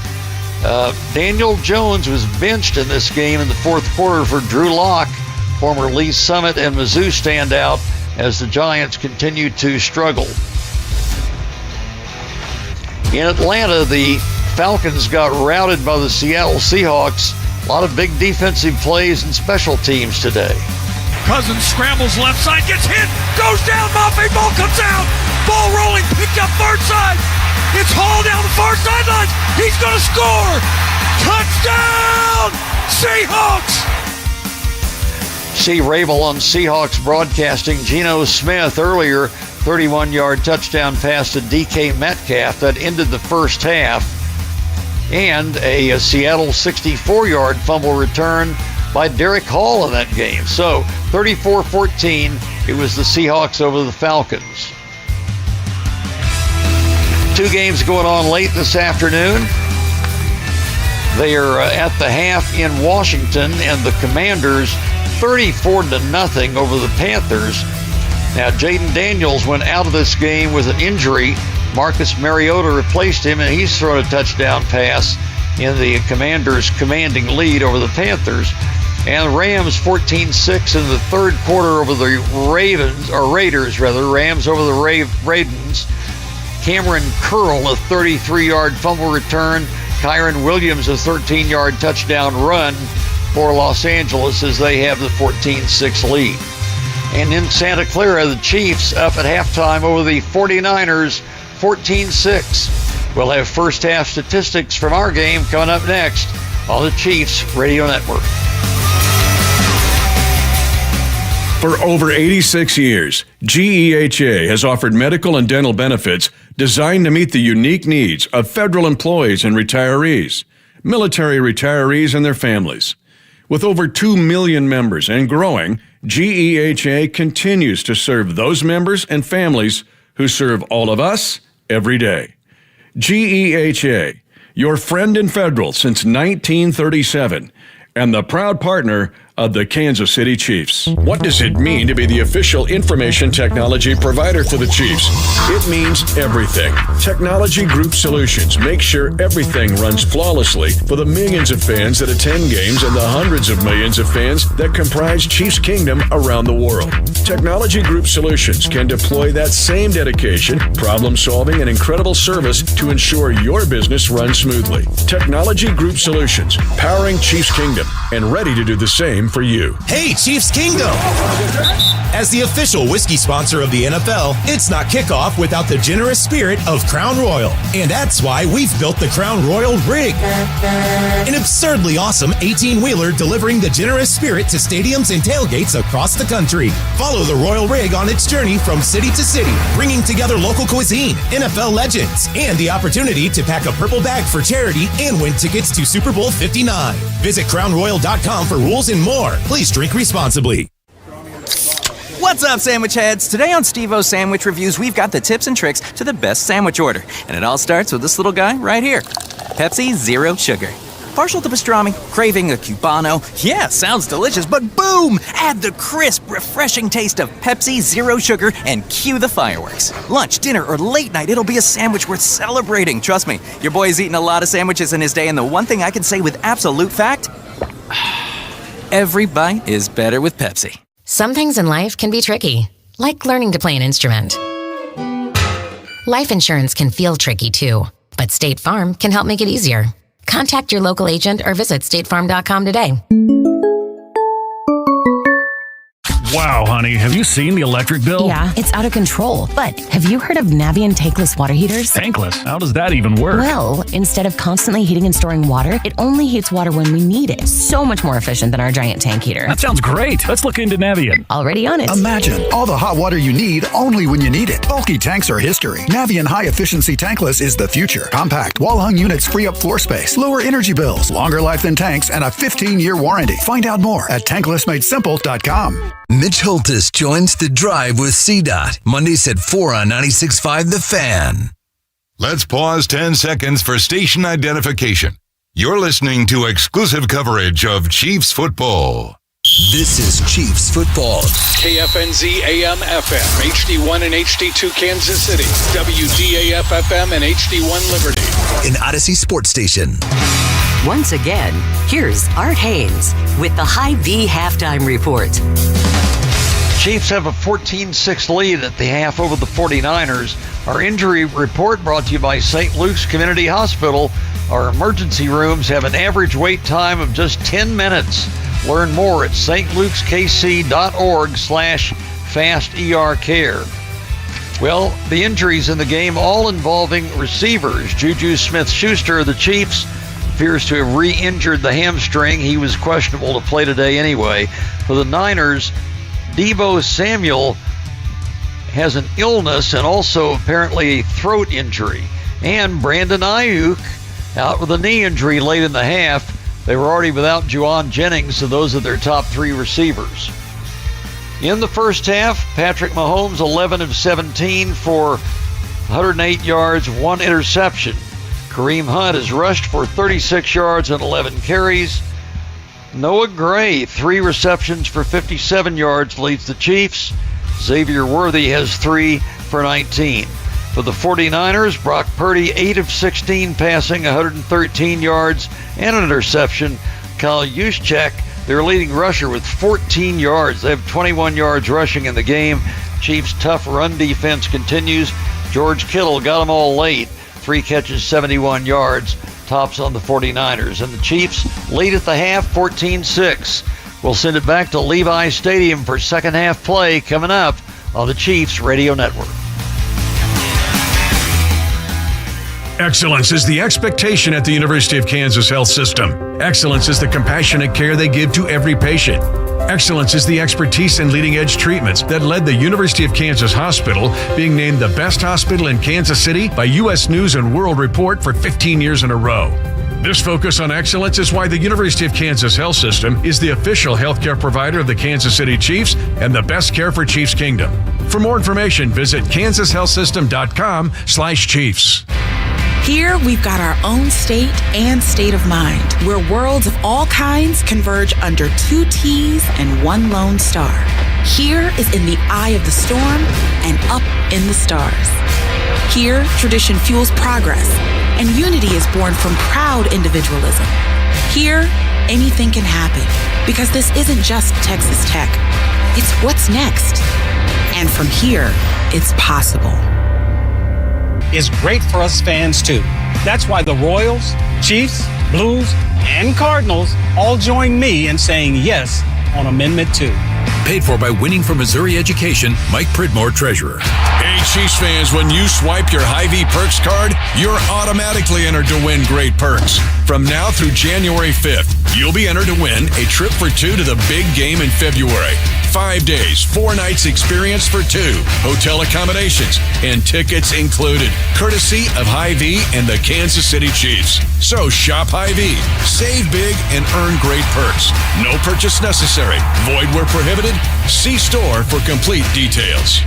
Daniel Jones was benched in this game in the fourth quarter for Drew Lock, former Lee Summit and Mizzou standout, as the Giants continue to struggle. In Atlanta, the Falcons got routed by the Seattle Seahawks. A lot of big defensive plays and special teams today. Cousins scrambles left side, gets hit, goes down, Mafe, ball comes out. Ball rolling, picked up far side. It's hauled down the far sideline. He's going to score. Touchdown, Seahawks. See Rabel on Seahawks broadcasting. Geno Smith earlier, 31-yard touchdown pass to DK Metcalf that ended the first half. And a Seattle 64-yard fumble return by Derek Hall in that game. So 34-14, it was the Seahawks over the Falcons. Two games going on late this afternoon. They are at the half in Washington, and the Commanders 34-0 over the Panthers. Now, Jaden Daniels went out of this game with an injury. Marcus Mariota replaced him, and he's thrown a touchdown pass in the Commanders' commanding lead over the Panthers. And Rams 14-6 in the third quarter over the Raiders. Rams over the Ravens. Cameron Curl, a 33-yard fumble return. Kyron Williams, a 13-yard touchdown run for Los Angeles as they have the 14-6 lead. And in Santa Clara, the Chiefs up at halftime over the 49ers, 14-6. We'll have first half statistics from our game coming up next on the Chiefs Radio Network. For over 86 years, GEHA has offered medical and dental benefits designed to meet the unique needs of federal employees and retirees, military retirees and their families. With over 2 million members and growing, GEHA continues to serve those members and families who serve all of us every day. GEHA, your friend in federal since 1937, and the proud partner of the Kansas City Chiefs. What does it mean to be the official information technology provider for the Chiefs? It means everything. Technology Group Solutions makes sure everything runs flawlessly for the millions of fans that attend games and the hundreds of millions of fans that comprise Chiefs Kingdom around the world. Technology Group Solutions can deploy that same dedication, problem solving, and incredible service to ensure your business runs smoothly. Technology Group Solutions, powering Chiefs Kingdom and ready to do the same for you. Hey, Chiefs Kingdom! As the official whiskey sponsor of the NFL, it's not kickoff without the generous spirit of Crown Royal. And that's why we've built the Crown Royal Rig. An absurdly awesome 18-wheeler delivering the generous spirit to stadiums and tailgates across the country. Follow the Royal Rig on its journey from city to city, bringing together local cuisine, NFL legends, and the opportunity to pack a purple bag for charity and win tickets to Super Bowl 59. Visit crownroyal.com for rules and more. Please drink responsibly. What's up, sandwich heads? Today on Steve-O's Sandwich Reviews, we've got the tips and tricks to the best sandwich order. And it all starts with this little guy right here. Pepsi Zero Sugar. Partial to pastrami, craving a Cubano. Yeah, sounds delicious, but boom! Add the crisp, refreshing taste of Pepsi Zero Sugar and cue the fireworks. Lunch, dinner, or late night, it'll be a sandwich worth celebrating. Trust me, your boy's eaten a lot of sandwiches in his day, and the one thing I can say with absolute fact, every bite is better with Pepsi. Some things in life can be tricky, like learning to play an instrument. Life insurance can feel tricky too, but State Farm can help make it easier. Contact your local agent or visit statefarm.com today. Wow, honey, have you seen the electric bill? Yeah, it's out of control. But have you heard of Navien tankless water heaters? Tankless? How does that even work? Well, instead of constantly heating and storing water, it only heats water when we need it. So much more efficient than our giant tank heater. That sounds great. Let's look into Navien. Already on it. Imagine all the hot water you need only when you need it. Bulky tanks are history. Navien High Efficiency Tankless is the future. Compact, wall-hung units free up floor space, lower energy bills, longer life than tanks, and a 15-year warranty. Find out more at tanklessmadesimple.com. Mitch Holtis joins The Drive with CDOT, Mondays at 4 on 96.5 The Fan. Let's pause 10 seconds for station identification. You're listening to exclusive coverage of Chiefs football. This is Chiefs football. KFNZ AM FM, HD1 and HD2 Kansas City, WGAF FM and HD1 Liberty. An Odyssey sports station. Once again, here's Art Haynes with the High V Halftime Report. Chiefs have a 14-6 lead at the half over the 49ers. Our injury report brought to you by St. Luke's Community Hospital. Our emergency rooms have an average wait time of just 10 minutes. Learn more at stlukeskc.org/fastercare. Well, the injuries in the game all involving receivers. Juju Smith-Schuster of the Chiefs appears to have re-injured the hamstring. He was questionable to play today anyway. For the Niners, Deebo Samuel has an illness and also apparently a throat injury. And Brandon Aiyuk out with a knee injury late in the half. They were already without Juwan Jennings, so those are their top three receivers. In the first half, Patrick Mahomes 11 of 17 for 108 yards, 1 interception. Kareem Hunt has rushed for 36 yards and 11 carries. Noah Gray, 3 receptions for 57 yards, leads the Chiefs. Xavier Worthy has 3 for 19. For the 49ers, Brock Purdy, 8 of 16 passing, 113 yards and an interception. Kyle Juszczyk, their leading rusher, with 14 yards. They have 21 yards rushing in the game. Chiefs' tough run defense continues. George Kittle got them all late. 3 catches, 71 yards. Tops on the 49ers. And the Chiefs lead at the half, 14-6. We'll send it back to Levi Stadium for second half play coming up on the Chiefs Radio Network. Excellence is the expectation at the University of Kansas Health System. Excellence is the compassionate care they give to every patient. Excellence is the expertise in leading-edge treatments that led the University of Kansas Hospital being named the best hospital in Kansas City by U.S. News and World Report for 15 years in a row. This focus on excellence is why the University of Kansas Health System is the official healthcare provider of the Kansas City Chiefs and the best care for Chiefs Kingdom. For more information, visit kansashealthsystem.com/Chiefs. Here, we've got our own state and state of mind, where worlds of all kinds converge under 2 T's and 1 lone star. Here is in the eye of the storm and up in the stars. Here, tradition fuels progress, and unity is born from proud individualism. Here, anything can happen, because this isn't just Texas Tech. It's what's next. And from here, it's possible. Is great for us fans, too. That's why the Royals, Chiefs, Blues, and Cardinals all join me in saying yes on Amendment 2. Paid for by Winning for Missouri Education, Mike Pridmore, Treasurer. Hey, Chiefs fans, when you swipe your Hy-Vee Perks card, you're automatically entered to win great perks. From now through January 5th, you'll be entered to win a trip for 2 to the big game in February. 5 days, 4 nights experience for 2, hotel accommodations, and tickets included, courtesy of Hy-Vee and the Kansas City Chiefs. So shop Hy-Vee, save big, and earn great perks. No purchase necessary. Void where prohibited. See store for complete details.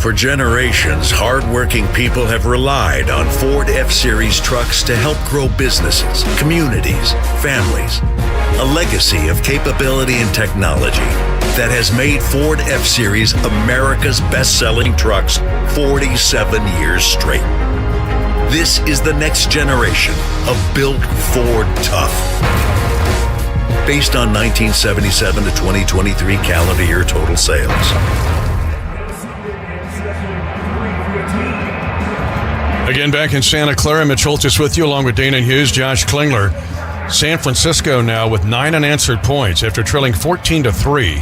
For generations, hardworking people have relied on Ford F-Series trucks to help grow businesses, communities, families. A legacy of capability and technology that has made Ford F-Series America's best-selling trucks 47 years straight. This is the next generation of Built Ford Tough. Based on 1977 to 2023 calendar year total sales. Again, back in Santa Clara, Mitch Holtis with you, along with Dana Hughes, Josh Klingler. San Francisco now with 9 unanswered points after trailing 14-3.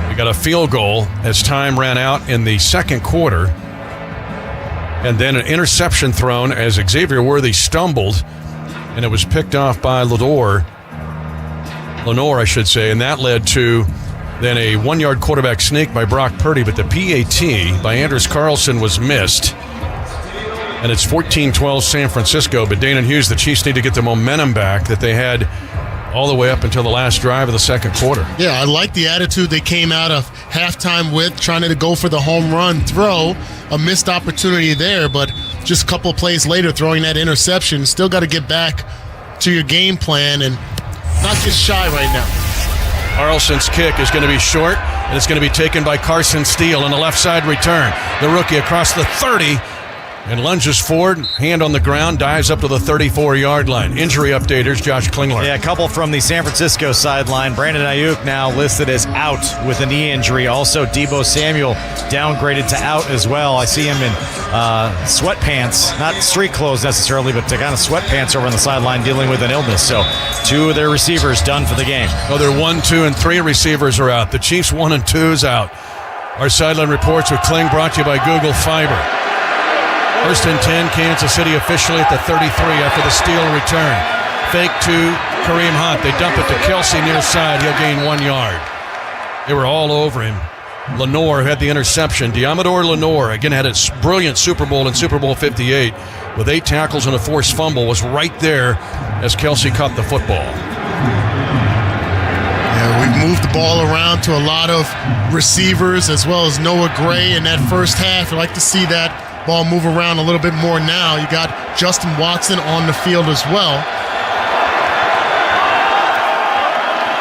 We got a field goal as time ran out in the second quarter. And then an interception thrown as Xavier Worthy stumbled, and it was picked off by Lenore, I should say, and that led to then a 1-yard quarterback sneak by Brock Purdy, but the PAT by Anders Carlson was missed. And it's 14-12 San Francisco, but Dana Hughes, the Chiefs need to get the momentum back that they had all the way up until the last drive of the second quarter. Yeah, I like the attitude they came out of halftime with, trying to go for the home run throw. A missed opportunity there, but just a couple of plays later, throwing that interception. Still got to get back to your game plan and not get shy right now. Carlson's kick is going to be short, and it's going to be taken by Carson Steele on the left side return. The rookie across the 30. And lunges forward, hand on the ground, dives up to the 34-yard line. Injury updaters, Josh Klingler. Yeah, a couple from the San Francisco sideline. Brandon Aiyuk now listed as out with a knee injury. Also, Deebo Samuel downgraded to out as well. I see him in sweatpants, not street clothes necessarily, but kind of sweatpants over on the sideline dealing with an illness. So 2 of their receivers done for the game. Oh, their 1, 2, and 3 receivers are out. The Chiefs' 1 and 2 is out. Our sideline reports with Kling brought to you by Google Fiber. 1st and 10, Kansas City officially at the 33 after the Steele return. Fake to Kareem Hunt. They dump it to Kelce near side. He'll gain 1 yard. They were all over him. Lenore had the interception. Diamador Lenore, again, had a brilliant Super Bowl in Super Bowl 58 with 8 tackles and a forced fumble, was right there as Kelce caught the football. Yeah, we've moved the ball around to a lot of receivers as well as Noah Gray in that first half. I'd like to see that ball move around a little bit more now. You got Justin Watson on the field as well.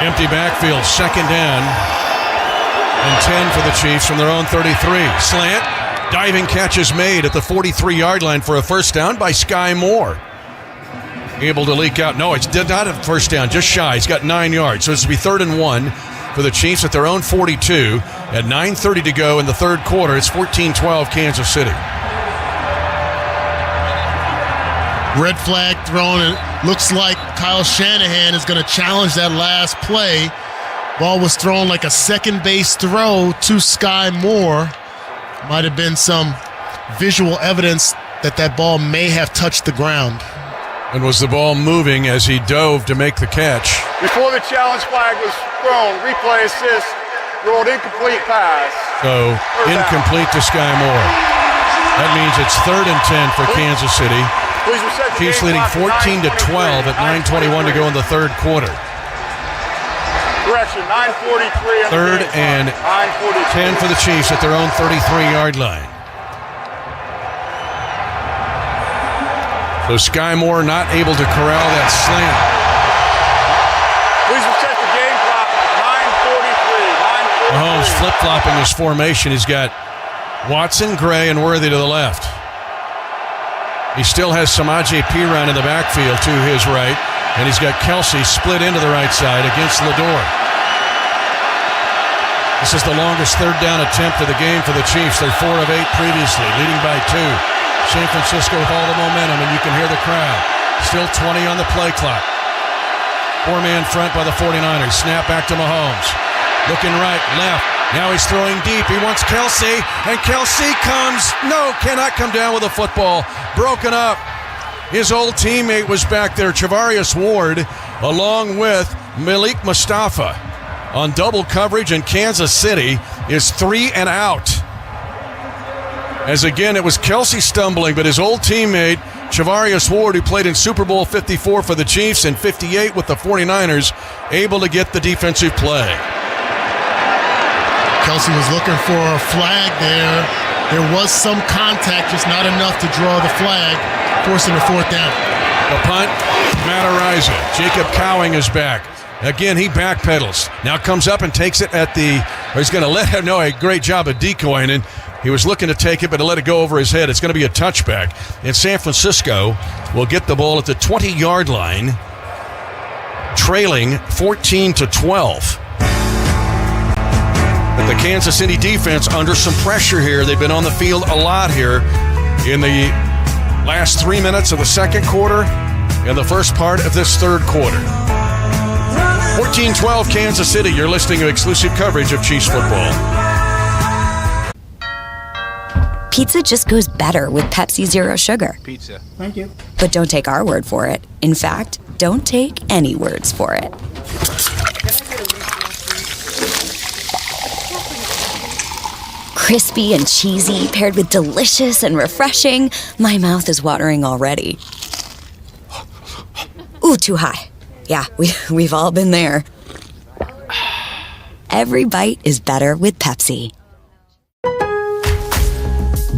Empty backfield, 2nd down and 10 for the Chiefs from their own 33. Slant, diving catch is made at the 43-yard line for a first down by Sky Moore. Able to leak out. No, it's not a first down, just shy. He's got 9 yards. So it's to be 3rd and 1 for the Chiefs at their own 42. At 9:30 to go in the third quarter, it's 14-12 Kansas City. Red flag thrown, and it looks like Kyle Shanahan is going to challenge that last play. Ball was thrown like a second base throw to Sky Moore. Might have been some visual evidence that that ball may have touched the ground. And was the ball moving as he dove to make the catch? Before the challenge flag was thrown, replay assist, rolled incomplete pass. So incomplete to Sky Moore. That means it's 3rd and 10 for Kansas City. Chiefs leading 14-12 at 9:21 to go in the third quarter. Correction, 9:43. 3rd and 10 for the Chiefs at their own 33-yard line. So Sky Moore not able to corral that slant. Please reset the game clock. 9:43. Mahomes flip-flopping his formation. He's got Watson, Gray, and Worthy to the left. He still has Samaje Perine in the backfield to his right, and he's got Kelce split into the right side against Lador. This is the longest third down attempt of the game for the Chiefs. They're 4 of 8 previously, leading by 2. San Francisco with all the momentum, and you can hear the crowd. Still 20 on the play clock. 4-man front by the 49ers. Snap back to Mahomes. Looking right, left. Now he's throwing deep. He wants Kelce, and Kelce cannot come down with a football. Broken up. His old teammate was back there, Charvarius Ward, along with Malik Mustafa on double coverage, and Kansas City is 3 and out. As again, it was Kelce stumbling, but his old teammate, Charvarius Ward, who played in Super Bowl 54 for the Chiefs and 58 with the 49ers, able to get the defensive play. Kelce was looking for a flag there. There was some contact, just not enough to draw the flag, forcing the 4th down. The punt, Matt Araiza. Jacob Cowing is back. Again, he backpedals. Now comes up and takes it he's going to let him know a great job of decoying, and he was looking to take it, but to let it go over his head. It's going to be a touchback. And San Francisco will get the ball at the 20-yard line, trailing 14-12. But the Kansas City defense under some pressure here. They've been on the field a lot here in the last 3 minutes of the second quarter and the first part of this third quarter. 14-12 Kansas City. You're listening to exclusive coverage of Chiefs football. Pizza just goes better with Pepsi Zero Sugar. Pizza. Thank you. But don't take our word for it. In fact, don't take any words for it. Crispy and cheesy, paired with delicious and refreshing. My mouth is watering already. Ooh, too high. Yeah, we've all been there. Every bite is better with Pepsi.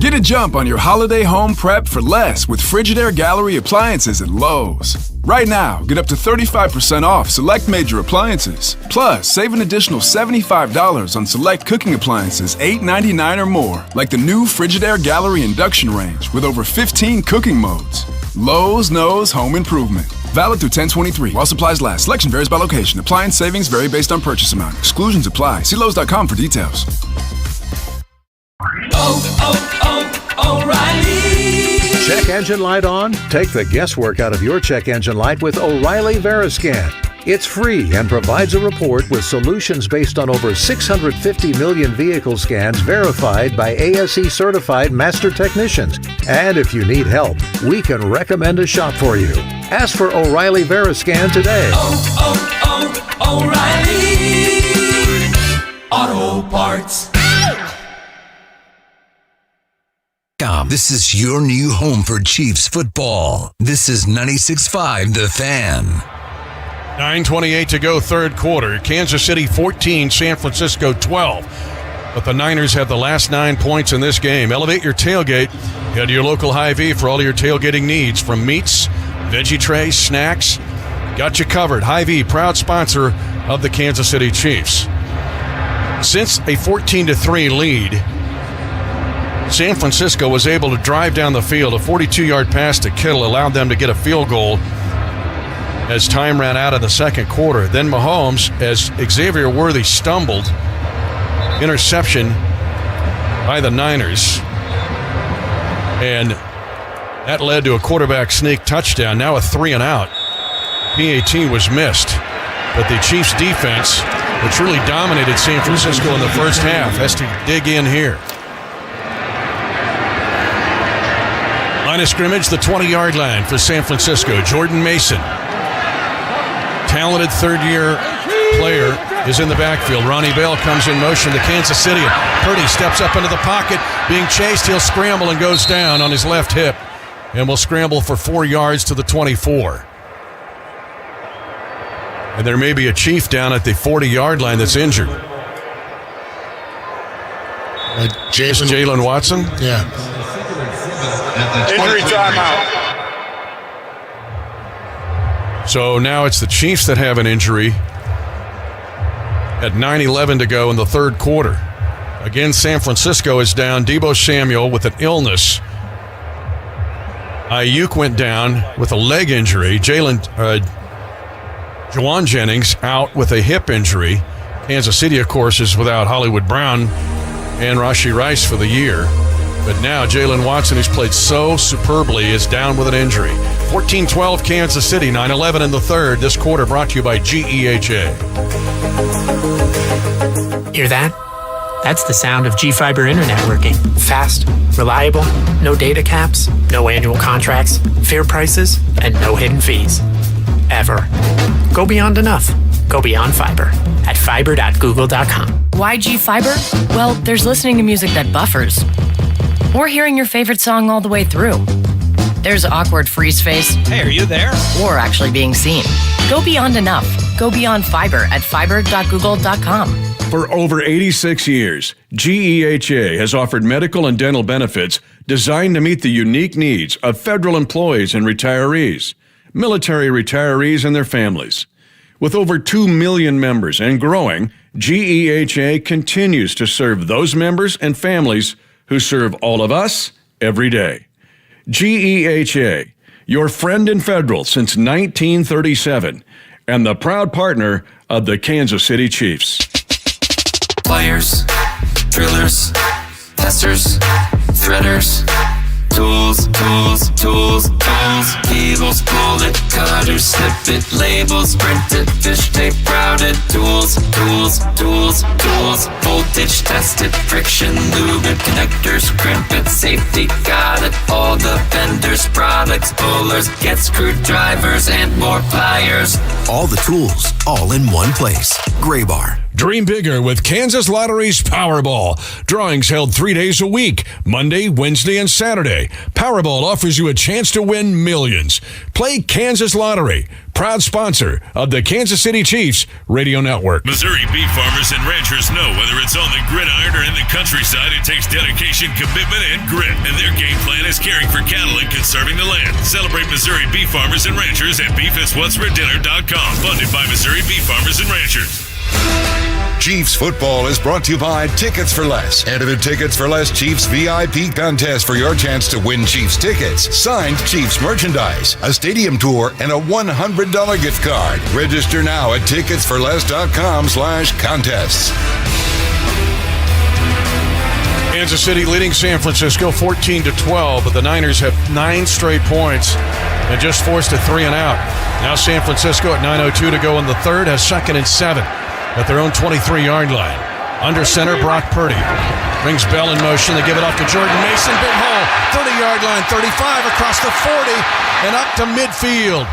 Get a jump on your holiday home prep for less with Frigidaire Gallery appliances at Lowe's. Right now, get up to 35% off select major appliances. Plus, save an additional $75 on select cooking appliances $8.99 or more, like the new Frigidaire Gallery induction range with over 15 cooking modes. Lowe's knows home improvement. Valid through 10/23 while supplies last. Selection varies by location. Appliance savings vary based on purchase amount. Exclusions apply. See Lowe's.com for details. O'Reilly. Check engine light on? Take the guesswork out of your check engine light with O'Reilly Veriscan. It's free and provides a report with solutions based on over 650 million vehicle scans verified by ASE certified master technicians. And if you need help, we can recommend a shop for you. Ask for O'Reilly Veriscan today. O'Reilly Auto Parts. This is your new home for Chiefs football. This is 96.5 The Fan. 9:28 to go, third quarter. Kansas City 14, San Francisco 12. But the Niners have the last 9 points in this game. Elevate your tailgate. Head to your local Hy-Vee for all your tailgating needs, from meats, veggie trays, snacks. Got you covered. Hy-Vee, proud sponsor of the Kansas City Chiefs. Since a 14-3 lead, San Francisco was able to drive down the field. A 42-yard pass to Kittle allowed them to get a field goal as time ran out of the second quarter. Then Mahomes, as Xavier Worthy stumbled, interception by the Niners. And that led to a quarterback sneak touchdown, now a 3-and-out. PAT was missed. But the Chiefs defense, which really dominated San Francisco in the first half, has to dig in here. Line of scrimmage, the 20-yard line for San Francisco. Jordan Mason, talented third-year player, is in the backfield. Ronnie Bell comes in motion to Kansas City. Purdy steps up into the pocket, being chased. He'll scramble and goes down on his left hip, and will scramble for 4 yards to the 24. And there may be a Chief down at the 40-yard line that's injured. Jalen Watson? Yeah. Injury timeout. So now it's the Chiefs that have an injury at 9:11 to go in the third quarter. Again, San Francisco is down. Deebo Samuel with an illness. Aiyuk went down with a leg injury. Juwan Jennings out with a hip injury. Kansas City, of course, is without Hollywood Brown and Rashee Rice for the year. But now Jalen Watson, who's played so superbly, is down with an injury. 14-12 Kansas City, 9-11 in the third. This quarter brought to you by GEHA. Hear that? That's the sound of G-Fiber internet working. Fast, reliable, no data caps, no annual contracts, fair prices, and no hidden fees. Ever. Go beyond enough. Go beyond fiber at fiber.google.com. Why G-Fiber? Well, there's listening to music that buffers. Or hearing your favorite song all the way through. There's awkward freeze face. Hey, are you there? Or actually being seen. Go beyond enough. Go beyond fiber at fiber.google.com. For over 86 years, GEHA has offered medical and dental benefits designed to meet the unique needs of federal employees and retirees, military retirees and their families. With over 2 million members and growing, GEHA continues to serve those members and families who serve all of us every day. GEHA, your friend in federal since 1937, and the proud partner of the Kansas City Chiefs. Pliers, drillers, testers, threaders, tools, cables, pull it, cutters, snip it, labels, print it, fish tape, routed, tools, voltage tested, friction, lube it, connectors, crimp it, safety, got it, all the vendors, products, pullers, get screwdrivers, and more pliers. All the tools, all in one place. Graybar. Dream bigger with Kansas Lottery's Powerball. Drawings held 3 days a week, Monday, Wednesday, and Saturday. Powerball offers you a chance to win millions. Play Kansas Lottery, proud sponsor of the Kansas City Chiefs Radio Network. Missouri beef farmers and ranchers know whether it's on the gridiron or in the countryside, it takes dedication, commitment, and grit. And their game plan is caring for cattle and conserving the land. Celebrate Missouri beef farmers and ranchers at beefiswhatsfordinner.com. Funded by Missouri Beef Farmers and Ranchers. Chiefs football is brought to you by Tickets for Less. Enter the Tickets for Less Chiefs VIP contest for your chance to win Chiefs tickets, signed Chiefs merchandise, a stadium tour, and a $100 gift card. Register now at ticketsforless.com/contests. Kansas City leading San Francisco 14-12, but the Niners have 9 straight points and just forced a 3 and out. Now San Francisco at 9:02 to go in the third has 2nd and 7 at their own 23-yard line. Under center, Brock Purdy brings Bell in motion. They give it off to Jordan Mason. Big hole, 30-yard line, 35 across the 40 and up to midfield.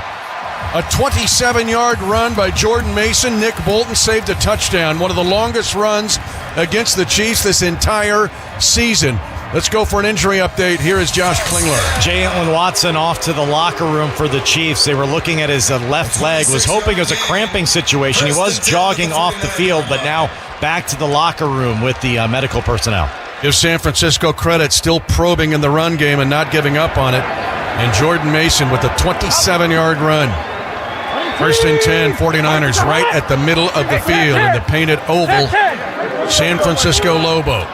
A 27-yard run by Jordan Mason. Nick Bolton saved a touchdown. One of the longest runs against the Chiefs this entire season. Let's go for an injury update. Here is Josh Klingler. Jalen Watson off to the locker room for the Chiefs. They were looking at his left leg, was hoping it was a cramping situation. He was jogging off the field, but now back to the locker room with the medical personnel. Give San Francisco credit, still probing in the run game and not giving up on it. And Jordan Mason with a 27-yard run. 1st and 10, 49ers right at the middle of the field in the painted oval San Francisco logo.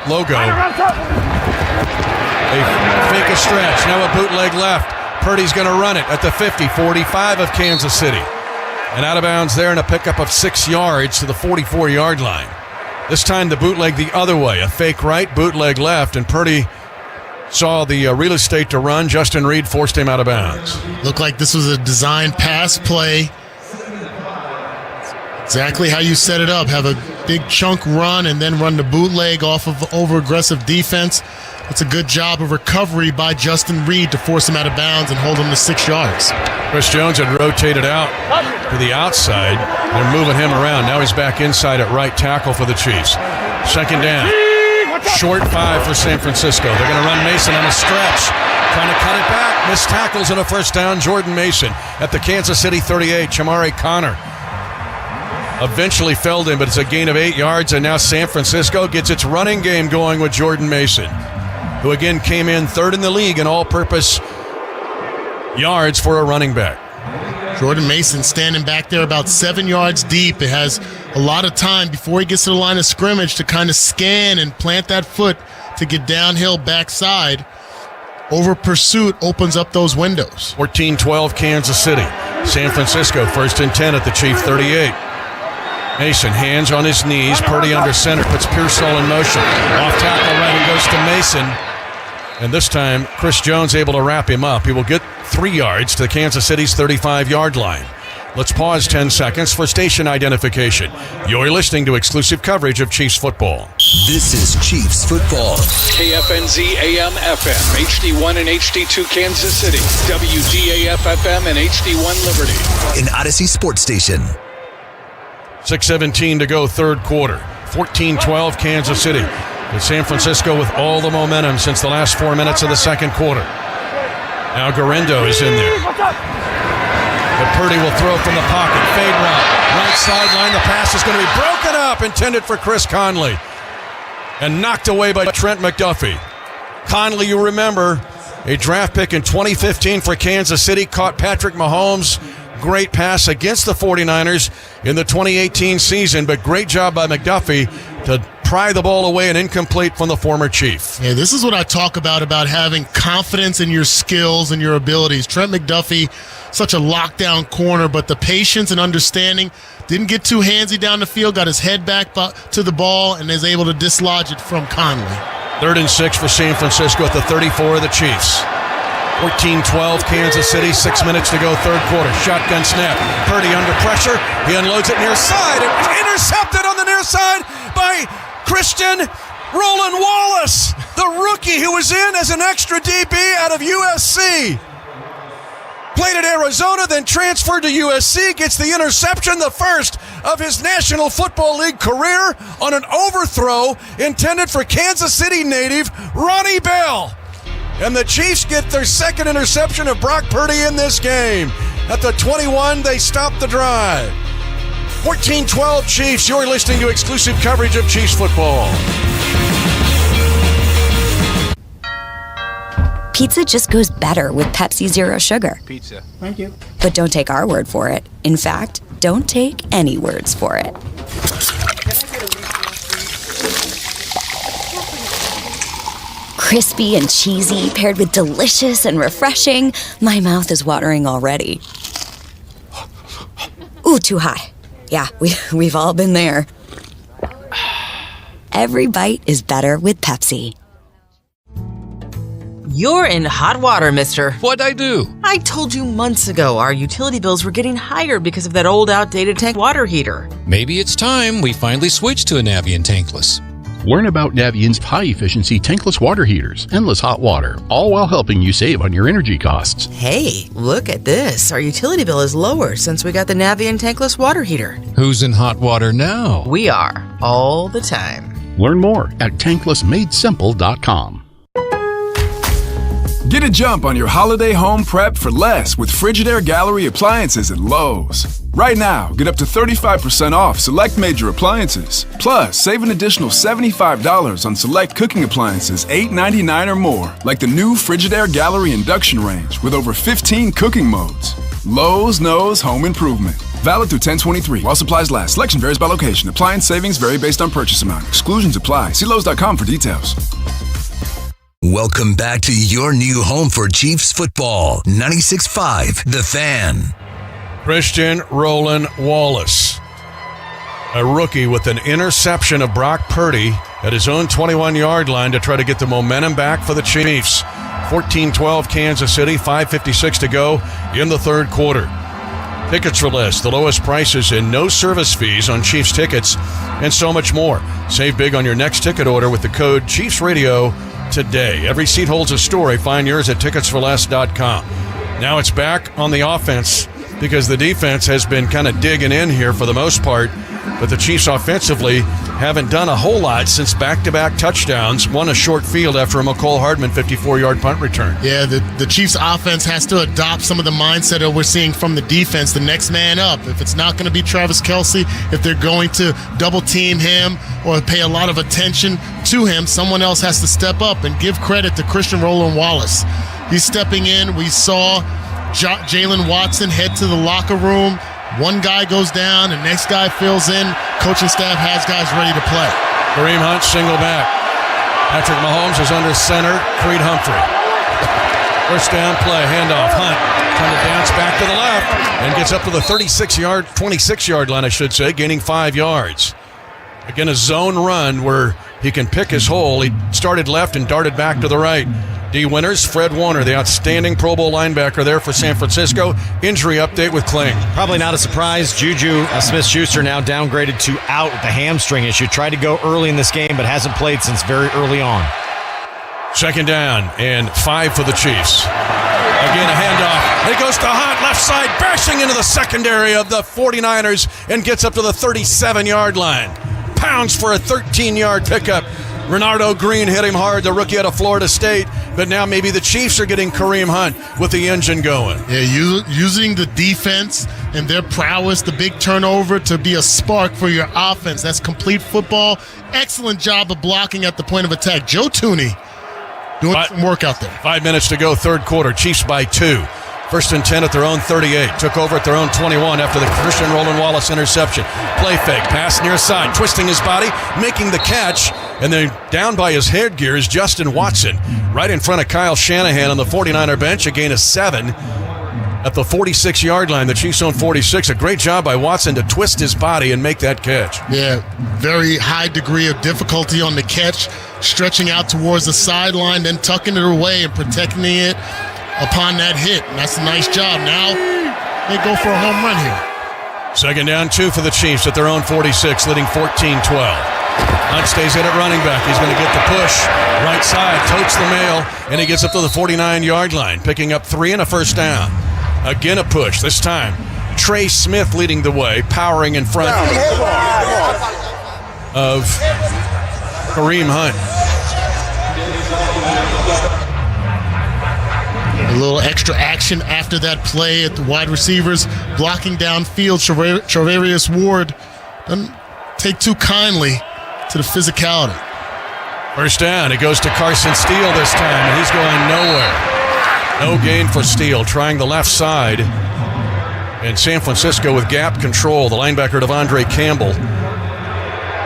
They fake a stretch, now a bootleg left. Purdy's going to run it at the 50, 45 of Kansas City. And out of bounds there and a pickup of 6 yards to the 44-yard line. This time the bootleg the other way, a fake right, bootleg left, and Purdy saw the real estate to run. Justin Reed forced him out of bounds. Looked like this was a design pass play. Exactly how you set it up. Have a big chunk run and then run the bootleg off of over-aggressive defense. That's a good job of recovery by Justin Reed to force him out of bounds and hold him to 6 yards. Chris Jones had rotated out to the outside. They're moving him around. Now he's back inside at right tackle for the Chiefs. 2nd down. Short 5 for San Francisco. They're going to run Mason on a stretch. Trying to cut it back. Missed tackles and a 1st down. Jordan Mason at the Kansas City 38. Chamari Connor eventually felled him, but it's a gain of 8 yards, and now San Francisco gets its running game going with Jordan Mason, who again came in 3rd in the league in all-purpose yards for a running back. Jordan Mason standing back there about 7 yards deep. It has a lot of time before he gets to the line of scrimmage to kind of scan and plant that foot to get downhill backside. Over pursuit opens up those windows. 14-12 Kansas City. San Francisco 1st and 10 at the Chief 38. Mason, hands on his knees. Purdy under center, puts Pearsall in motion. Off tackle right, and goes to Mason. And this time, Chris Jones able to wrap him up. He will get 3 yards to Kansas City's 35-yard line. Let's pause 10 seconds for station identification. You're listening to exclusive coverage of Chiefs football. This is Chiefs football. KFNZ AM FM, HD1 and HD2 Kansas City, WDAF FM and HD1 Liberty. An Odyssey Sports Station. 6:17 to go, third quarter. 14-12 Kansas City. With San Francisco with all the momentum since the last 4 minutes of the second quarter. Now Garendo is in there. But Purdy will throw from the pocket. Fade route. Right sideline. The pass is going to be broken up. Intended for Chris Conley. And knocked away by Trent McDuffie. Conley, you remember, a draft pick in 2015 for Kansas City. Caught Patrick Mahomes. Great pass against the 49ers in the 2018 season. But great job by McDuffie to pry the ball away and incomplete from the former Chief. Yeah, this is what I talk about having confidence in your skills and your abilities. Trent McDuffie, such a lockdown corner, but the patience and understanding, didn't get too handsy down the field, got his head back to the ball, and is able to dislodge it from Conley. 3rd and 6 for San Francisco at the 34 of the Chiefs. 14-12 Kansas City, 6 minutes to go, third quarter. Shotgun snap. Purdy under pressure. He unloads it near side. It was intercepted on the near side by Christian Roland Wallace, the rookie who was in as an extra DB out of USC. Played at Arizona, then transferred to USC, gets the interception, the first of his National Football League career on an overthrow intended for Kansas City native Ronnie Bell. And the Chiefs get their second interception of Brock Purdy in this game. At the 21, they stop the drive. 14-12 Chiefs, you're listening to exclusive coverage of Chiefs football. Pizza just goes better with Pepsi Zero Sugar. Pizza. Thank you. But don't take our word for it. In fact, don't take any words for it. Crispy and cheesy, paired with delicious and refreshing. My mouth is watering already. Ooh, too high. Yeah, we've all been there. Every bite is better with Pepsi. You're in hot water, mister. What'd I do? I told you months ago our utility bills were getting higher because of that old outdated tank water heater. Maybe it's time we finally switch to a Navien tankless. Learn about Navient's high-efficiency tankless water heaters, endless hot water, all while helping you save on your energy costs. Hey, look at this. Our utility bill is lower since we got the Navien tankless water heater. Who's in hot water now? We are, all the time. Learn more at tanklessmadesimple.com. Get a jump on your holiday home prep for less with Frigidaire Gallery appliances at Lowe's. Right now, get up to 35% off select major appliances. Plus, save an additional $75 on select cooking appliances $8.99 or more, like the new Frigidaire Gallery induction range with over 15 cooking modes. Lowe's knows home improvement. Valid through 10/23 while supplies last. Selection varies by location. Appliance savings vary based on purchase amount. Exclusions apply. See Lowe's.com for details. Welcome back to your new home for Chiefs football. 96.5 The Fan. Christian Roland Wallace, a rookie with an interception of Brock Purdy at his own 21-yard line to try to get the momentum back for the Chiefs. 14-12 Kansas City, 5:56 to go in the third quarter. Tickets for less, the lowest prices and no service fees on Chiefs tickets, and so much more. Save big on your next ticket order with the code Chiefs Radio today. Every seat holds a story. Find yours at ticketsforless.com. Now it's back on the offense because the defense has been kind of digging in here for the most part, but the Chiefs offensively haven't done a whole lot since back-to-back touchdowns, won a short field after a McCole Hardman 54-yard punt return. Yeah, the Chiefs offense has to adopt some of the mindset that we're seeing from the defense, the next man up. If it's not going to be Travis Kelce, if they're going to double team him or pay a lot of attention to him, someone else has to step up and give credit to Christian Roland Wallace. He's stepping in. We saw Jalen Watson head to the locker room. One guy goes down, the next guy fills in. Coaching staff has guys ready to play. Kareem Hunt, single back. Patrick Mahomes is under center. Creed Humphrey. First down play, handoff. Hunt trying to bounce back to the left and gets up to the 26-yard line, I should say, gaining 5 yards. Again, a zone run where he can pick his hole. He started left and darted back to the right. D. Winters, Fred Warner, the outstanding Pro Bowl linebacker there for San Francisco. Injury update with Kling. Probably not a surprise. Juju Smith-Schuster now downgraded to out with the hamstring issue. Tried to go early in this game, but hasn't played since very early on. Second down and 5 for the Chiefs. Again, a handoff. It goes to Hunt, left side, bashing into the secondary of the 49ers and gets up to the 37-yard line. Pounds for a 13-yard pickup. Renardo Green hit him hard, the rookie out of Florida State. But now maybe the Chiefs are getting Kareem Hunt with the engine going. Yeah, using the defense and their prowess, the big turnover, to be a spark for your offense. That's complete football. Excellent job of blocking at the point of attack. Joe Tooney doing some work out there. 5 minutes to go, third quarter. Chiefs by 2. First and 10 at their own 38. Took over at their own 21 after the Christian Roland Wallace interception. Play fake, pass near side, twisting his body, making the catch, and then down by his headgear is Justin Watson. Right in front of Kyle Shanahan on the 49er bench, a gain of 7 at the 46-yard line. The Chiefs own 46. A great job by Watson to twist his body and make that catch. Yeah, very high degree of difficulty on the catch, stretching out towards the sideline, then tucking it away and protecting it upon that hit. And that's a nice job. Now they go for a home run here. Second down, 2 for the Chiefs at their own 46, leading 14-12. Hunt stays in at running back. He's going to get the push. Right side, totes the mail, and he gets up to the 49-yard line, picking up 3 and a first down. Again a push. This time, Trey Smith leading the way, powering in front of Kareem Hunt. A little extra action after that play at the wide receivers, blocking downfield. Charvarius Ward doesn't take too kindly to the physicality. First down, it goes to Carson Steele this time, and he's going nowhere. No gain for Steele, trying the left side. And San Francisco with gap control. The linebacker Devondre Campbell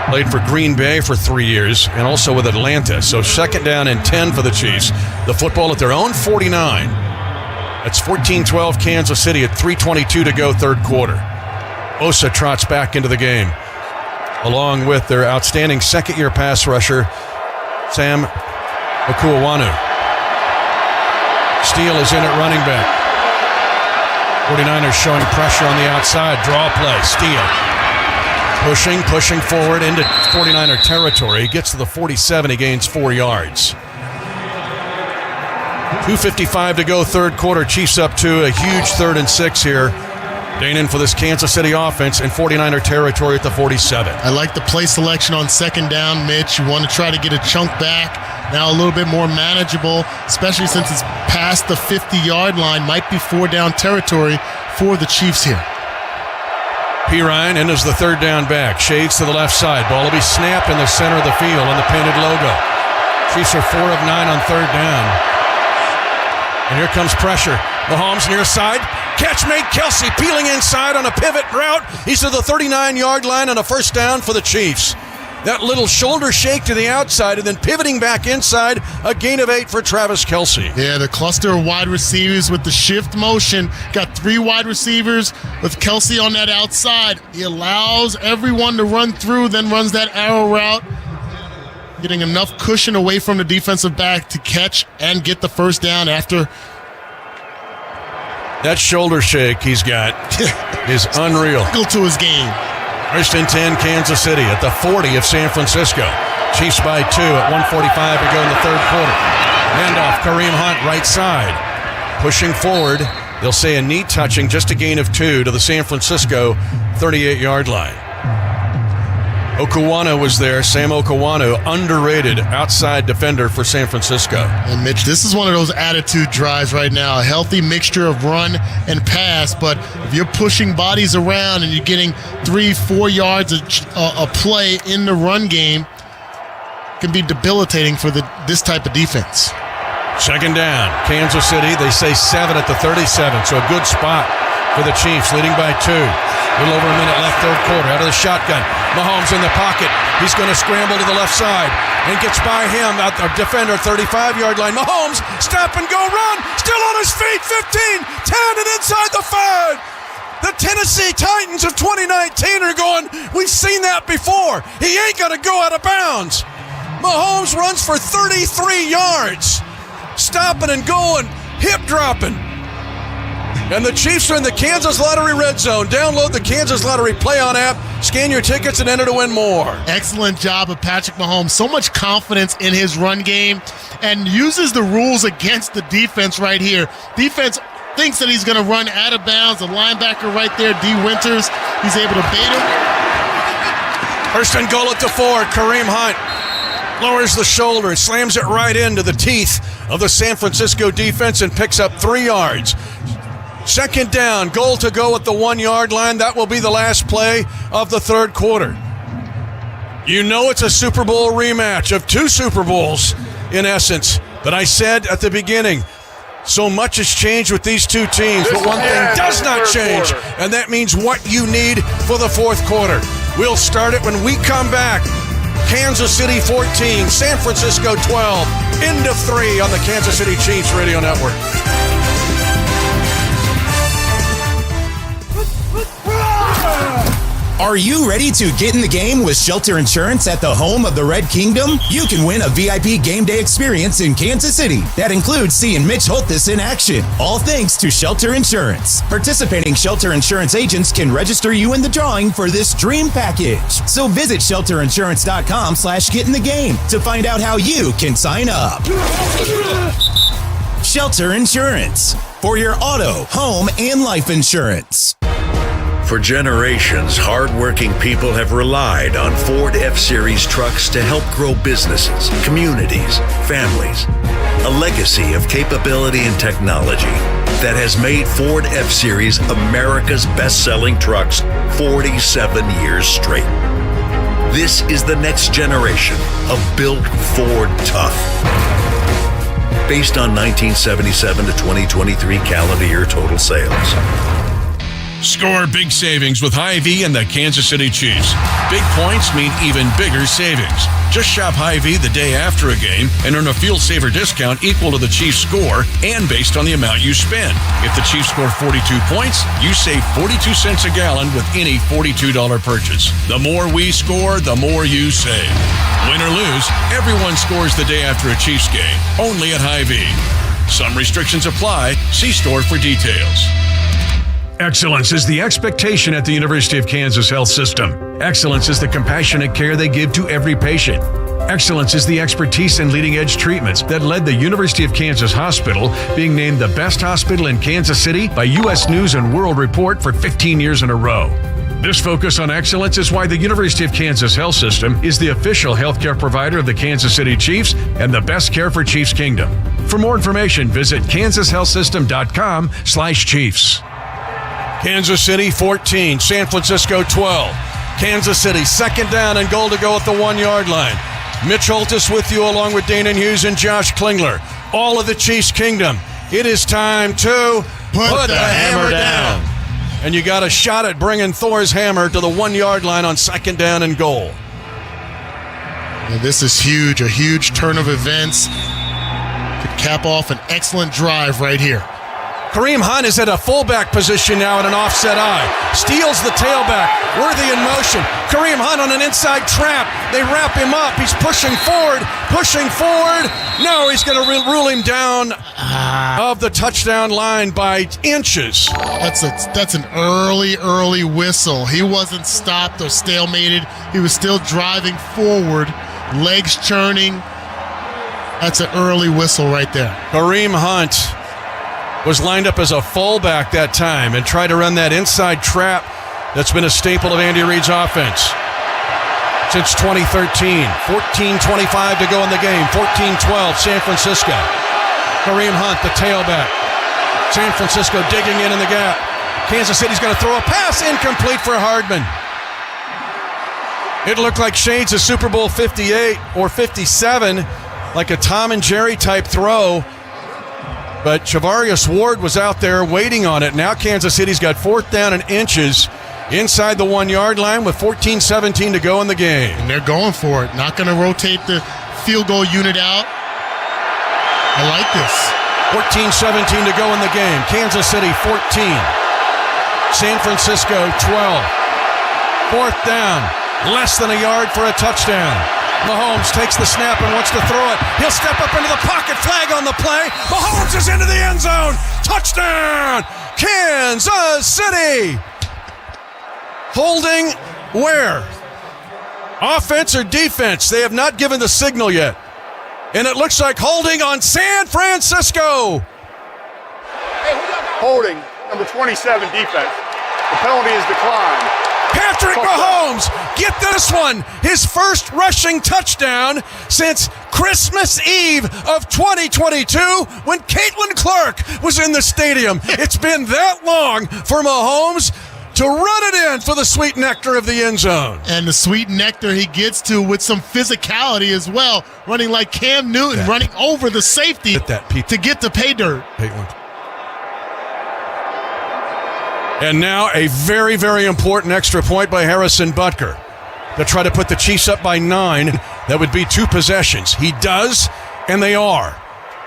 played for Green Bay for 3 years and also with Atlanta. So second down and 10 for the Chiefs. The football at their own 49. That's 14-12 Kansas City at 3:22 to go, third quarter. Osa trots back into the game, along with their outstanding second-year pass rusher, Sam Okuawanu. Steele is in at running back. 49ers showing pressure on the outside. Draw play. Steele pushing forward into 49er territory. He gets to the 47. He gains 4 yards. 2:55 to go, third quarter. Chiefs up to a huge 3rd and 6 here. Danon for this Kansas City offense in 49er territory at the 47. I like the play selection on second down, Mitch. You want to try to get a chunk back. Now a little bit more manageable, especially since it's past the 50-yard line. Might be 4-down territory for the Chiefs here. P. Ryan enters the third down back. Shades to the left side. Ball will be snapped in the center of the field on the painted logo. Chiefs are 4 of 9 on third down. And here comes pressure. Mahomes near side. Catch made. Kelce peeling inside on a pivot route. He's to the 39-yard line on a first down for the Chiefs. That little shoulder shake to the outside and then pivoting back inside. A gain of 8 for Travis Kelce. Yeah, the cluster of wide receivers with the shift motion. Got 3 wide receivers with Kelce on that outside. He allows everyone to run through, then runs that arrow route, getting enough cushion away from the defensive back to catch and get the first down after. That shoulder shake he's got is unreal. To his game. First and 10, Kansas City at the 40 of San Francisco. Chiefs by 2 at 1:45 to go in the third quarter. Handoff, Kareem Hunt, right side. Pushing forward, they'll say a knee touching, just a gain of 2 to the San Francisco 38-yard line. Okuawanu was there. Sam Okuawanu, underrated outside defender for San Francisco. And Mitch, this is one of those attitude drives right now. A healthy mixture of run and pass, but if you're pushing bodies around and you're getting 3-4 yards a play in the run game, it can be debilitating for this type of defense. Second down, Kansas City. They say 7 at the 37, so a good spot for the Chiefs, leading by 2. A little over a minute left, third quarter. Out of the shotgun, Mahomes in the pocket. He's going to scramble to the left side and gets by him at the defender, 35-yard line. Mahomes, stop and go, run, still on his feet, 15, 10, and inside the 5. The Tennessee Titans of 2019 are going, we've seen that before. He ain't going to go out of bounds. Mahomes runs for 33 yards. Stopping and going, hip dropping. And the Chiefs are in the Kansas Lottery Red Zone. Download the Kansas Lottery Play-On app, scan your tickets, and enter to win more. Excellent job of Patrick Mahomes. So much confidence in his run game and uses the rules against the defense right here. Defense thinks that he's going to run out of bounds. The linebacker right there, D. Winters, he's able to bait him. First and goal at the 4, Kareem Hunt. Lowers the shoulder and slams it right into the teeth of the San Francisco defense and picks up 3 yards. Second down, goal to go at the 1-yard line. That will be the last play of the third quarter. You know it's a Super Bowl rematch of 2 Super Bowls, in essence. But I said at the beginning, so much has changed with these 2 teams, but one thing does not change, and that means what you need for the fourth quarter. We'll start it when we come back. Kansas City 14, San Francisco 12, end of 3 on the Kansas City Chiefs Radio Network. Are you ready to get in the game with Shelter Insurance at the home of the Red Kingdom? You can win a VIP game day experience in Kansas City that includes seeing Mitch Holthus in action. All thanks to Shelter Insurance. Participating Shelter Insurance agents can register you in the drawing for this dream package. So visit shelterinsurance.com/get in the game to find out how you can sign up. Shelter Insurance, for your auto, home, and life insurance. For generations, hardworking people have relied on Ford F-Series trucks to help grow businesses, communities, families. A legacy of capability and technology that has made Ford F-Series America's best-selling trucks 47 years straight. This is the next generation of Built Ford Tough. Based on 1977 to 2023 calendar year total sales. Score big savings with Hy-Vee and the Kansas City Chiefs. Big points mean even bigger savings. Just shop Hy-Vee the day after a game and earn a Fuel Saver discount equal to the Chiefs score and based on the amount you spend. If the Chiefs score 42 points, you save 42 cents a gallon with any $42 purchase. The more we score, the more you save. Win or lose, everyone scores the day after a Chiefs game, only at Hy-Vee. Some restrictions apply. See store for details. Excellence is the expectation at the University of Kansas Health System. Excellence is the compassionate care they give to every patient. Excellence is the expertise and leading-edge treatments that led the University of Kansas Hospital being named the best hospital in Kansas City by U.S. News and World Report for 15 years in a row. This focus on excellence is why the University of Kansas Health System is the official healthcare provider of the Kansas City Chiefs and the best care for Chiefs Kingdom. For more information, visit kansashealthsystem.com/Chiefs. Kansas City 14, San Francisco 12. Kansas City, second down and goal to go at the 1-yard line. Mitch Holthus with you along with Dana Hughes and Josh Klingler. All of the Chiefs Kingdom. It is time to put the hammer down. And you got a shot at bringing Thor's hammer to the 1-yard line on second down and goal. And this is huge, a huge turn of events. Could cap off an excellent drive right here. Kareem Hunt is at a fullback position now in an offset eye. Steals the tailback. Worthy in motion. Kareem Hunt on an inside trap. They wrap him up. He's pushing forward. No, he's going to rule him down of the touchdown line by inches. That's an early whistle. He wasn't stopped or stalemated. He was still driving forward, legs churning. That's an early whistle right there. Kareem Hunt was lined up as a fullback that time and tried to run that inside trap that's been a staple of Andy Reid's offense since 2013. 14:25 to go in the game. 14-12, San Francisco. Kareem Hunt, the tailback. San Francisco digging in the gap. Kansas City's going to throw a pass, incomplete for Hardman. It looked like shades of Super Bowl 58 or 57, like a Tom and Jerry type throw. but Chavarius Ward was out there waiting on it. Now Kansas City's got 4th down and inches inside the 1-yard line with 14-17 to go in the game. And they're going for it. Not going to rotate the field goal unit out. I like this. 14-17 to go in the game. Kansas City 14. San Francisco 12. 4th down. Less than a yard for a touchdown. Mahomes takes the snap and wants to throw it. He'll step up into the pocket. Flag on the play. Mahomes is into the end zone. Touchdown! Kansas City! Holding where? Offense or defense? They have not given the signal yet. And it looks like holding on San Francisco. Holding, number 27 defense. The penalty is declined. Patrick Mahomes, get this one, his first rushing touchdown since Christmas Eve of 2022 when Caitlin Clark was in the stadium. It's been that long for Mahomes to run it in for the sweet nectar of the end zone. And the sweet nectar he gets to with some physicality as well, running like Cam Newton, running over the safety to get to pay dirt. And now a very, very important extra point by Harrison Butker to try to put the Chiefs up by 9. That would be 2 possessions. He does, and they are.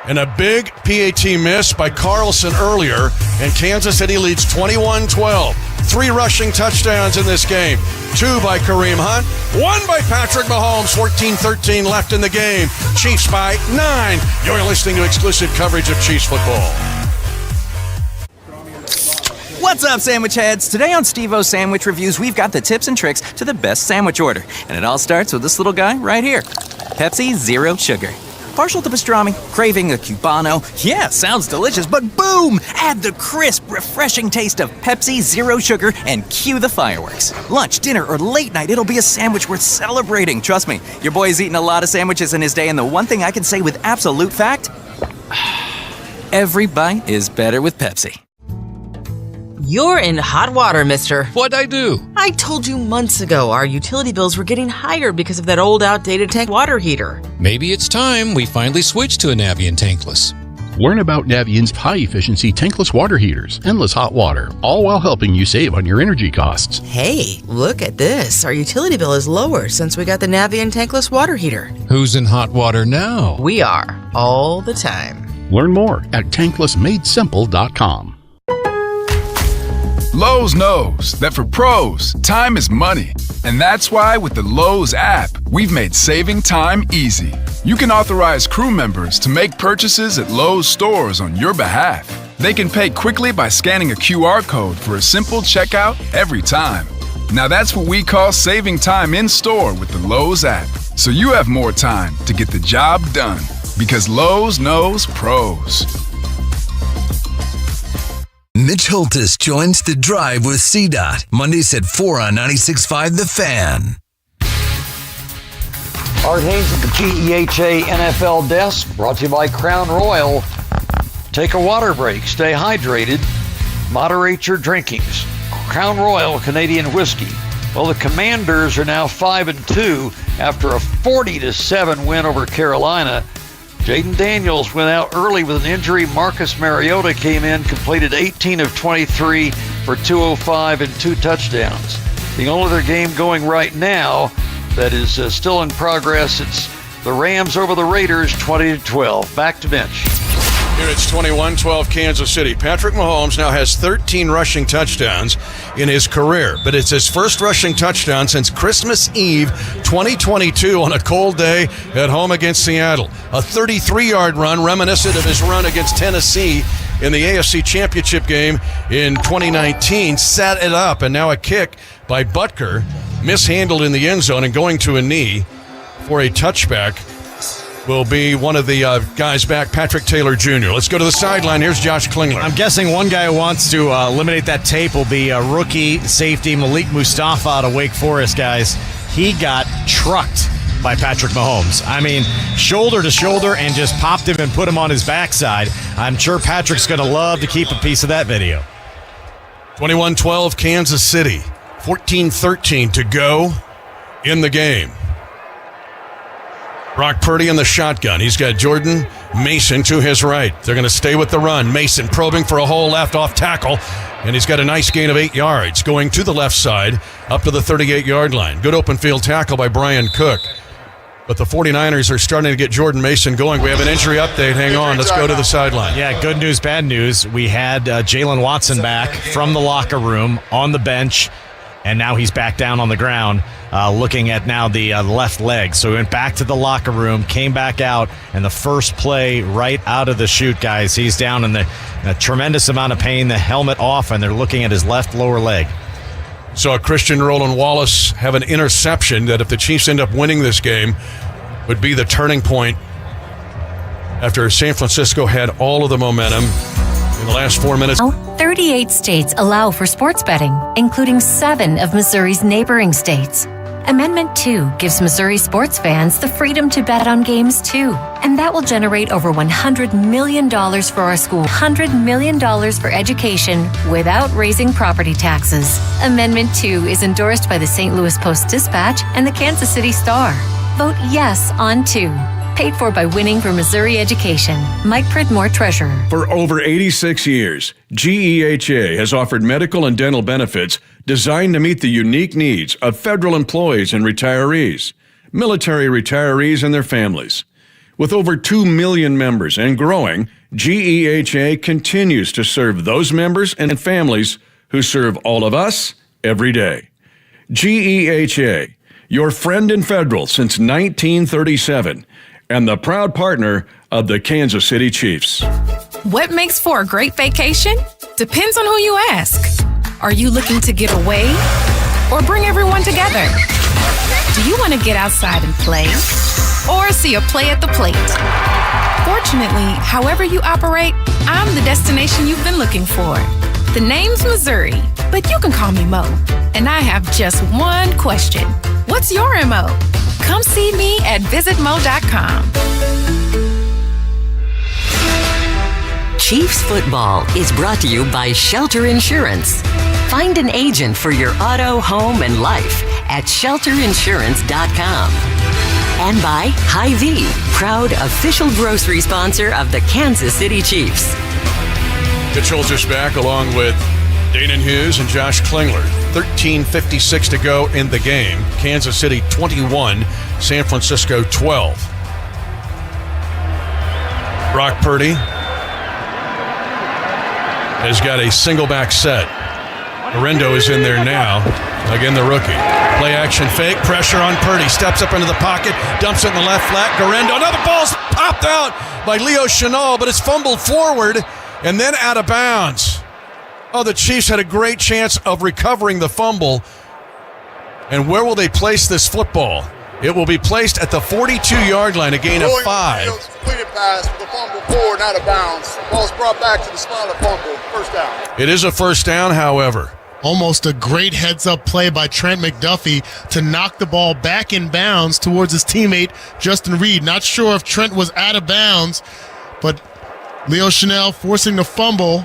And a big PAT miss by Carlson earlier, and Kansas City leads 21-12. 3 rushing touchdowns in this game. 2 by Kareem Hunt, 1 by Patrick Mahomes. 14-13 left in the game. Chiefs by 9. You're listening to exclusive coverage of Chiefs football. What's up, sandwich heads? Today on Steve-O's Sandwich Reviews, we've got the tips and tricks to the best sandwich order. And it all starts with this little guy right here. Pepsi Zero Sugar. Partial to pastrami, craving a Cubano. Yeah, sounds delicious, but boom! Add the crisp, refreshing taste of Pepsi Zero Sugar and cue the fireworks. Lunch, dinner, or late night, it'll be a sandwich worth celebrating. Trust me, your boy's eaten a lot of sandwiches in his day, and the one thing I can say with absolute fact, every bite is better with Pepsi. You're in hot water, mister. What'd I do? I told you months ago our utility bills were getting higher because of that old outdated tank water heater. Maybe it's time we finally switch to a Navien tankless. Learn about Navient's high-efficiency tankless water heaters, endless hot water, all while helping you save on your energy costs. Hey, look at this. Our utility bill is lower since we got the Navien tankless water heater. Who's in hot water now? We are, all the time. Learn more at tanklessmadesimple.com. Lowe's knows that for pros, time is money. And that's why with the Lowe's app, we've made saving time easy. You can authorize crew members to make purchases at Lowe's stores on your behalf. They can pay quickly by scanning a QR code for a simple checkout every time. Now that's what we call saving time in store with the Lowe's app. So you have more time to get the job done. Because Lowe's knows pros. Mitch Holtis joins The Drive with CDOT, Mondays at 4 on 96.5 The Fan. Art Haynes at the GEHA NFL desk, brought to you by Crown Royal. Take a water break, stay hydrated, moderate your drinkings. Crown Royal Canadian whiskey. Well, the Commanders are now 5-2 after a 40-7 win over Carolina. Jaden Daniels went out early with an injury. Marcus Mariota came in, completed 18 of 23 for 205 and 2 touchdowns. The only other game going right now that is still in progress, it's the Rams over the Raiders, 20-12. Back to Mitch. Here it's 21-12 Kansas City. Patrick Mahomes now has 13 rushing touchdowns in his career, but it's his first rushing touchdown since Christmas Eve 2022 on a cold day at home against Seattle. A 33-yard run reminiscent of his run against Tennessee in the AFC Championship game in 2019 set it up, and now a kick by Butker, mishandled in the end zone and going to a knee for a touchback. Will be one of the guys back, Patrick Taylor Jr. Let's go to the sideline. Here's Josh Klingler. I'm guessing one guy who wants to eliminate that tape will be rookie safety Malik Mustafa out of Wake Forest, guys. He got trucked by Patrick Mahomes. I mean, shoulder to shoulder, and just popped him and put him on his backside. I'm sure Patrick's going to love to keep a piece of that video. 21-12 Kansas City. 14-13 to go in the game. Brock Purdy in the shotgun. He's got Jordan Mason to his right. They're going to stay with the run. Mason probing for a hole left off tackle, and he's got a nice gain of 8 yards going to the left side up to the 38-yard line. Good open field tackle by Brian Cook. But the 49ers are starting to get Jordan Mason going. We have an injury update. Hang on. Let's go to the sideline. Yeah, good news, bad news. We had Jalen Watson back from the locker room on the bench, and now he's back down on the ground looking at now the left leg. So he went back to the locker room, came back out, and the first play right out of the chute, guys, he's down in a tremendous amount of pain, the helmet off, and they're looking at his left lower leg. Saw Christian Roland Wallace have an interception that if the Chiefs end up winning this game would be the turning point after San Francisco had all of the momentum in the last 4 minutes. 38 states allow for sports betting, including 7 of Missouri's neighboring states. Amendment 2 gives Missouri sports fans the freedom to bet on games too, and that will generate over $100 million for our school, $100 million for education without raising property taxes. Amendment 2 is endorsed by the St. Louis Post-Dispatch and the Kansas City Star. Vote yes on 2. Paid for by Winning for Missouri Education. Mike Pridmore, Treasurer. For over 86 years, GEHA has offered medical and dental benefits designed to meet the unique needs of federal employees and retirees, military retirees and their families. With over 2 million members and growing, GEHA continues to serve those members and families who serve all of us every day. GEHA, your friend in federal since 1937, and the proud partner of the Kansas City Chiefs. What makes for a great vacation? Depends on who you ask. Are you looking to get away or bring everyone together? Do you want to get outside and play or see a play at the plate? Fortunately, however you operate, I'm the destination you've been looking for. The name's Missouri, but you can call me Mo. And I have just one question. What's your MO? Come see me at visitmo.com. Chiefs football is brought to you by Shelter Insurance. Find an agent for your auto, home, and life at shelterinsurance.com. And by Hy-Vee, proud official grocery sponsor of the Kansas City Chiefs. Mitch Holthus back along with Danon Hughes and Josh Klingler. 13:56 to go in the game. Kansas City 21, San Francisco 12. Brock Purdy has got a single back set. Arendo is in there now. Again, the rookie. Play action fake. Pressure on Purdy. Steps up into the pocket. Dumps it in the left flat. Garendo. Another ball's popped out by Leo Chenal, but it's fumbled forward and then out of bounds. Oh, the Chiefs had a great chance of recovering the fumble. And where will they place this football? It will be placed at the 42-yard line, a gain of 5. Completed pass with a fumble forward and out of bounds. Ball's brought back to the spot of fumble. First down. It is a first down, however. Almost a great heads-up play by Trent McDuffie to knock the ball back in bounds towards his teammate, Justin Reed. Not sure if Trent was out of bounds, but Leo Chenal forcing the fumble.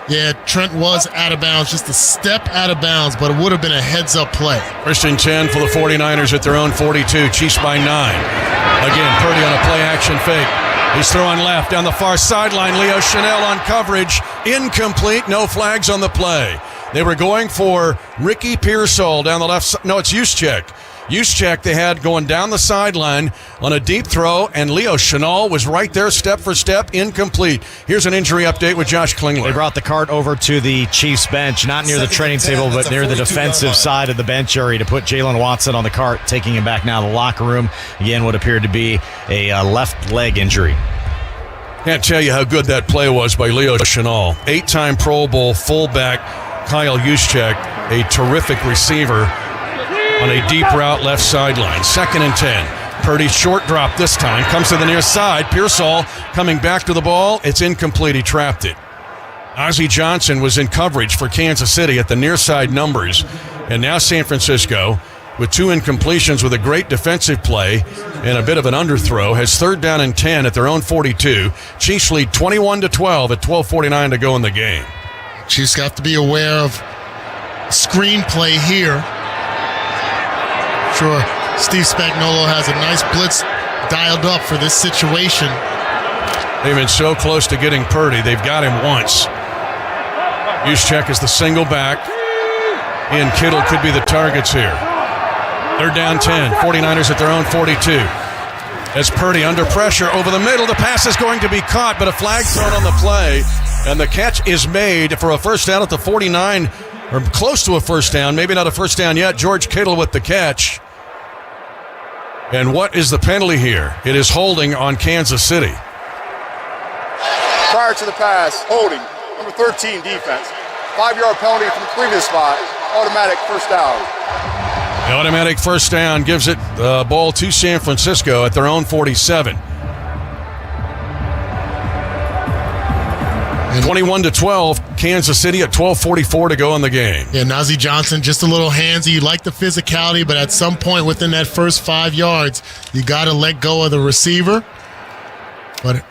Yeah, Trent was out of bounds, just a step out of bounds, but it would have been a heads-up play. First and 10 for the 49ers at their own 42. Chiefs by 9. Again, Purdy on a play-action fake. He's throwing left down the far sideline. Leo Chenal on coverage. Incomplete. No flags on the play. They were going for Ricky Pearsall down the left side. No, it's Juszczyk. Juszczyk they had going down the sideline on a deep throw, and Leo Chenal was right there step for step, incomplete. Here's an injury update with Josh Klingler. They brought the cart over to the Chiefs bench, not near the training table, but near the defensive side of the bench area to put Jalen Watson on the cart, taking him back now to the locker room. Again, what appeared to be a left leg injury. Can't tell you how good that play was by Leo Chenal. 8-time Pro Bowl fullback Kyle Juszczyk, a terrific receiver on a deep route left sideline. 2nd and 10. Purdy short drop this time. Comes to the near side. Pearsall coming back to the ball. It's incomplete. He trapped it. Ozzie Johnson was in coverage for Kansas City at the near side numbers. And now San Francisco, with 2 incompletions with a great defensive play and a bit of an underthrow, has 3rd down and 10 at their own 42. Chiefs lead 21-12 at 12:49 to go in the game. Chiefs have to be aware of screenplay here. Sure, Steve Spagnuolo has a nice blitz dialed up for this situation. They've been so close to getting Purdy. They've got him once. Juszczyk is the single back. He and Kittle could be the targets here. They're down 10. 49ers at their own 42. As Purdy under pressure over the middle. The pass is going to be caught, but a flag thrown on the play. And the catch is made for a first down at the 49, or close to a first down. Maybe not a first down yet. George Kittle with the catch. And what is the penalty here? It is holding on Kansas City. Prior to the pass, holding, number 13 defense. 5-yard penalty from the previous spot, automatic first down. The automatic first down gives it the ball to San Francisco at their own 47. 21-12, Kansas City at 12:44 to go in the game. Yeah, Najee Johnson, just a little handsy. You like the physicality, but at some point within that first 5 yards, you got to let go of the receiver. But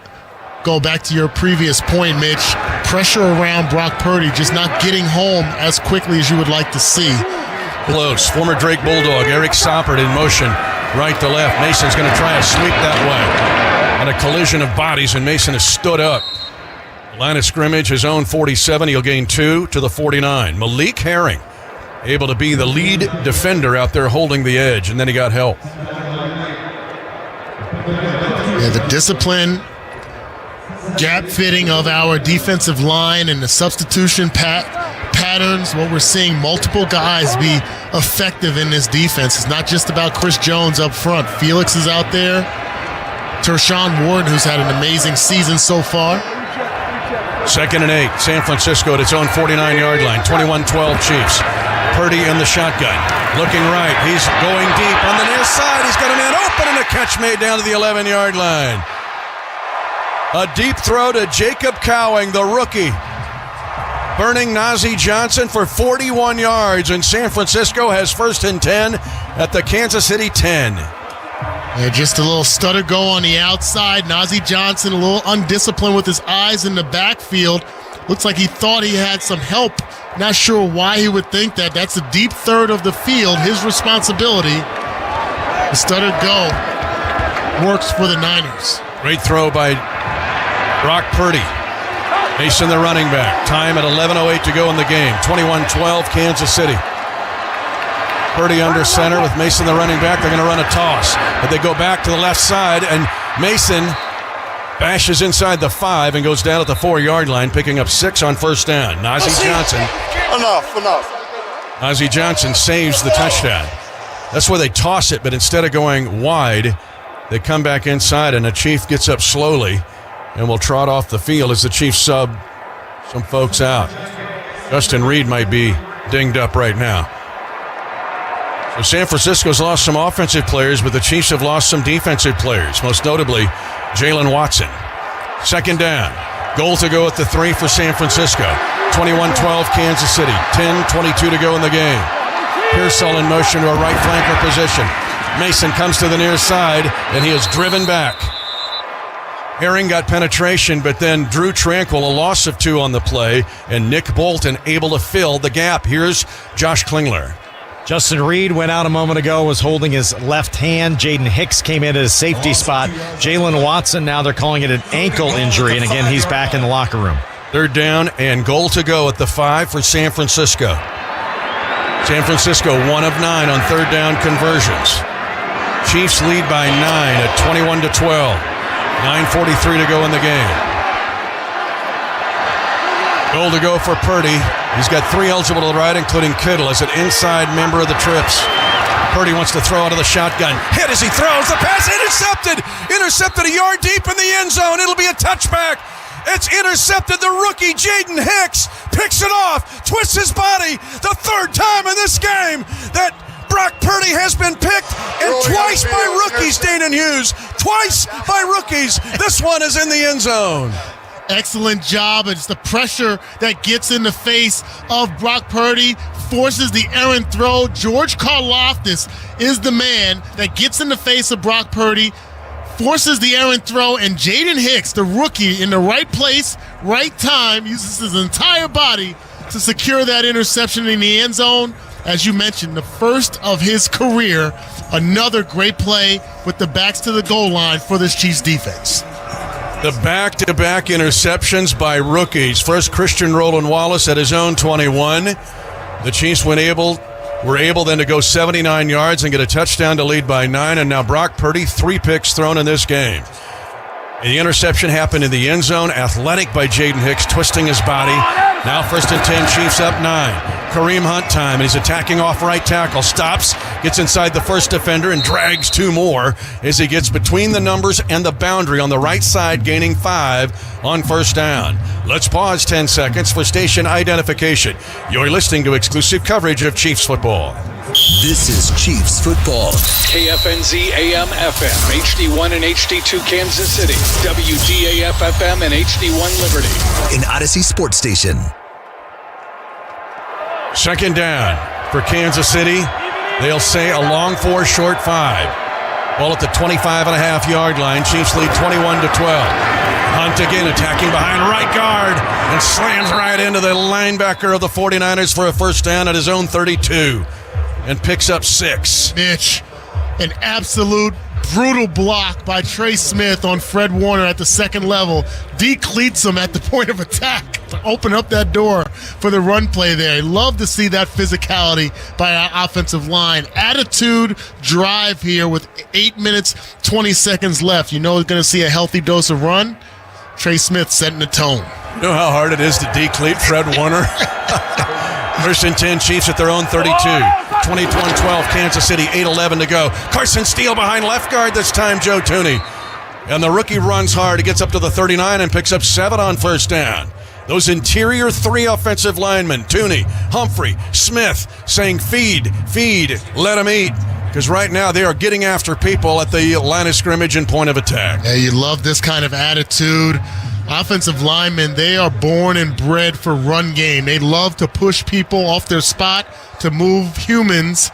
go back to your previous point, Mitch. Pressure around Brock Purdy, just not getting home as quickly as you would like to see. Close. Former Drake Bulldog, Eric Soppert in motion, right to left. Mason's going to try a sweep that way. And a collision of bodies, and Mason has stood up. Line of scrimmage, his own 47. He'll gain 2 to the 49. Malik Herring able to be the lead defender out there holding the edge, and then he got help. Yeah, the discipline, gap fitting of our defensive line and the substitution patterns, what we're seeing multiple guys be effective in this defense. It's not just about Chris Jones up front. Felix is out there. Tershawn Ward, who's had an amazing season so far. 2nd and 8, San Francisco at its own 49-yard line. 21-12 Chiefs. Purdy in the shotgun. Looking right. He's going deep on the near side. He's got a man open and a catch made down to the 11-yard line. A deep throw to Jacob Cowing, the rookie. Burning Najee Johnson for 41 yards, and San Francisco has 1st and 10 at the Kansas City 10. Yeah, just a little stutter go on the outside. Najee Johnson a little undisciplined with his eyes in the backfield. Looks like he thought he had some help. Not sure why he would think that. That's a deep third of the field, his responsibility. The stutter go works for the Niners. Great throw by Brock Purdy. Mason the running back. Time at 11:08 to go in the game. 21-12 Kansas City. Purdy under center with Mason the running back. They're going to run a toss, but they go back to the left side, and Mason bashes inside the 5 and goes down at the 4-yard line, picking up 6 on first down. Najee Johnson. Enough. Najee Johnson saves the touchdown. That's where they toss it, but instead of going wide, they come back inside, and the Chief gets up slowly and will trot off the field as the Chiefs sub some folks out. Justin Reed might be dinged up right now. So San Francisco's lost some offensive players, but the Chiefs have lost some defensive players, most notably Jalen Watson. 2nd down. Goal to go at the 3 for San Francisco. 21-12 Kansas City. 10:22 to go in the game. Pearsall in motion to a right flanker position. Mason comes to the near side, and he is driven back. Herring got penetration, but then Drew Tranquil, a loss of 2 on the play, and Nick Bolton able to fill the gap. Here's Josh Klingler. Justin Reed went out a moment ago, was holding his left hand. Jaden Hicks came in at a safety spot. Jalen Watson, now they're calling it an ankle injury, and again, he's back in the locker room. 3rd down and goal to go at the 5 for San Francisco. San Francisco 1 of 9 on 3rd down conversions. Chiefs lead by 9 at 21-12. 9:43 to go in the game. Goal to go for Purdy. He's got 3 eligible to the right, including Kittle as an inside member of the Trips. Purdy wants to throw out of the shotgun. Hit as he throws. The pass intercepted. Intercepted a yard deep in the end zone. It'll be a touchback. It's intercepted. The rookie, Jaden Hicks, picks it off, twists his body. The 3rd time in this game that Brock Purdy has been picked, and twice by rookies, Danon Hughes. Twice by rookies. This one is in the end zone. Excellent job. It's the pressure that gets in the face of Brock Purdy, forces the errant throw. George Karlaftis is the man that gets in the face of Brock Purdy, forces the errant throw, and Jaden Hicks, the rookie, in the right place, right time, uses his entire body to secure that interception in the end zone. As you mentioned, the first of his career. Another great play with the backs to the goal line for this Chiefs defense. The back-to-back interceptions by rookies. First, Christian Roland Wallace at his own 21. The Chiefs were able then to go 79 yards and get a touchdown to lead by 9. And now Brock Purdy, 3 picks thrown in this game. And the interception happened in the end zone. Athletic by Jaden Hicks, twisting his body. Now 1st and 10, Chiefs up 9. Kareem Hunt time, and he's attacking off right tackle. Stops, gets inside the first defender, and drags 2 more as he gets between the numbers and the boundary on the right side, gaining 5 on 1st down. Let's pause 10 seconds for station identification. You're listening to exclusive coverage of Chiefs football. This is Chiefs football. KFNZ AM FM, HD1 and HD2 Kansas City, WDAF FM and HD1 Liberty. An Odyssey Sports Station. 2nd down for Kansas City. They'll say a long 4, short 5. Ball at the 25.5-yard line. Chiefs lead 21-12. Hunt again attacking behind right guard and slams right into the linebacker of the 49ers for a 1st down at his own 32 and picks up 6. Mitch, an absolute brutal block by Trey Smith on Fred Warner at the 2nd level. Decleats him at the point of attack to open up that door for the run play there. Love to see that physicality by our offensive line. Attitude drive here with 8 minutes, 20 seconds left. You know we're going to see a healthy dose of run. Trey Smith setting the tone. You know how hard it is to decleat Fred Warner? 1st and 10, Chiefs at their own 32. 21-12, Kansas City, 8:11 to go. Carson Steele behind left guard this time, Joe Thuney. And the rookie runs hard. He gets up to the 39 and picks up 7 on 1st down. Those interior 3 offensive linemen, Thuney, Humphrey, Smith, saying feed, let him eat. Because right now they are getting after people at the line of scrimmage and point of attack. Yeah, you love this kind of attitude. Offensive linemen, they are born and bred for run game. They love to push people off their spot to move humans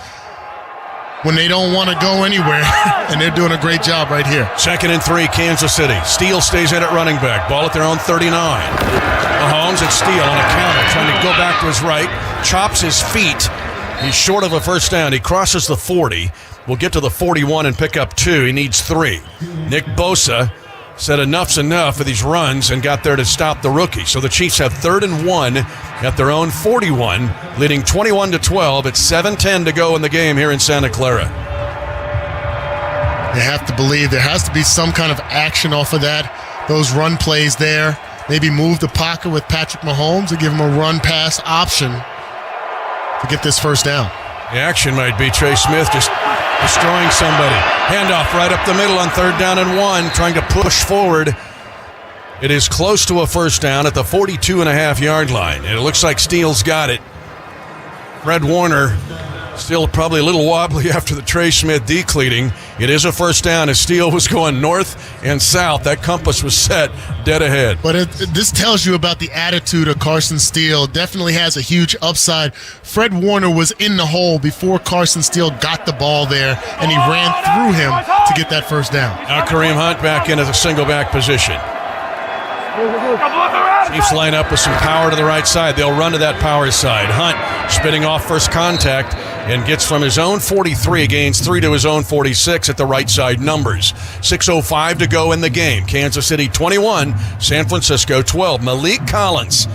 when they don't want to go anywhere, and they're doing a great job right here. 2nd and 3, Kansas City. Steele stays in at running back. Ball at their own 39. Mahomes and Steele on a counter, trying to go back to his right. Chops his feet. He's short of a 1st down. He crosses the 40. Will get to the 41 and pick up 2. He needs 3. Nick Bosa said enough's enough of these runs and got there to stop the rookie. So the Chiefs have 3rd and 1 at their own 41, leading 21-12 at 7:10 to go in the game here in Santa Clara. You have to believe there has to be some kind of action off of that. Those run plays there. Maybe move the pocket with Patrick Mahomes and give him a run-pass option to get this 1st down. The action might be Trey Smith just destroying somebody. Handoff right up the middle on 3rd down and 1, trying to push forward. It is close to a 1st down at the 42.5-yard line, and it looks like Steele's got it. Fred Warner still probably a little wobbly after the Trey Smith decleating. It is a 1st down as Steele was going north and south. That compass was set dead ahead. But this tells you about the attitude of Carson Steele. Definitely has a huge upside. Fred Warner was in the hole before Carson Steele got the ball there, and he ran through him to get that 1st down. Now Kareem Hunt back into the single back position. Chiefs line up with some power to the right side. They'll run to that power side. Hunt spinning off first contact and gets from his own 43, gains 3 to his own 46 at the right side numbers. 6:05 to go in the game. Kansas City 21, San Francisco 12. Malik Collins,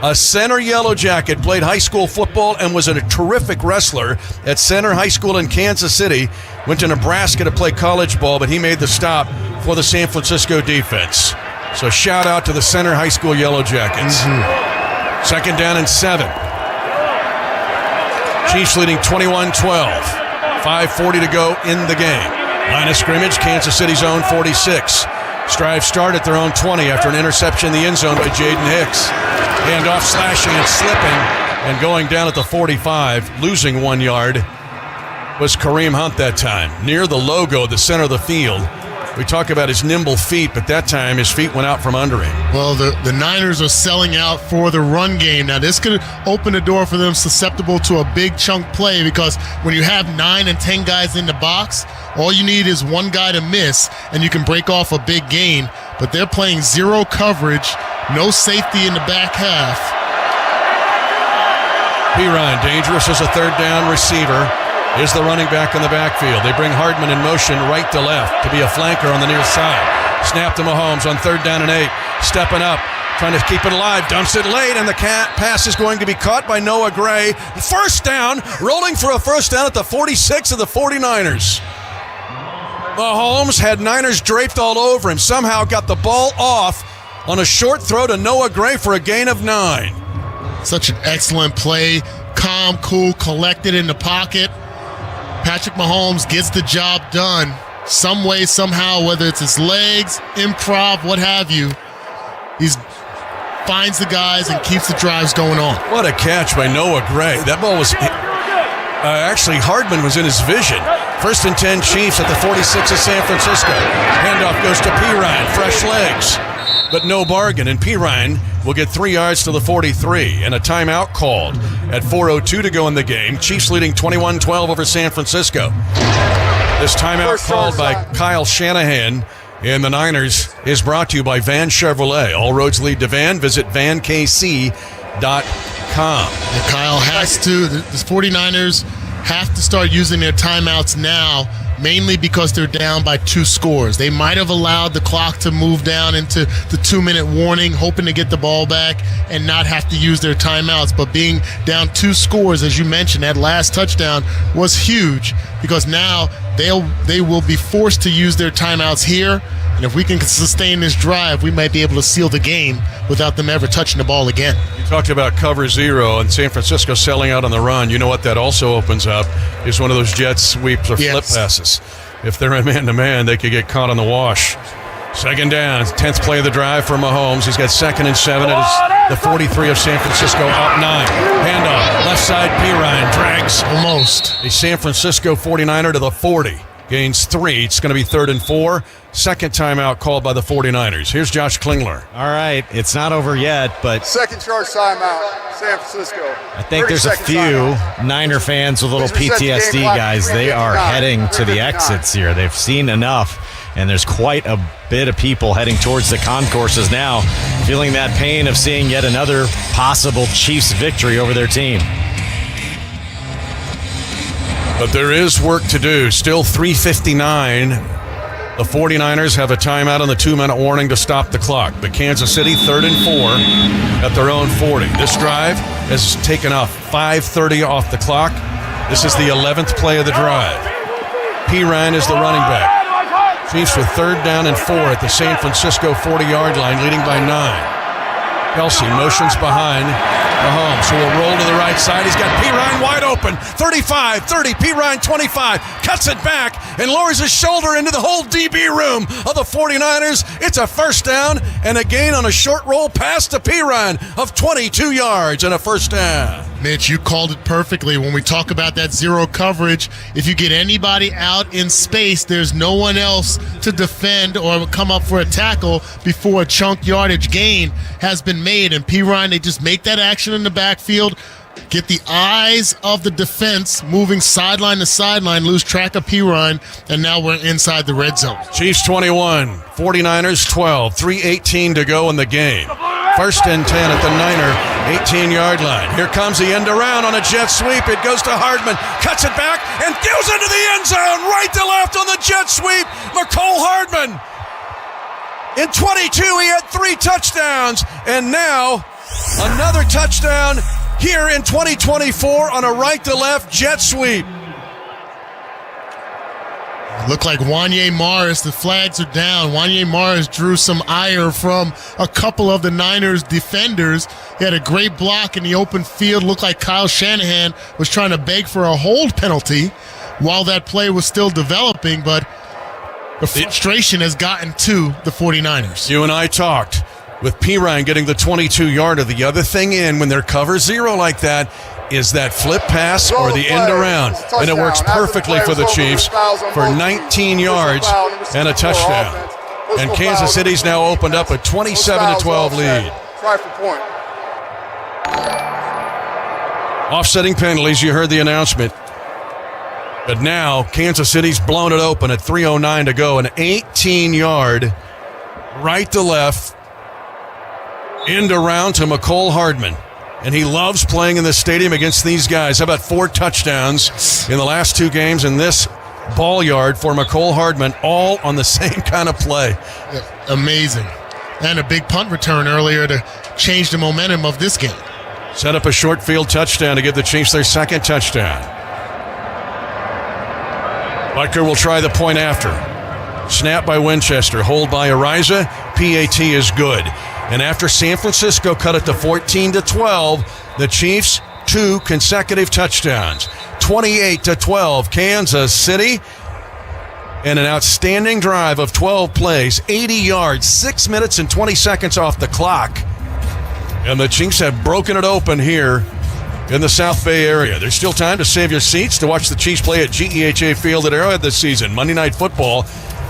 a center yellow jacket, played high school football and was a terrific wrestler at Center High School in Kansas City. Went to Nebraska to play college ball, but he made the stop for the San Francisco defense. So shout out to the Center High School Yellow Jackets. 2nd down and 7. Chiefs leading 21-12. 5:40 to go in the game. Line of scrimmage, Kansas City's own 46. Strive start at their own 20 after an interception in the end zone by Jaden Hicks. Handoff slashing and slipping and going down at the 45, losing 1 yard, was Kareem Hunt that time. Near the logo, the center of the field. We talk about his nimble feet, but that time his feet went out from under him. Well, the Niners are selling out for the run game. Now, this could open the door for them susceptible to a big chunk play, because when you have 9 and 10 guys in the box, all you need is one guy to miss, and you can break off a big gain. But they're playing zero coverage, no safety in the back half. Perine, dangerous as a 3rd down receiver, is the running back in the backfield. They bring Hardman in motion right to left to be a flanker on the near side. Snap to Mahomes on 3rd down and 8. Stepping up, trying to keep it alive. Dumps it late, and the pass is going to be caught by Noah Gray. First down, rolling for a first down at the 46 of the 49ers. Mahomes had Niners draped all over him. Somehow got the ball off on a short throw to Noah Gray for a gain of 9. Such an excellent play. Calm, cool, collected in the pocket. Patrick Mahomes gets the job done. Some way, somehow, whether it's his legs, improv, what have you, he finds the guys and keeps the drives going on. What a catch by Noah Gray. That ball was... actually, Hardman was in his vision. 1st and 10 Chiefs at the 46 of San Francisco. Handoff goes to Pirine. Fresh legs, but no bargain. And Pirine will get 3 yards to the 43. And a timeout called at 4:02 to go in the game. Chiefs leading 21-12 over San Francisco. This timeout called by Kyle Shanahan and the Niners is brought to you by Van Chevrolet. All roads lead to Van. Visit vankc.com. And Kyle has to, the 49ers have to start using their timeouts now, mainly because they're down by 2 scores. They might have allowed the clock to move down into the 2-minute warning, hoping to get the ball back and not have to use their timeouts. But being down 2 scores, as you mentioned, that last touchdown was huge because now they will be forced to use their timeouts here. And if we can sustain this drive, we might be able to seal the game without them ever touching the ball again. You talked about cover 0 and San Francisco selling out on the run. You know what that also opens up is one of those jet sweeps or flip passes. If they're in man-to-man, they could get caught on the wash. 2nd down, 10th play of the drive for Mahomes. He's got 2nd and 7 at the 43 of San Francisco, up 9. Handoff, left side, Pirine drags. Almost. A San Francisco 49er to the 40. Gains 3. It's going to be 3rd and 4. Second timeout called by the 49ers. Here's Josh Klingler. All right, it's not over yet, but... Second charge timeout, San Francisco. I think there's a few Niner fans with little PTSD, guys. They are heading to the exits here. They've seen enough, and there's quite a bit of people heading towards the concourses now, feeling that pain of seeing yet another possible Chiefs victory over their team. But there is work to do. Still 3:59. The 49ers have a timeout on the 2-minute warning to stop the clock. But Kansas City, 3rd and 4 at their own 40. This drive has taken off 5:30 off the clock. This is the 11th play of the drive. Pirine is the running back. Chiefs with 3rd down and 4 at the San Francisco 40-yard line, leading by 9. Kelce motions behind Mahomes, who will roll to the right side. He's got Pirine wide open. 35, 30, Pirine 25. Cuts it back and lowers his shoulder into the whole DB room of the 49ers. It's a first down and a gain on a short roll pass to Pirine of 22 yards and a first down. Mitch, you called it perfectly. When we talk about that 0 coverage, if you get anybody out in space, there's no one else to defend or come up for a tackle before a chunk yardage gain has been made. And Pirine, they just make that action in the backfield, get the eyes of the defense moving sideline to sideline, lose track of Pirine, and now we're inside the red zone. Chiefs 21, 49ers 12, 3:18 to go in the game. 1st and 10 at the Niner 18-yard line. Here comes the end around on a jet sweep. It goes to Hardman, cuts it back, and goes into the end zone, right to left on the jet sweep. Mecole Hardman. In 22, he had 3 touchdowns, and now another touchdown here in 2024 on a right-to-left jet sweep. Looked like Wanye Morris, the flags are down. Wanye Morris drew some ire from a couple of the Niners defenders. He had a great block in the open field. Looked like Kyle Shanahan was trying to beg for a hold penalty while that play was still developing, but the frustration has gotten to the 49ers. You and I talked with Pirine getting the 22-yarder. The other thing in when they're cover 0 like that is that flip pass or the end around. And it works perfectly for the Chiefs for 19 yards and a touchdown. And Kansas City's now opened up a 27-12 lead. Try for point. Offsetting penalties, you heard the announcement. But now Kansas City's blown it open at 3:09 to go. An 18-yard right to left end around to Mecole Hardman. And he loves playing in this stadium against these guys. How about 4 touchdowns in the last 2 games? And this ball yard for McCole Hardman, all on the same kind of play. Amazing. And a big punt return earlier to change the momentum of this game. Set up a short field touchdown to give the Chiefs their second touchdown. Butker will try the point after. Snap by Winchester. Hold by Ariza. PAT is good. And after San Francisco cut it to 14-12, the Chiefs 2 consecutive touchdowns. 28-12, Kansas City. And an outstanding drive of 12 plays, 80 yards, 6 minutes and 20 seconds off the clock. And the Chiefs have broken it open here in the South Bay area. There's still time to save your seats to watch the Chiefs play at GEHA Field at Arrowhead this season. Monday Night Football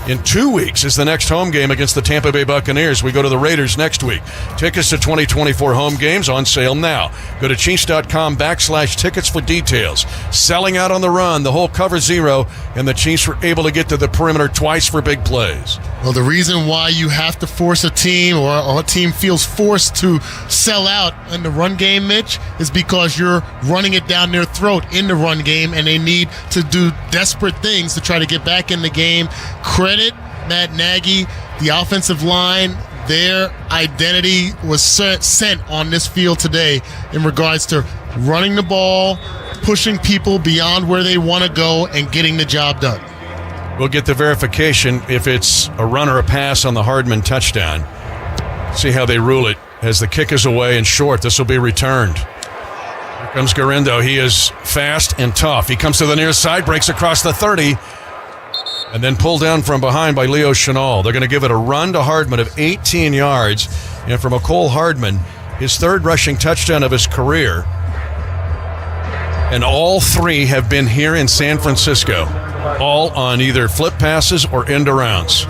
in 2 weeks is the next home game against the Tampa Bay Buccaneers. We go to the Raiders next week. Tickets to 2024 home games on sale now. Go to Chiefs.com/tickets for details. Selling out on the run, the whole cover zero, and the Chiefs were able to get to the perimeter twice for big plays. Well, the reason why you have to force a team or a team feels forced to sell out in the run game, Mitch, is because you're running it down their throat in the run game, and they need to do desperate things to try to get back in the game. Credit Matt Nagy, the offensive line, their identity was sent on this field today in regards to running the ball, pushing people beyond where they want to go, and getting the job done. We'll get the verification if it's a run or a pass on the Hardman touchdown. See how they rule it as the kick is away and short. This will be returned. Here comes Garindo. He is fast and tough. He comes to the near side, breaks across the 30, and then pulled down from behind by Leo Chenal. They're going to give it a run to Hardman of 18 yards. And for McCole Hardman, his third rushing touchdown of his career. And all three have been here in San Francisco, all on either flip passes or end arounds.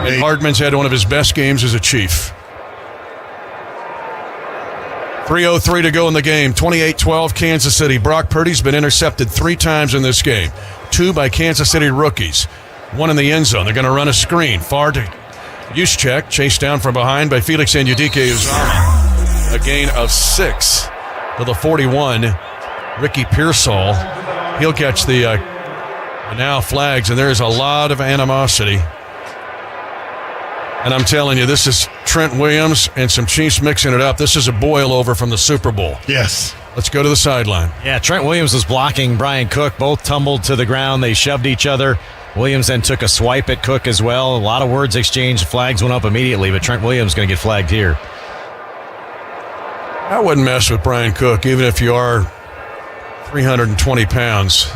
And Hardman's had one of his best games as a Chief. 3:03 to go in the game. 28-12 Kansas City. Brock Purdy's been intercepted 3 times in this game. 2 by Kansas City rookies. 1 in the end zone. They're going to run a screen. Far to Juszczyk. Chased down from behind by Felix Anudike-Uzomah. A gain of 6 to the 41. Ricky Pearsall. He'll catch the now flags, and there's a lot of animosity. And I'm telling you, this is Trent Williams and some Chiefs mixing it up. This is a boil over from the Super Bowl. Yes. Let's go to the sideline. Yeah, Trent Williams was blocking Brian Cook. Both tumbled to the ground. They shoved each other. Williams then took a swipe at Cook as well. A lot of words exchanged. Flags went up immediately, but Trent Williams going to get flagged here. I wouldn't mess with Brian Cook, even if you are 320 pounds.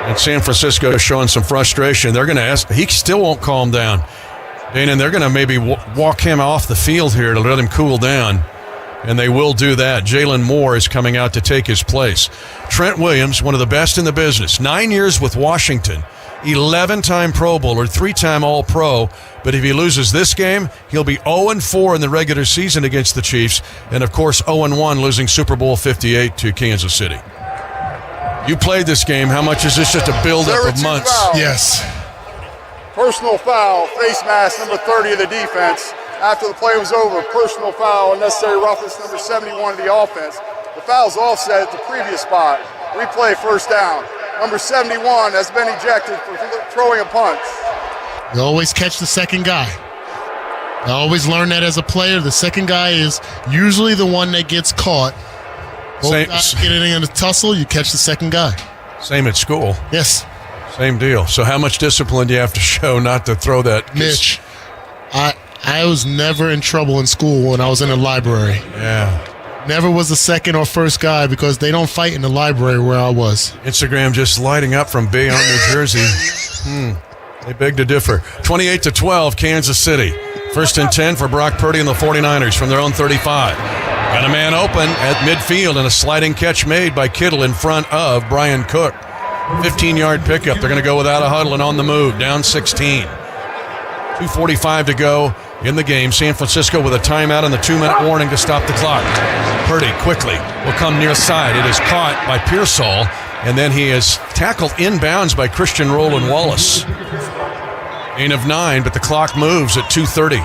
And San Francisco is showing some frustration. They're going to ask. He still won't calm down. Dana, and they're going to maybe walk him off the field here to let him cool down. And they will do that. Jalen Moore is coming out to take his place. Trent Williams, one of the best in the business. 9 years with Washington. 11-time Pro Bowler, 3-time All-Pro. But if he loses this game, he'll be 0-4 in the regular season against the Chiefs. And, of course, 0-1 losing Super Bowl 58 to Kansas City. You played this game. How much is this just a build-up of months? Foul. Yes. Personal foul, face mask, number 30 of the defense. After the play was over, personal foul, unnecessary roughness, number 71 of the offense. The foul's offset at the previous spot. Replay first down. Number 71 has been ejected for throwing a punt. You always catch the second guy. I always learn that as a player. The second guy is usually the one that gets caught. Both guys get in a tussle, you catch the second guy. Same at school. Yes. Same deal. So how much discipline do you have to show not to throw that? Mitch, I was never in trouble in school when I was in the library. Yeah. Never was the second or first guy because they don't fight in the library where I was. Instagram just lighting up from Bayonne, New Jersey. They beg to differ. 28-12, Kansas City. 1st and 10 for Brock Purdy and the 49ers from their own 35. Got a man open at midfield and a sliding catch made by Kittle in front of Brian Cook. 15-yard pickup. They're going to go without a huddle and on the move. Down 16. 2:45 to go in the game. San Francisco with a timeout and the 2-minute warning to stop the clock. Purdy quickly will come near side. It is caught by Pearsall, and then he is tackled inbounds by Christian Roland Wallace. Gain of 9, but the clock moves at 2:30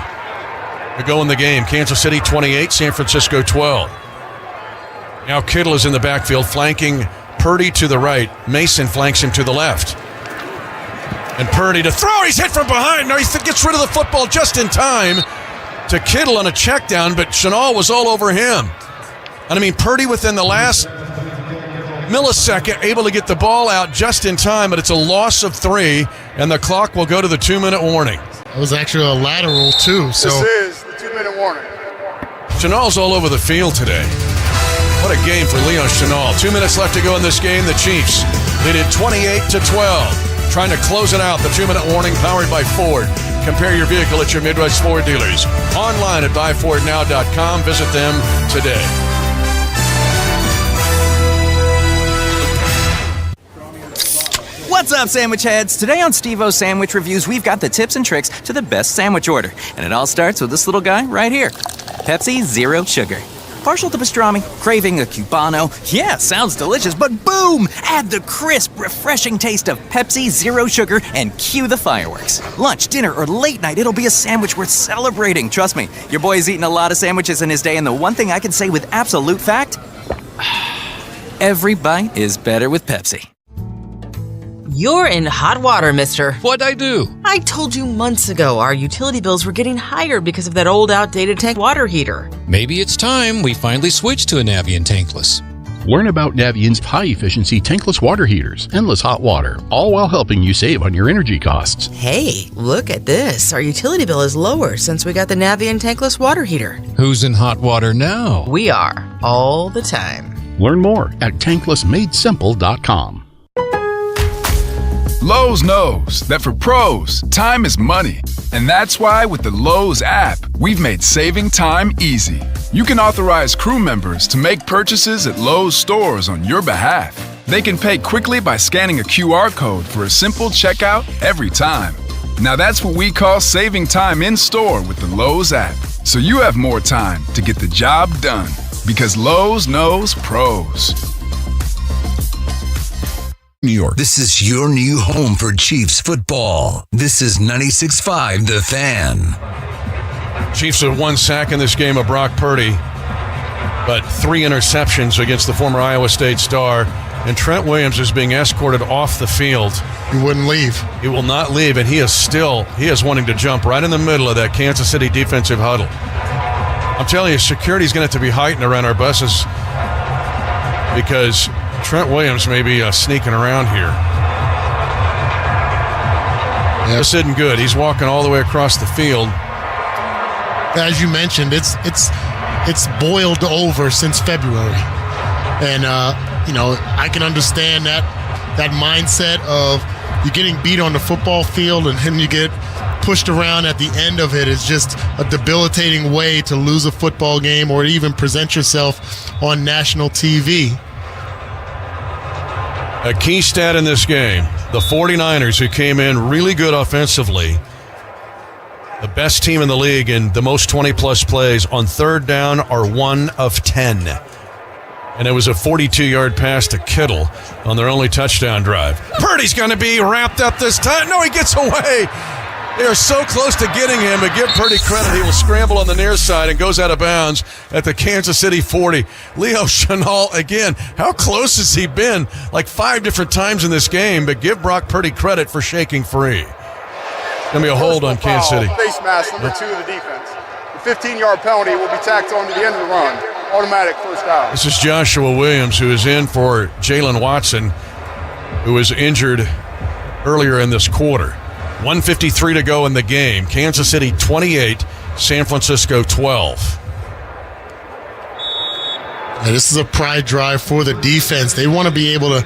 to go in the game. Kansas City 28, San Francisco 12. Now Kittle is in the backfield, flanking Purdy to the right. Mason flanks him to the left. And Purdy to throw. He's hit from behind. No, he gets rid of the football just in time to Kittle on a check down, but Chenal was all over him. And I mean, Purdy within the last millisecond able to get the ball out just in time, but it's a loss of 3, and the clock will go to the 2-minute warning. It was actually a lateral, too. So This is the 2-minute warning. Chenal's all over the field today. What a game for Leo Chenal. 2 minutes left to go in this game. The Chiefs lead it 28-12. Trying to close it out. The 2-minute warning powered by Ford. Compare your vehicle at your Midwest Ford dealers. Online at buyfordnow.com. Visit them today. What's up, sandwich heads? Today on Steve-O's Sandwich Reviews, we've got the tips and tricks to the best sandwich order. And it all starts with this little guy right here. Pepsi Zero Sugar. Partial to pastrami, craving a Cubano. Yeah, sounds delicious, but boom! Add the crisp, refreshing taste of Pepsi Zero Sugar and cue the fireworks. Lunch, dinner, or late night, it'll be a sandwich worth celebrating. Trust me, your boy's eaten a lot of sandwiches in his day, and the one thing I can say with absolute fact, every bite is better with Pepsi. You're in hot water, mister. What'd I do? I told you months ago our utility bills were getting higher because of that old outdated tank water heater. Maybe it's time we finally switch to a Navien tankless. Learn about Navient's high-efficiency tankless water heaters, endless hot water, all while helping you save on your energy costs. Hey, look at this. Our utility bill is lower since we got the Navien tankless water heater. Who's in hot water now? We are, all the time. Learn more at tanklessmadesimple.com. Lowe's knows that for pros, time is money. And that's why with the Lowe's app, we've made saving time easy. You can authorize crew members to make purchases at Lowe's stores on your behalf. They can pay quickly by scanning a QR code for a simple checkout every time. Now that's what we call saving time in store with the Lowe's app. So you have more time to get the job done. Because Lowe's knows pros. New York. This is your new home for Chiefs football. This is 96.5 The Fan. Chiefs have 1 sack in this game of Brock Purdy, but 3 interceptions against the former Iowa State star. And Trent Williams is being escorted off the field. He wouldn't leave. He will not leave, and he is wanting to jump right in the middle of that Kansas City defensive huddle. I'm telling you, security's going to have to be heightened around our buses because Trent Williams may be sneaking around here. Yep. This isn't good. He's walking all the way across the field. As you mentioned, it's boiled over since February, and I can understand that mindset of you're getting beat on the football field and then you get pushed around at the end of it is just a debilitating way to lose a football game or even present yourself on national TV. A key stat in this game, the 49ers, who came in really good offensively, the best team in the league in the most 20-plus plays on third down, are 1 of 10. And it was a 42-yard pass to Kittle on their only touchdown drive. Purdy's going to be wrapped up this time. No, he gets away. They are so close to getting him, but give Purdy credit. He will scramble on the near side and goes out of bounds at the Kansas City 40. Leo Chenal, again, how close has he been? Like 5 different times in this game, but give Brock Purdy credit for shaking free. Going to be a hold on Kansas City. Face mask number 2 of the defense. The 15-yard penalty will be tacked on to the end of the run. Automatic first down. This is Joshua Williams, who is in for Jalen Watson, who was injured earlier in this quarter. 1:53 to go in the game. Kansas City 28, San Francisco 12. Yeah, this is a pride drive for the defense. They want to be able to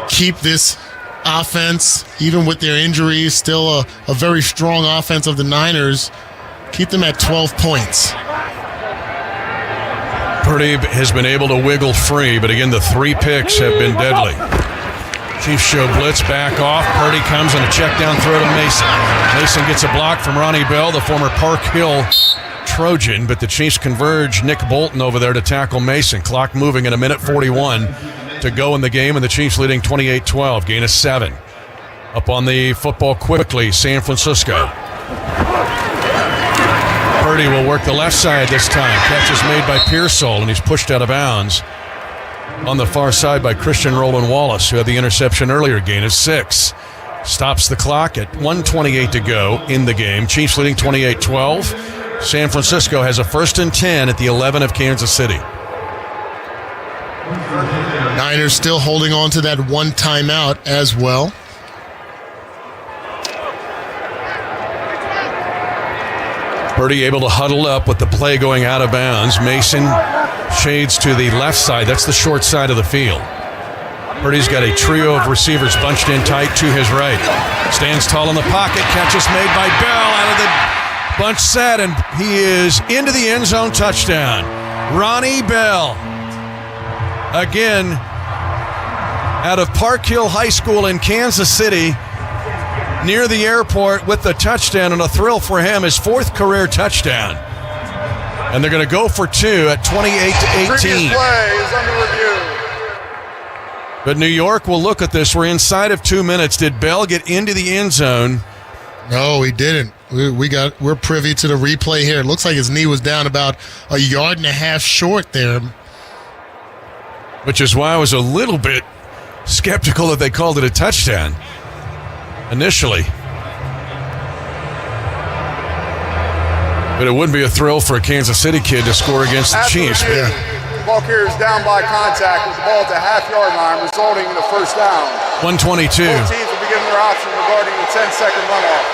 keep this offense, even with their injuries, still a very strong offense of the Niners. Keep them at 12 points. Purdy has been able to wiggle free, but again, the 3 picks have been deadly. Chiefs show blitz, back off. Purdy comes on a check down throw to Mason. Mason gets a block from Ronnie Bell, the former Park Hill Trojan, but the Chiefs converge Nick Bolton over there to tackle Mason. Clock moving at 1:41 to go in the game, and the Chiefs leading 28-12, gain of 7. Up on the football quickly, San Francisco. Purdy will work the left side this time. Catch is made by Pearsall, and he's pushed out of bounds on the far side by Christian Roland Wallace, who had the interception earlier, gain of 6. Stops the clock at 1:28 to go in the game. Chiefs leading 28-12. San Francisco has a 1st and 10 at the 11 of Kansas City. Niners still holding on to that one timeout as well. Purdy able to huddle up with the play going out of bounds. Mason shades to the left side. That's the short side of the field. Purdy's got a trio of receivers bunched in tight to his right. Stands tall in the pocket. Catch is made by Bell out of the bunch set, and he is into the end zone. Touchdown. Ronnie Bell. Again, out of Park Hill High School in Kansas City, near the airport with the touchdown, and a thrill for him, his 4th career touchdown. And they're going to go for 2 at 28-18. Previous play is under review. But New York will look at this. We're inside of 2 minutes. Did Bell get into the end zone? No, he didn't. We're privy to the replay here. It looks like his knee was down about 1.5 yards short there. Which is why I was a little bit skeptical that they called it a touchdown initially. But it wouldn't be a thrill for a Kansas City kid to score against the Chiefs. The ball carrier is down by contact with the ball at the half-yard line, resulting in a 1st down. 122. Both teams will be given their option regarding the 10-second runoff.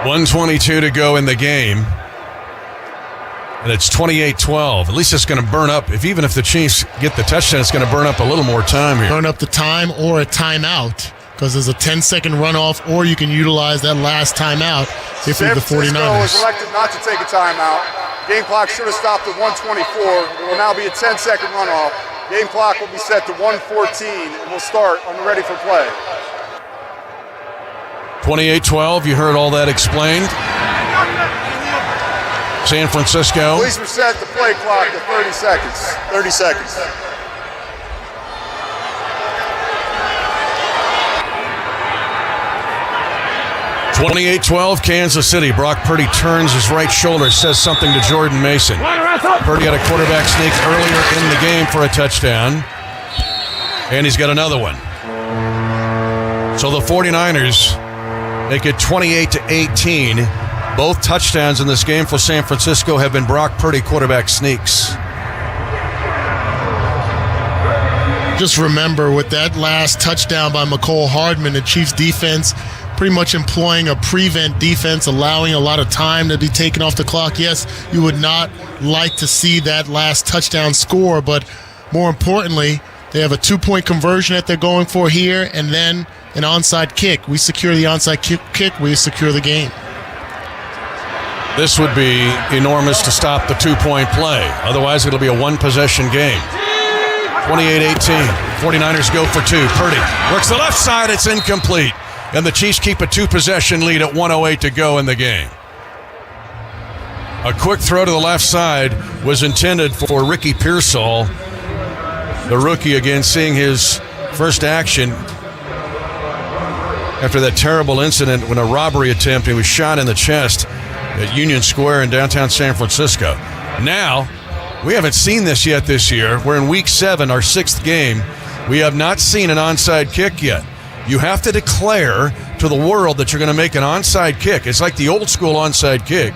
.122 to go in the game. And it's 28-12. At least it's going to burn up. Even if the Chiefs get the touchdown, it's going to burn up a little more time here. Burn up the time or a timeout, because there's a 10-second runoff, or you can utilize that last timeout if you're the 49ers. San Francisco was elected not to take a timeout. Game clock should have stopped at 1:24. There will now be a 10-second runoff. Game clock will be set to 1:14, and we'll start on the ready for play. 28-12, you heard all that explained. San Francisco. Police reset the play clock to 30 seconds. 30 seconds. .28-12, Kansas City. Brock Purdy turns his right shoulder, says something to Jordan Mason. Purdy had a quarterback sneak earlier in the game for a touchdown, and he's got another one. So the 49ers make it 28-18. Both touchdowns in this game for San Francisco have been Brock Purdy quarterback sneaks. Just remember, with that last touchdown by McCole Hardman, the Chiefs defense pretty much employing a prevent defense, allowing a lot of time to be taken off the clock. Yes, you would not like to see that last touchdown score, but more importantly, they have a 2-point conversion that they're going for here, and then an onside kick. We secure the onside kick, we secure the game. This would be enormous to stop the 2-point play. Otherwise, it'll be a 1-possession game. 28-18. 49ers go for 2. Purdy works the left side. It's incomplete. And the Chiefs keep a 2-possession lead at 1:08 to go in the game. A quick throw to the left side was intended for Ricky Pearsall, the rookie, again seeing his first action after that terrible incident when a robbery attempt, he was shot in the chest at Union Square in downtown San Francisco. Now, we haven't seen this yet this year. We're in week 7, our 6th game. We have not seen an onside kick yet. You have to declare to the world that you're going to make an onside kick. It's like the old school onside kick.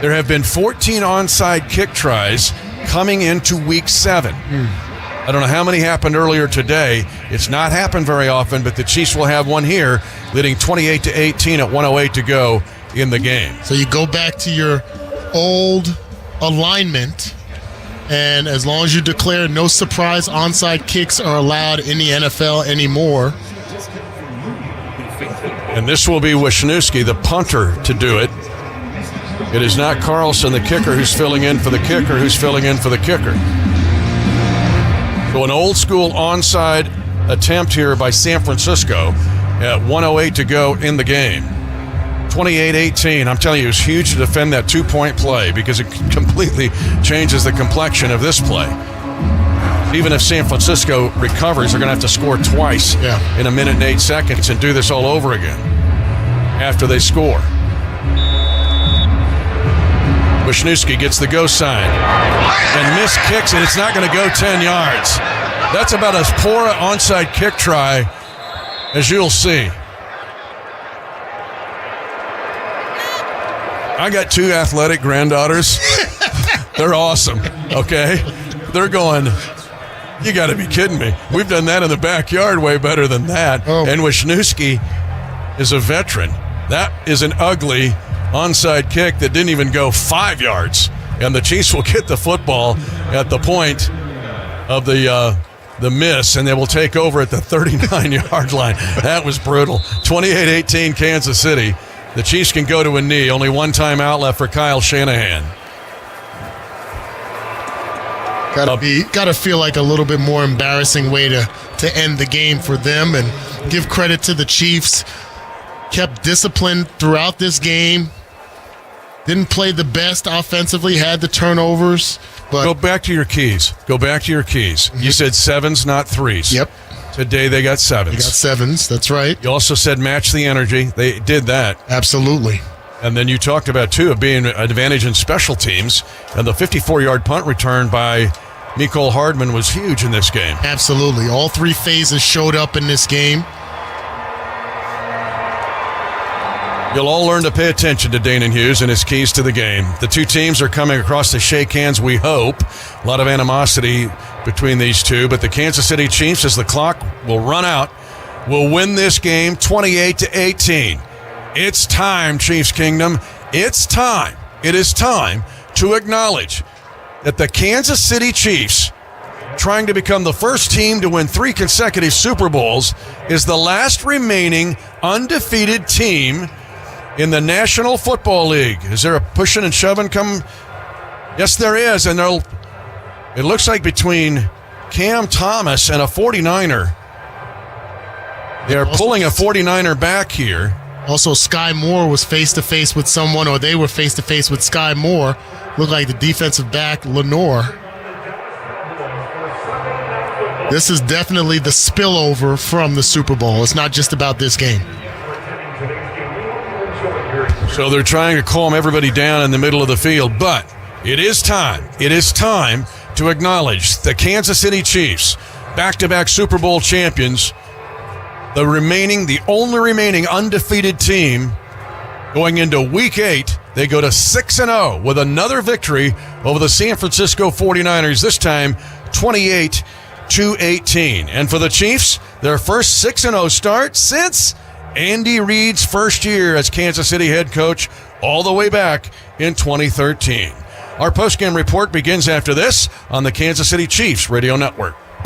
There have been 14 onside kick tries coming into week 7. I don't know how many happened earlier today. It's not happened very often, but the Chiefs will have one here, leading 28-18 at 1:08 to go in the game. So you go back to your old alignment, and as long as you declare no surprise onside kicks are allowed in the NFL anymore. And this will be Wisniewski, the punter, to do it. It is not Carlson, the kicker, who's filling in for the kicker, who's filling in for the kicker. So an old school onside attempt here by San Francisco at 1:08 to go in the game. 28-18. I'm telling you, it's huge to defend that 2-point play because it completely changes the complexion of this play. Even if San Francisco recovers, they're going to have to score twice in 1 minute and 8 seconds and do this all over again after they score. Wisniewski gets the go sign and missed kicks, and it's not going to go 10 yards. That's about as poor an onside kick try as you'll see. I got 2 athletic granddaughters. They're awesome, okay? They're going, you got to be kidding me. We've done that in the backyard way better than that. Oh. And Wisniewski is a veteran. That is an ugly onside kick that didn't even go 5 yards. And the Chiefs will get the football at the point of the miss, and they will take over at the 39-yard line. That was brutal. 28-18 Kansas City. The Chiefs can go to a knee. Only one timeout left for Kyle Shanahan. Gotta feel like a little bit more embarrassing way to end the game for them, and give credit to the Chiefs. Kept disciplined throughout this game. Didn't play the best offensively, had the turnovers. But Go back to your keys. Mm-hmm. You said 7s, not 3s. Yep. Today they got 7s. They got 7s, that's right. You also said match the energy. They did that. Absolutely. And then you talked about, too, of being an advantage in special teams. And the 54-yard punt return by Mecole Hardman was huge in this game. Absolutely. All 3 phases showed up in this game. You'll all learn to pay attention to Danon Hughes and his keys to the game. The 2 teams are coming across to shake hands, we hope. A lot of animosity between these two, but the Kansas City Chiefs, as the clock will run out, will win this game 28-18. It's time, Chiefs Kingdom. It's time. It is time to acknowledge that the Kansas City Chiefs, trying to become the first team to win 3 consecutive Super Bowls, is the last remaining undefeated team in the National Football League. Is there a pushing and shoving come? Yes, there is. And it looks like between Cam Thomas and a 49er, they're pulling a 49er back here. Also, Sky Moore was face-to-face with someone, or they were face-to-face with Sky Moore. Looked like the defensive back, Lenore. This is definitely the spillover from the Super Bowl. It's not just about this game. So they're trying to calm everybody down in the middle of the field, but it is time. It is time to acknowledge the Kansas City Chiefs, back-to-back Super Bowl champions, the only remaining undefeated team going into Week 8. They go to 6-0 with another victory over the San Francisco 49ers, this time 28-18. And for the Chiefs, their first 6-0 start since Andy Reid's first year as Kansas City head coach all the way back in 2013. Our postgame report begins after this on the Kansas City Chiefs Radio Network.